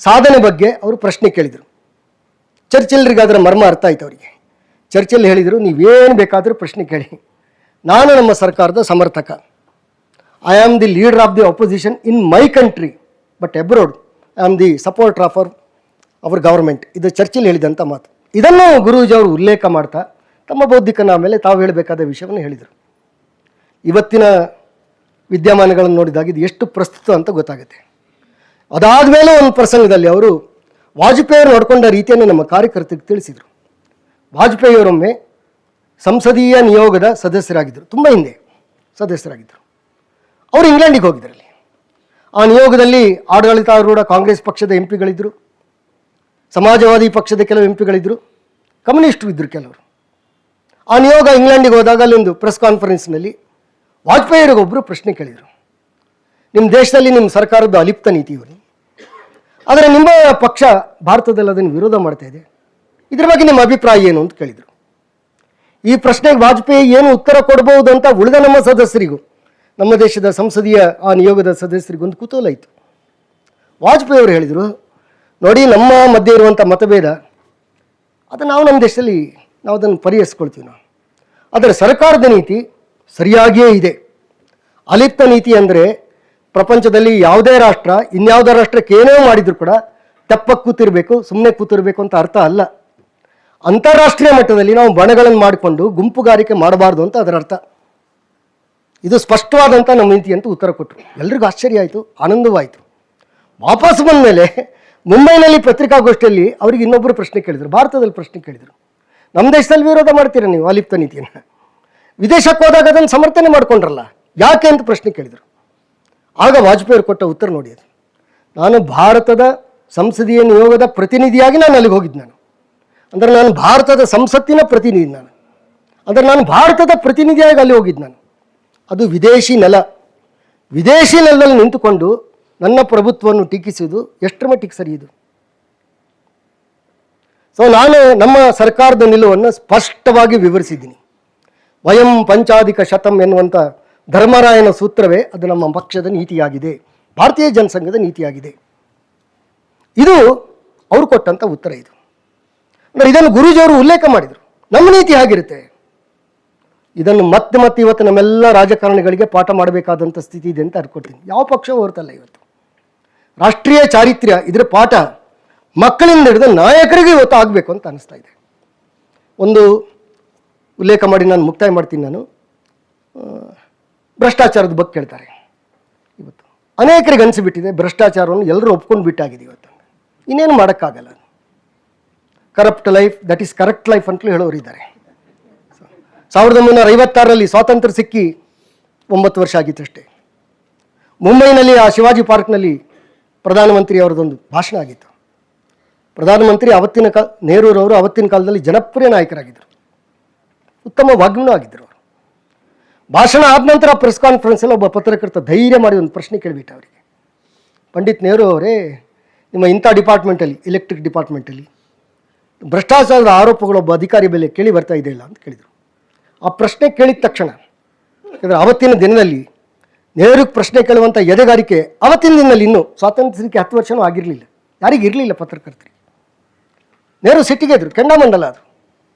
ಸಾಧನೆ ಬಗ್ಗೆ ಅವರು ಪ್ರಶ್ನೆ ಕೇಳಿದರು. ಚರ್ಚಿಲ್ರಿಗೆ ಅದರ ಮರ್ಮ ಅರ್ಥ ಆಯ್ತು ಅವರಿಗೆ. ಚರ್ಚಿಲ್ ಹೇಳಿದರು, ನೀವೇನು ಬೇಕಾದರೂ ಪ್ರಶ್ನೆ ಕೇಳಿ, ನಾನು ನಮ್ಮ ಸರ್ಕಾರದ ಸಮರ್ಥಕ. I am the leader of the opposition in my country, but abroad I am the supporter of our government. ಇದು ಚರ್ಚಿಲ್ ಹೇಳಿದಂಥ ಮಾತು. ಇದನ್ನು ಗುರೂಜಿ ಅವರು ಉಲ್ಲೇಖ ಮಾಡ್ತಾ ತಮ್ಮ ಬೌದ್ಧಿಕನ ಮೇಲೆ ತಾವು ಹೇಳಬೇಕಾದ ವಿಷಯವನ್ನು ಹೇಳಿದರು. ಇವತ್ತಿನ ವಿದ್ಯಮಾನಗಳನ್ನು ನೋಡಿದಾಗ ಇದು ಎಷ್ಟು ಪ್ರಸ್ತುತ ಅಂತ ಗೊತ್ತಾಗುತ್ತೆ. ಅದಾದ ಮೇಲೆ ಒಂದು ಪ್ರಸಂಗದಲ್ಲಿ ಅವರು ವಾಜಪೇಯಿ ನೋಡಿಕೊಂಡ ರೀತಿಯನ್ನು ನಮ್ಮ ಕಾರ್ಯಕರ್ತರಿಗೆ ತಿಳಿಸಿದರು. ವಾಜಪೇಯಿಯವರೊಮ್ಮೆ ಸಂಸದೀಯ ನಿಯೋಗದ ಸದಸ್ಯರಾಗಿದ್ದರು, ತುಂಬ ಹಿಂದೆ ಸದಸ್ಯರಾಗಿದ್ದರು. ಅವರು ಇಂಗ್ಲೆಂಡಿಗೆ ಹೋಗಿದ್ದರಲ್ಲಿ. ಆ ನಿಯೋಗದಲ್ಲಿ ಆಡಳಿತಾರೂಢ ಕಾಂಗ್ರೆಸ್ ಪಕ್ಷದ ಎಂ ಪಿಗಳಿದ್ದರು, ಸಮಾಜವಾದಿ ಪಕ್ಷದ ಕೆಲವು ಎಂ ಪಿಗಳಿದ್ದರು, ಕಮ್ಯುನಿಸ್ಟರು ಇದ್ದರು ಕೆಲವರು. ಆ ನಿಯೋಗ ಇಂಗ್ಲೆಂಡಿಗೆ ಹೋದಾಗ ಅಲ್ಲೊಂದು ಪ್ರೆಸ್ ಕಾನ್ಫರೆನ್ಸ್ನಲ್ಲಿ ವಾಜಪೇಯಿಯವರಿಗೊಬ್ಬರು ಪ್ರಶ್ನೆ ಕೇಳಿದರು, ನಿಮ್ಮ ದೇಶದಲ್ಲಿ ನಿಮ್ಮ ಸರ್ಕಾರದ ಅಲಿಪ್ತ ನೀತಿ ಇವರು, ಆದರೆ ನಿಮ್ಮ ಪಕ್ಷ ಭಾರತದಲ್ಲಿ ಅದನ್ನು ವಿರೋಧ ಮಾಡ್ತಾ ಇದೆ, ಇದ್ರ ಬಗ್ಗೆ ನಿಮ್ಮ ಅಭಿಪ್ರಾಯ ಏನು ಅಂತ ಕೇಳಿದರು. ಈ ಪ್ರಶ್ನೆಗೆ ವಾಜಪೇಯಿ ಏನು ಉತ್ತರ ಕೊಡಬಹುದು ಅಂತ ಉಳಿದ ನಮ್ಮ ಸದಸ್ಯರಿಗೂ, ನಮ್ಮ ದೇಶದ ಸಂಸದೀಯ ಆ ನಿಯೋಗದ ಸದಸ್ಯರಿಗೂ ಒಂದು ಕುತೂಹಲ ಇತ್ತು. ವಾಜಪೇಯಿ ಅವರು ಹೇಳಿದರು, ನೋಡಿ ನಮ್ಮ ಮಧ್ಯೆ ಇರುವಂಥ ಮತಭೇದ ಅದು ನಾವು ನಮ್ಮ ದೇಶದಲ್ಲಿ ನಾವು ಅದನ್ನು ಪರಿಹರಿಸ್ಕೊಳ್ತೀವಿ. ಅದರ ಸರ್ಕಾರದ ನೀತಿ ಸರಿಯಾಗಿಯೇ ಇದೆ. ಅಲಿಪ್ತ ನೀತಿ ಅಂದರೆ ಪ್ರಪಂಚದಲ್ಲಿ ಯಾವುದೇ ರಾಷ್ಟ್ರ ಇನ್ಯಾವುದೇ ರಾಷ್ಟ್ರಕ್ಕೆ ಏನೇ ಮಾಡಿದ್ರು ಕೂಡ ತೆಪ್ಪಕ್ಕೆ ಕೂತಿರಬೇಕು, ಸುಮ್ಮನೆ ಕೂತಿರಬೇಕು ಅಂತ ಅರ್ಥ ಅಲ್ಲ. ಅಂತಾರಾಷ್ಟ್ರೀಯ ಮಟ್ಟದಲ್ಲಿ ನಾವು ಬಣಗಳನ್ನು ಮಾಡಿಕೊಂಡು ಗುಂಪುಗಾರಿಕೆ ಮಾಡಬಾರ್ದು ಅಂತ ಅದರ ಅರ್ಥ. ಇದು ಸ್ಪಷ್ಟವಾದಂಥ ನಮ್ಮ ನೀತಿ ಅಂತ ಉತ್ತರ ಕೊಟ್ಟರು. ಎಲ್ರಿಗೂ ಆಶ್ಚರ್ಯ ಆಯಿತು, ಆನಂದವಾಯಿತು. ವಾಪಸ್ ಬಂದ ಮೇಲೆ ಮುಂಬೈನಲ್ಲಿ ಪತ್ರಿಕಾಗೋಷ್ಠಿಯಲ್ಲಿ ಅವರಿಗೆ ಇನ್ನೊಬ್ಬರು ಪ್ರಶ್ನೆ ಕೇಳಿದರು, ಭಾರತದಲ್ಲಿ ಪ್ರಶ್ನೆ ಕೇಳಿದರು, ನಮ್ಮ ದೇಶದಲ್ಲಿ ವಿರೋಧ ಮಾಡ್ತೀರಾ ನೀವು ಅಲಿಪ್ತ ನೀತಿಯನ್ನು, ವಿದೇಶಕ್ಕೆ ಹೋದಾಗ ಅದನ್ನು ಸಮರ್ಥನೆ ಮಾಡ್ಕೊಂಡ್ರಲ್ಲ ಯಾಕೆ ಅಂತ ಪ್ರಶ್ನೆ ಕೇಳಿದರು. ಆಗ ವಾಜಪೇಯಿ ಅವರು ಕೊಟ್ಟ ಉತ್ತರ ನೋಡಿ, ಅದು ನಾನು ಭಾರತದ ಸಂಸದೀಯ ನಿಯೋಗದ ಪ್ರತಿನಿಧಿಯಾಗಿ ನಾನು ಅಲ್ಲಿಗೆ ಹೋಗಿದ್ದು. ಅಂದರೆ ನಾನು ಭಾರತದ ಸಂಸತ್ತಿನ ಪ್ರತಿನಿಧಿ, ಅಂದರೆ ನಾನು ಭಾರತದ ಪ್ರತಿನಿಧಿಯಾಗಿ ಅಲ್ಲಿ ಹೋಗಿದ್ದು. ಅದು ವಿದೇಶಿ ನೆಲ. ವಿದೇಶಿ ನೆಲದಲ್ಲಿ ನಿಂತುಕೊಂಡು ನನ್ನ ಪ್ರಭುತ್ವವನ್ನು ಟೀಕಿಸುವುದು ಎಷ್ಟರ ಮಟ್ಟಿಗೆ ಸರಿ ಇದು? ಸೊ ನಾನು ನಮ್ಮ ಸರ್ಕಾರದ ನಿಲುವನ್ನು ಸ್ಪಷ್ಟವಾಗಿ ವಿವರಿಸಿದ್ದೀನಿ. ವಯಂ ಪಂಚಾಧಿಕ ಶತಂ ಎನ್ನುವಂಥ ಧರ್ಮರಾಯನ ಸೂತ್ರವೇ ಅದು ನಮ್ಮ ಪಕ್ಷದ ನೀತಿಯಾಗಿದೆ, ಭಾರತೀಯ ಜನಸಂಘದ ನೀತಿಯಾಗಿದೆ. ಇದು ಅವರು ಕೊಟ್ಟಂಥ ಉತ್ತರ. ಇದು ಅಂದರೆ ಇದನ್ನು ಗುರೂಜಿಯವರು ಉಲ್ಲೇಖ ಮಾಡಿದರು, ನಮ್ಮ ನೀತಿ ಆಗಿರುತ್ತೆ. ಇದನ್ನು ಮತ್ತೆ ಮತ್ತೆ ಇವತ್ತು ನಮ್ಮೆಲ್ಲ ರಾಜಕಾರಣಿಗಳಿಗೆ ಪಾಠ ಮಾಡಬೇಕಾದಂಥ ಸ್ಥಿತಿ ಇದೆ ಅಂತ ಅನ್ಕೊಳ್ತೀನಿ. ಯಾವ ಪಕ್ಷವೂ ಹೊರತಲ್ಲ. ಇವತ್ತು ರಾಷ್ಟ್ರೀಯ ಚಾರಿತ್ರ್ಯ ಇದರ ಪಾಠ ಮಕ್ಕಳಿಂದ ಹಿಡಿದು ನಾಯಕರಿಗೆ ಇವತ್ತು ಆಗಬೇಕು ಅಂತ ಅನಿಸ್ತಾ ಇದೆ. ಒಂದು ಉಲ್ಲೇಖ ಮಾಡಿ ನಾನು ಮುಕ್ತಾಯ ಮಾಡ್ತೀನಿ. ನಾನು ಭ್ರಷ್ಟಾಚಾರದ ಬಗ್ಗೆ ಕೇಳ್ತಾರೆ. ಇವತ್ತು ಅನೇಕರಿಗೆ ಅನಿಸಿಬಿಟ್ಟಿದೆ ಭ್ರಷ್ಟಾಚಾರವನ್ನು ಎಲ್ಲರೂ ಒಪ್ಕೊಂಡು ಬಿಟ್ಟಾಗಿದೆ. ಇವತ್ತು ಇನ್ನೇನು ಮಾಡೋಕ್ಕಾಗಲ್ಲ. Corrupt life that is correct life ಅಂತಲೂ ಹೇಳೋರು ಇದ್ದಾರೆ. 1956ರಲ್ಲಿ ಸ್ವಾತಂತ್ರ್ಯ ಸಿಕ್ಕಿ 9 ವರ್ಷ ಆಗಿತ್ತಷ್ಟೇ. ಮುಂಬೈನಲ್ಲಿ ಆ ಶಿವಾಜಿ ಪಾರ್ಕ್ನಲ್ಲಿ ಪ್ರಧಾನಮಂತ್ರಿ ಅವರದೊಂದು ಭಾಷಣ ಆಗಿತ್ತು. ಪ್ರಧಾನಮಂತ್ರಿ ಅವತ್ತಿನ ನೆಹರೂರವರು ಅವತ್ತಿನ ಕಾಲದಲ್ಲಿ ಜನಪ್ರಿಯ ನಾಯಕರಾಗಿದ್ದರು, ಉತ್ತಮ ವಾಗ್ಮಿನೂ ಆಗಿದ್ದರು. ಅವರು ಭಾಷಣ ಆದ ನಂತರ ಪ್ರೆಸ್ ಕಾನ್ಫರೆನ್ಸಲ್ಲಿ ಒಬ್ಬ ಪತ್ರಕರ್ತ ಧೈರ್ಯ ಮಾಡಿ ಒಂದು ಪ್ರಶ್ನೆ ಕೇಳಿಬಿಟ್ಟ ಅವರಿಗೆ, ಪಂಡಿತ್ ನೆಹರು ಅವರೇ, ನಿಮ್ಮ ಇಂಥ ಡಿಪಾರ್ಟ್ಮೆಂಟಲ್ಲಿ, ಎಲೆಕ್ಟ್ರಿಕ್ ಡಿಪಾರ್ಟ್ಮೆಂಟಲ್ಲಿ ಭ್ರಷ್ಟಾಚಾರದ ಆರೋಪಗಳು ಒಬ್ಬ ಅಧಿಕಾರಿ ಮೇಲೆ ಕೇಳಿ ಬರ್ತಾ ಇದೆ ಇಲ್ಲ ಅಂತ ಕೇಳಿದರು. ಆ ಪ್ರಶ್ನೆ ಕೇಳಿದ ತಕ್ಷಣ, ಯಾಕಂದರೆ ಆವತ್ತಿನ ದಿನದಲ್ಲಿ ನೆಹರು ಪ್ರಶ್ನೆ ಕೇಳುವಂಥ ಎದೆಗಾರಿಕೆ ಆವತ್ತಿನ ದಿನದಲ್ಲಿ ಇನ್ನೂ ಸ್ವಾತಂತ್ರ್ಯಕ್ಕೆ 10 ವರ್ಷವೂ ಆಗಿರಲಿಲ್ಲ, ಯಾರಿಗಿರಲಿಲ್ಲ ಪತ್ರಕರ್ತರಿಗೆ. ನೆಹರು ಸಿಟ್ಟಿಗೆ ಇದ್ರು, ಕೆಂಡಾಮಂಡಲ ಅದು.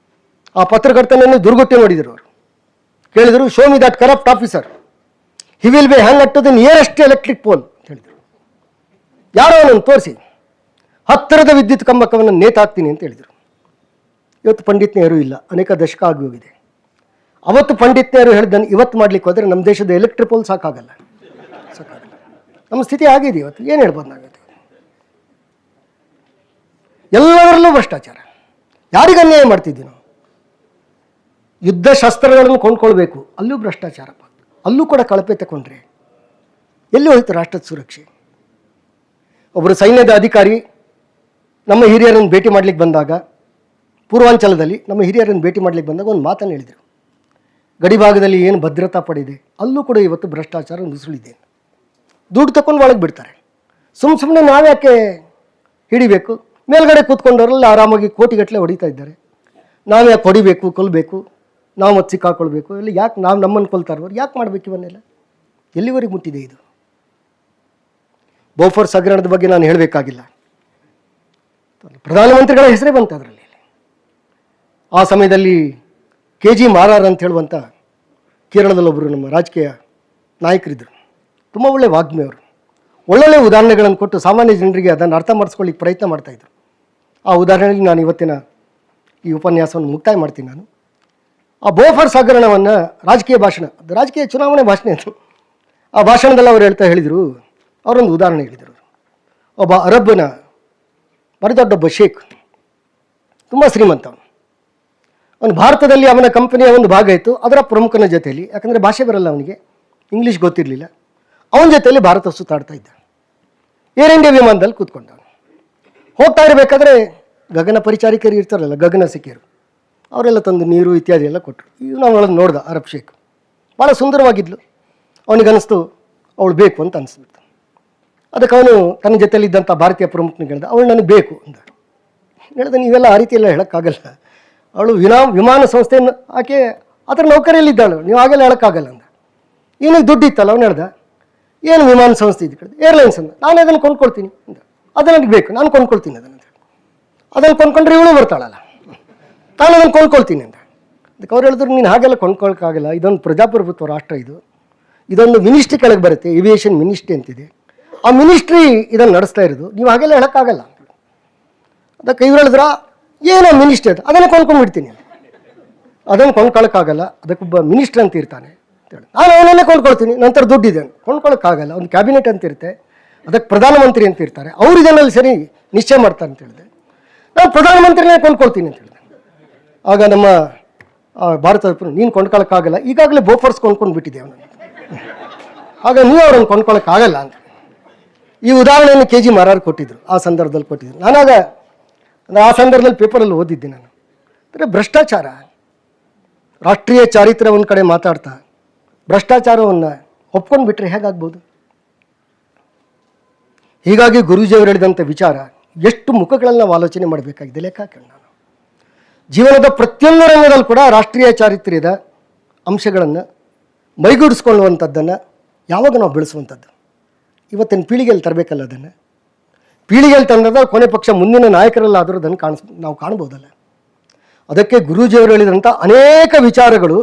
ಆ ಪತ್ರಕರ್ತನನ್ನು ದುರ್ಗೊಟ್ಟೆ ನೋಡಿದರು. ಅವರು ಕೇಳಿದರು, show me that corrupt officer, he will be hang at to the nearest electric pole ಅಂತ ಹೇಳಿದರು. ಯಾರೋ ಅವನನ್ನು ತೋರಿಸಿ ಹತ್ತಿರದ ವಿದ್ಯುತ್ ಕಂಬಕವನ್ನು ನೇತಾಕ್ತೀನಿ ಅಂತ ಹೇಳಿದರು. ಇವತ್ತು ಪಂಡಿತ್ ನೆಹರು ಇಲ್ಲ, ಅನೇಕ ದಶಕ ಆಗಿ ಹೋಗಿದೆ. ಅವತ್ತು ಪಂಡಿತ್ ನೆಹರು ಹೇಳಿದ್ದನ್ನು ಇವತ್ತು ಮಾಡಲಿಕ್ಕೆ ಹೋದರೆ ನಮ್ಮ ದೇಶದ ಎಲೆಕ್ಟ್ರಿಕ್ ಪೋಲ್ ಸಾಕಾಗಲ್ಲ. ನಮ್ಮ ಸ್ಥಿತಿ ಆಗಿದೆ. ಇವತ್ತು ಏನು ಹೇಳ್ಬೋದು ನಾವಿತ್ತು? ಎಲ್ಲರಲ್ಲೂ ಭ್ರಷ್ಟಾಚಾರ. ಯಾರಿಗೆ ಅನ್ಯಾಯ ಮಾಡ್ತಿದ್ವಿ ನಾವು? ಯುದ್ಧ ಶಸ್ತ್ರಗಳನ್ನು ಕೊಂಡ್ಕೊಳ್ಬೇಕು, ಅಲ್ಲೂ ಭ್ರಷ್ಟಾಚಾರ. ಅಲ್ಲೂ ಕೂಡ ಕಳಪೆ ತಗೊಂಡ್ರೆ ಎಲ್ಲಿ ಹೋಯ್ತು ರಾಷ್ಟ್ರದ ಸುರಕ್ಷೆ? ಒಬ್ಬರು ಸೈನ್ಯದ ಅಧಿಕಾರಿ ನಮ್ಮ ಹಿರಿಯರನ್ನು ಭೇಟಿ ಮಾಡಲಿಕ್ಕೆ ಬಂದಾಗ, ಪೂರ್ವಾಂಚಲದಲ್ಲಿ ನಮ್ಮ ಹಿರಿಯರನ್ನು ಭೇಟಿ ಮಾಡಲಿಕ್ಕೆ ಬಂದಾಗ ಒಂದು ಮಾತನ್ನು ಹೇಳಿದರು, ಗಡಿಭಾಗದಲ್ಲಿ ಏನು ಭದ್ರತಾ ಪಡೆಯಿದೆ ಅಲ್ಲೂ ಕೂಡ ಇವತ್ತು ಭ್ರಷ್ಟಾಚಾರ ನುಸುಳಿದೆ. ದುಡ್ಡು ತಗೊಂಡು ಒಳಗೆ ಬಿಡ್ತಾರೆ. ಸುಮ್ಮನೆ ನಾವ್ಯಾಕೆ ಹಿಡಿಬೇಕು? ಮೇಲ್ಗಡೆ ಕೂತ್ಕೊಂಡವರೆಲ್ಲ ಆರಾಮಾಗಿ ಕೋಟಿಗಟ್ಟಲೆ ಹೊಡಿತಾ ಇದ್ದಾರೆ. ನಾವ್ಯಾಕೆ ಹೊಡಿಬೇಕು, ಕೊಲ್ಲಬೇಕು, ನಾವು ಮತ್ತೆ ಸಿಕ್ಕಾಕೊಳ್ಬೇಕು? ಇಲ್ಲ, ಯಾಕೆ ನಾವು ನಮ್ಮನ್ನು ಕೊಲ್ತಾರವ್ರು? ಯಾಕೆ ಮಾಡಬೇಕು ಇವನ್ನೆಲ್ಲ? ಎಲ್ಲಿವರೆಗೆ ಮುಟ್ಟಿದೆ ಇದು? ಬೋಫೋರ್ಸ್ ಹಗರಣದ ಬಗ್ಗೆ ನಾನು ಹೇಳಬೇಕಾಗಿಲ್ಲ. ಪ್ರಧಾನಮಂತ್ರಿಗಳ ಹೆಸರೇ ಬಂತು ಅದರಲ್ಲಿ. ಆ ಸಮಯದಲ್ಲಿ KG ಮಾರಾರ್ ಅಂತ ಹೇಳುವಂಥ ಕೇರಳದಲ್ಲೊಬ್ಬರು ನಮ್ಮ ರಾಜಕೀಯ ನಾಯಕರಿದ್ದರು. ತುಂಬ ಒಳ್ಳೆ ವಾಗ್ಮಿ ಅವರು. ಒಳ್ಳೊಳ್ಳೆ ಉದಾಹರಣೆಗಳನ್ನು ಕೊಟ್ಟು ಸಾಮಾನ್ಯ ಜನರಿಗೆ ಅದನ್ನು ಅರ್ಥ ಮಾಡಿಸ್ಕೊಳ್ಳಿಕ್ಕೆ ಪ್ರಯತ್ನ ಮಾಡ್ತಾಯಿದ್ರು. ಆ ಉದಾಹರಣೆಯಲ್ಲಿ ನಾನು ಇವತ್ತಿನ ಈ ಉಪನ್ಯಾಸವನ್ನು ಮುಕ್ತಾಯ ಮಾಡ್ತೀನಿ. ನಾನು ಆ ಬೋಫೋರ್ಸ್ ಹಗರಣವನ್ನು ರಾಜಕೀಯ ಭಾಷಣ, ಅದು ರಾಜಕೀಯ ಚುನಾವಣೆ ಭಾಷಣ ಅದು. ಆ ಭಾಷಣದಲ್ಲಿ ಅವರು ಹೇಳಿದರು, ಅವರೊಂದು ಉದಾಹರಣೆ ಹೇಳಿದರು. ಒಬ್ಬ ಅರಬ್ಬನ ದೊಡ್ಡೊಬ್ಬ ಶೇಖ್, ತುಂಬ ಶ್ರೀಮಂತ. ಅವನು ಭಾರತದಲ್ಲಿ ಅವನ ಕಂಪನಿಯ ಒಂದು ಭಾಗ ಇತ್ತು, ಅದರ ಪ್ರಮುಖನ ಜೊತೆಯಲ್ಲಿ, ಯಾಕಂದರೆ ಭಾಷೆ ಬರಲ್ಲ ಅವನಿಗೆ, ಇಂಗ್ಲೀಷ್ ಗೊತ್ತಿರಲಿಲ್ಲ, ಅವನ ಜೊತೆಯಲ್ಲಿ ಭಾರತ ಸುತ್ತಾಡ್ತಾ ಇದ್ದ. ಏರ್ ಇಂಡಿಯಾ ವಿಮಾನದಲ್ಲಿ ಕೂತ್ಕೊಂಡವನು ಹೋಗ್ತಾ ಇರಬೇಕಾದ್ರೆ ಗಗನ ಪರಿಚಾರಿಕರು ಇರ್ತಾರಲ್ಲ, ಗಗನ ಸಿಕ್ಕಿರು, ಅವರೆಲ್ಲ ತಂದು ನೀರು ಇತ್ಯಾದಿ ಎಲ್ಲ ಕೊಟ್ಟರು. ಇವನು ಅವಳನ್ನು ನೋಡ್ದ, ಅರಬ್ ಶೇಖ್ ಭಾಳ ಸುಂದರವಾಗಿದ್ಲು. ಅವನಿಗನ್ನಿಸ್ತು ಅವಳು ಬೇಕು ಅಂತ ಅನಿಸ್ಬಿಡ್ತು. ಅದಕ್ಕೆ ಅವನು ತನ್ನ ಜೊತೆಯಲ್ಲಿದ್ದಂಥ ಭಾರತೀಯ ಪ್ರಮುಖನಿಗೆ ಹೇಳ್ದ, ಅವಳು ನನಗೆ ಬೇಕು ಅಂತ ಹೇಳ್ದೆ. ನೀವೆಲ್ಲ ಆ ರೀತಿ ಎಲ್ಲ ಹೇಳೋಕ್ಕಾಗಲ್ಲ, ಅವಳು ವಿಮಾನ ಸಂಸ್ಥೆಯನ್ನು ಆಕೆ ಅದರ ನೌಕರಿಯಲ್ಲಿದ್ದಾಳು, ನೀವು ಹಾಗೆಲ್ಲ ಹೇಳೋಕ್ಕಾಗಲ್ಲ ಅಂದ. ಇವನಿಗೆ ದುಡ್ಡು ಇತ್ತಲ್ಲ, ಅವನು ಹೇಳ್ದ ಏನು ವಿಮಾನ ಸಂಸ್ಥೆ ಇದು ಕಡೆ ಏರ್ಲೈನ್ಸ್ ಅಂದ. ನಾನು ಅದನ್ನು ಕೊಂಡ್ಕೊಳ್ತೀನಿ ಅಂದ. ಅದು ನನಗೆ ಬೇಕು, ನಾನು ಕೊಂಡ್ಕೊಳ್ತೀನಿ ಅದನ್ನು. ಅದನ್ನು ಕೊಂಡ್ಕೊಂಡ್ರೆ ಇವಳು ಬರ್ತಾಳಲ್ಲ, ನಾನು ಅದನ್ನು ಕೊಂಡ್ಕೊಳ್ತೀನಿ ಅಂತ. ಅದಕ್ಕೆ ಅವ್ರು ಹೇಳಿದ್ರು, ನೀನು ಹಾಗೆಲ್ಲ ಕೊಂಡ್ಕೊಳಕ್ಕಾಗಲ್ಲ, ಇದೊಂದು ಪ್ರಜಾಪ್ರಭುತ್ವ ರಾಷ್ಟ್ರ, ಇದೊಂದು ಮಿನಿಸ್ಟ್ರಿ ಕೆಳಗೆ ಬರುತ್ತೆ, ಏವಿಯೇಷನ್ ಮಿನಿಸ್ಟ್ರಿ ಅಂತಿದೆ, ಆ ಮಿನಿಸ್ಟ್ರಿ ಇದನ್ನು ನಡೆಸ್ತಾ ಇರೋದು, ನೀವು ಹಾಗೆಲ್ಲ ಹೇಳೋಕ್ಕಾಗಲ್ಲ. ಅದಕ್ಕೆ ಇವ್ರು ಹೇಳಿದ್ರ, ಏನೋ ಮಿನಿಸ್ಟ್ರಿ ಅದು, ಅದನ್ನು ಕೊಂಡ್ಕೊಂಡ್ಬಿಡ್ತೀನಿ. ಅದನ್ನು ಕೊಂಡ್ಕೊಳಕ್ಕಾಗಲ್ಲ, ಅದಕ್ಕೊಬ್ಬ ಮಿನಿಸ್ಟ್ರ್ ಅಂತ ಇರ್ತಾನೆ ಅಂತೇಳಿ, ನಾನು ಅವನನ್ನೇ ಕೊಂಡ್ಕೊಳ್ತೀನಿ, ನಂತರ ದುಡ್ಡಿದೆ ಕೊಂಡ್ಕೊಳಕ್ಕಾಗಲ್ಲ. ಒಂದು ಕ್ಯಾಬಿನೆಟ್ ಅಂತ ಇರುತ್ತೆ, ಅದಕ್ಕೆ ಪ್ರಧಾನಮಂತ್ರಿ ಅಂತ ಇರ್ತಾರೆ, ಅವ್ರು ಇದನ್ನಲ್ಲಿ ಸರಿ ನಿಶ್ಚಯ ಮಾಡ್ತಾರೆ ಅಂತ ಹೇಳಿದೆ. ನಾನು ಪ್ರಧಾನಮಂತ್ರಿನೇ ಕೊಂಡ್ಕೊಳ್ತೀನಿ ಅಂತ ಹೇಳಿದೆ. ಆಗ ನಮ್ಮ ಭಾರತದ ನೀನು ಕೊಂಡ್ಕೊಳಕ್ಕಾಗಲ್ಲ, ಈಗಾಗಲೇ ಬೋಫರ್ಸ್ ಕೊಂಡ್ಕೊಂಡ್ಬಿಟ್ಟಿದೆ ಅವನು, ಆಗ ನೀವು ಅವ್ರನ್ನ ಕೊಂಡ್ಕೊಳಕ್ಕಾಗಲ್ಲ ಅಂತ ಈ ಉದಾಹರಣೆಯನ್ನು ಕೆ ಜಿ ಮಾರಾರ್ ಕೊಟ್ಟಿದ್ರು, ಆ ಸಂದರ್ಭದಲ್ಲಿ ಕೊಟ್ಟಿದ್ರು. ನಾನಾಗ ಆ ಸಂದರ್ಭದಲ್ಲಿ ಪೇಪರಲ್ಲಿ ಓದಿದ್ದೆ ನಾನು. ಅಂದರೆ ಭ್ರಷ್ಟಾಚಾರ, ರಾಷ್ಟ್ರೀಯ ಚಾರಿತ್ರ್ಯ ಒಂದು ಕಡೆ ಮಾತಾಡ್ತಾ ಭ್ರಷ್ಟಾಚಾರವನ್ನು ಒಪ್ಕೊಂಡು ಬಿಟ್ಟರೆ ಹೇಗಾಗ್ಬೋದು? ಹೀಗಾಗಿ ಗುರೂಜಿಯವರು ಹೇಳಿದಂಥ ವಿಚಾರ ಎಷ್ಟು ಮುಖಗಳಲ್ಲಿ ನಾವು ಆಲೋಚನೆ ಮಾಡಬೇಕಾಗಿದೆ. ಲೆಕ್ಕ ಹಾಕೋಣ, ನಾನು ಜೀವನದ ಪ್ರತಿಯೊಂದು ರಂಗದಲ್ಲಿ ಕೂಡ ರಾಷ್ಟ್ರೀಯ ಚಾರಿತ್ರ್ಯದ ಅಂಶಗಳನ್ನು ಮೈಗೂಡಿಸ್ಕೊಳ್ಳುವಂಥದ್ದನ್ನು ಯಾವಾಗ ನಾವು ಬೆಳೆಸುವಂಥದ್ದು? ಇವತ್ತಿನ ಪೀಳಿಗೆಯಲ್ಲಿ ತರಬೇಕಲ್ಲ. ಅದನ್ನು ಪೀಳಿಗೆಯಲ್ಲಿ ತಂದಾಗ ಕೊನೆ ಪಕ್ಷ ಮುಂದಿನ ನಾಯಕರಲ್ಲಾದರೂ ಅದನ್ನು ನಾವು ಕಾಣ್ಬೋದಲ್ಲ. ಅದಕ್ಕೆ ಗುರೂಜಿಯವರು ಹೇಳಿದಂಥ ಅನೇಕ ವಿಚಾರಗಳು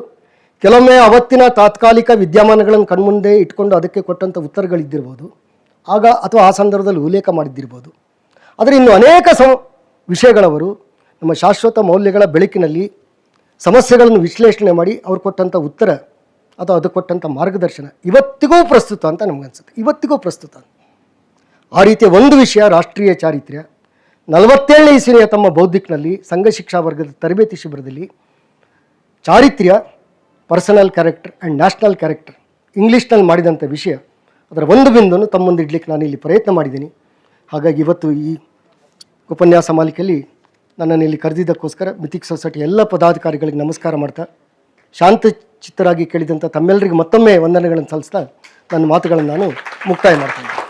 ಕೆಲವೊಮ್ಮೆ ಅವತ್ತಿನ ತಾತ್ಕಾಲಿಕ ವಿದ್ಯಮಾನಗಳನ್ನು ಕಣ್ಮುಂದೆ ಇಟ್ಕೊಂಡು ಅದಕ್ಕೆ ಕೊಟ್ಟಂಥ ಉತ್ತರಗಳಿದ್ದಿರ್ಬೋದು, ಆಗ ಅಥವಾ ಆ ಸಂದರ್ಭದಲ್ಲಿ ಉಲ್ಲೇಖ ಮಾಡಿದ್ದಿರ್ಬೋದು. ಆದರೆ ಇನ್ನು ಅನೇಕ ವಿಷಯಗಳವರು ನಮ್ಮ ಶಾಶ್ವತ ಮೌಲ್ಯಗಳ ಬೆಳಕಿನಲ್ಲಿ ಸಮಸ್ಯೆಗಳನ್ನು ವಿಶ್ಲೇಷಣೆ ಮಾಡಿ ಅವ್ರು ಕೊಟ್ಟಂಥ ಉತ್ತರ ಅಥವಾ ಅದು ಕೊಟ್ಟಂಥ ಮಾರ್ಗದರ್ಶನ ಇವತ್ತಿಗೂ ಪ್ರಸ್ತುತ ಅಂತ ನಮಗನ್ಸುತ್ತೆ. ಇವತ್ತಿಗೂ ಪ್ರಸ್ತುತ. ಆ ರೀತಿಯ ಒಂದು ವಿಷಯ ರಾಷ್ಟ್ರೀಯ ಚಾರಿತ್ರ್ಯ. 47ನೇ ಇಸವಿಯ ತಮ್ಮ ಬೌದ್ಧಿಕ್ನಲ್ಲಿ ಸಂಘ ಶಿಕ್ಷಾ ವರ್ಗದ ತರಬೇತಿ ಶಿಬಿರದಲ್ಲಿ ಚಾರಿತ್ರ್ಯ, personal character and national character ಇಂಗ್ಲೀಷ್ನಲ್ಲಿ ಮಾಡಿದಂಥ ವಿಷಯ, ಅದರ ಒಂದು ಬಿಂದುವನ್ನು ತಮ್ಮ ಮುಂದೆ ಇಡ್ಲಿಕ್ಕೆ ನಾನು ಇಲ್ಲಿ ಪ್ರಯತ್ನ ಮಾಡಿದ್ದೀನಿ. ಹಾಗಾಗಿ ಇವತ್ತು ಈ ಉಪನ್ಯಾಸ ಮಾಲಿಕೆಯಲ್ಲಿ ನನ್ನನ್ನು ಇಲ್ಲಿ ಕರೆದಿದ್ದಕ್ಕೋಸ್ಕರ ಮಿಥಿಕ್ ಸೊಸೈಟಿ ಎಲ್ಲ ಪದಾಧಿಕಾರಿಗಳಿಗೆ ನಮಸ್ಕಾರ ಮಾಡ್ತಾ, ಶಾಂತ ಚಿತ್ತರಾಗಿ ಕೇಳಿದಂಥ ತಮ್ಮೆಲ್ಲರಿಗೆ ಮತ್ತೊಮ್ಮೆ ವಂದನೆಗಳನ್ನು ಸಲ್ಲಿಸ್ತಾ ನನ್ನ ಮಾತುಗಳನ್ನು ನಾನು ಮುಕ್ತಾಯ ಮಾಡ್ತೀನಿ.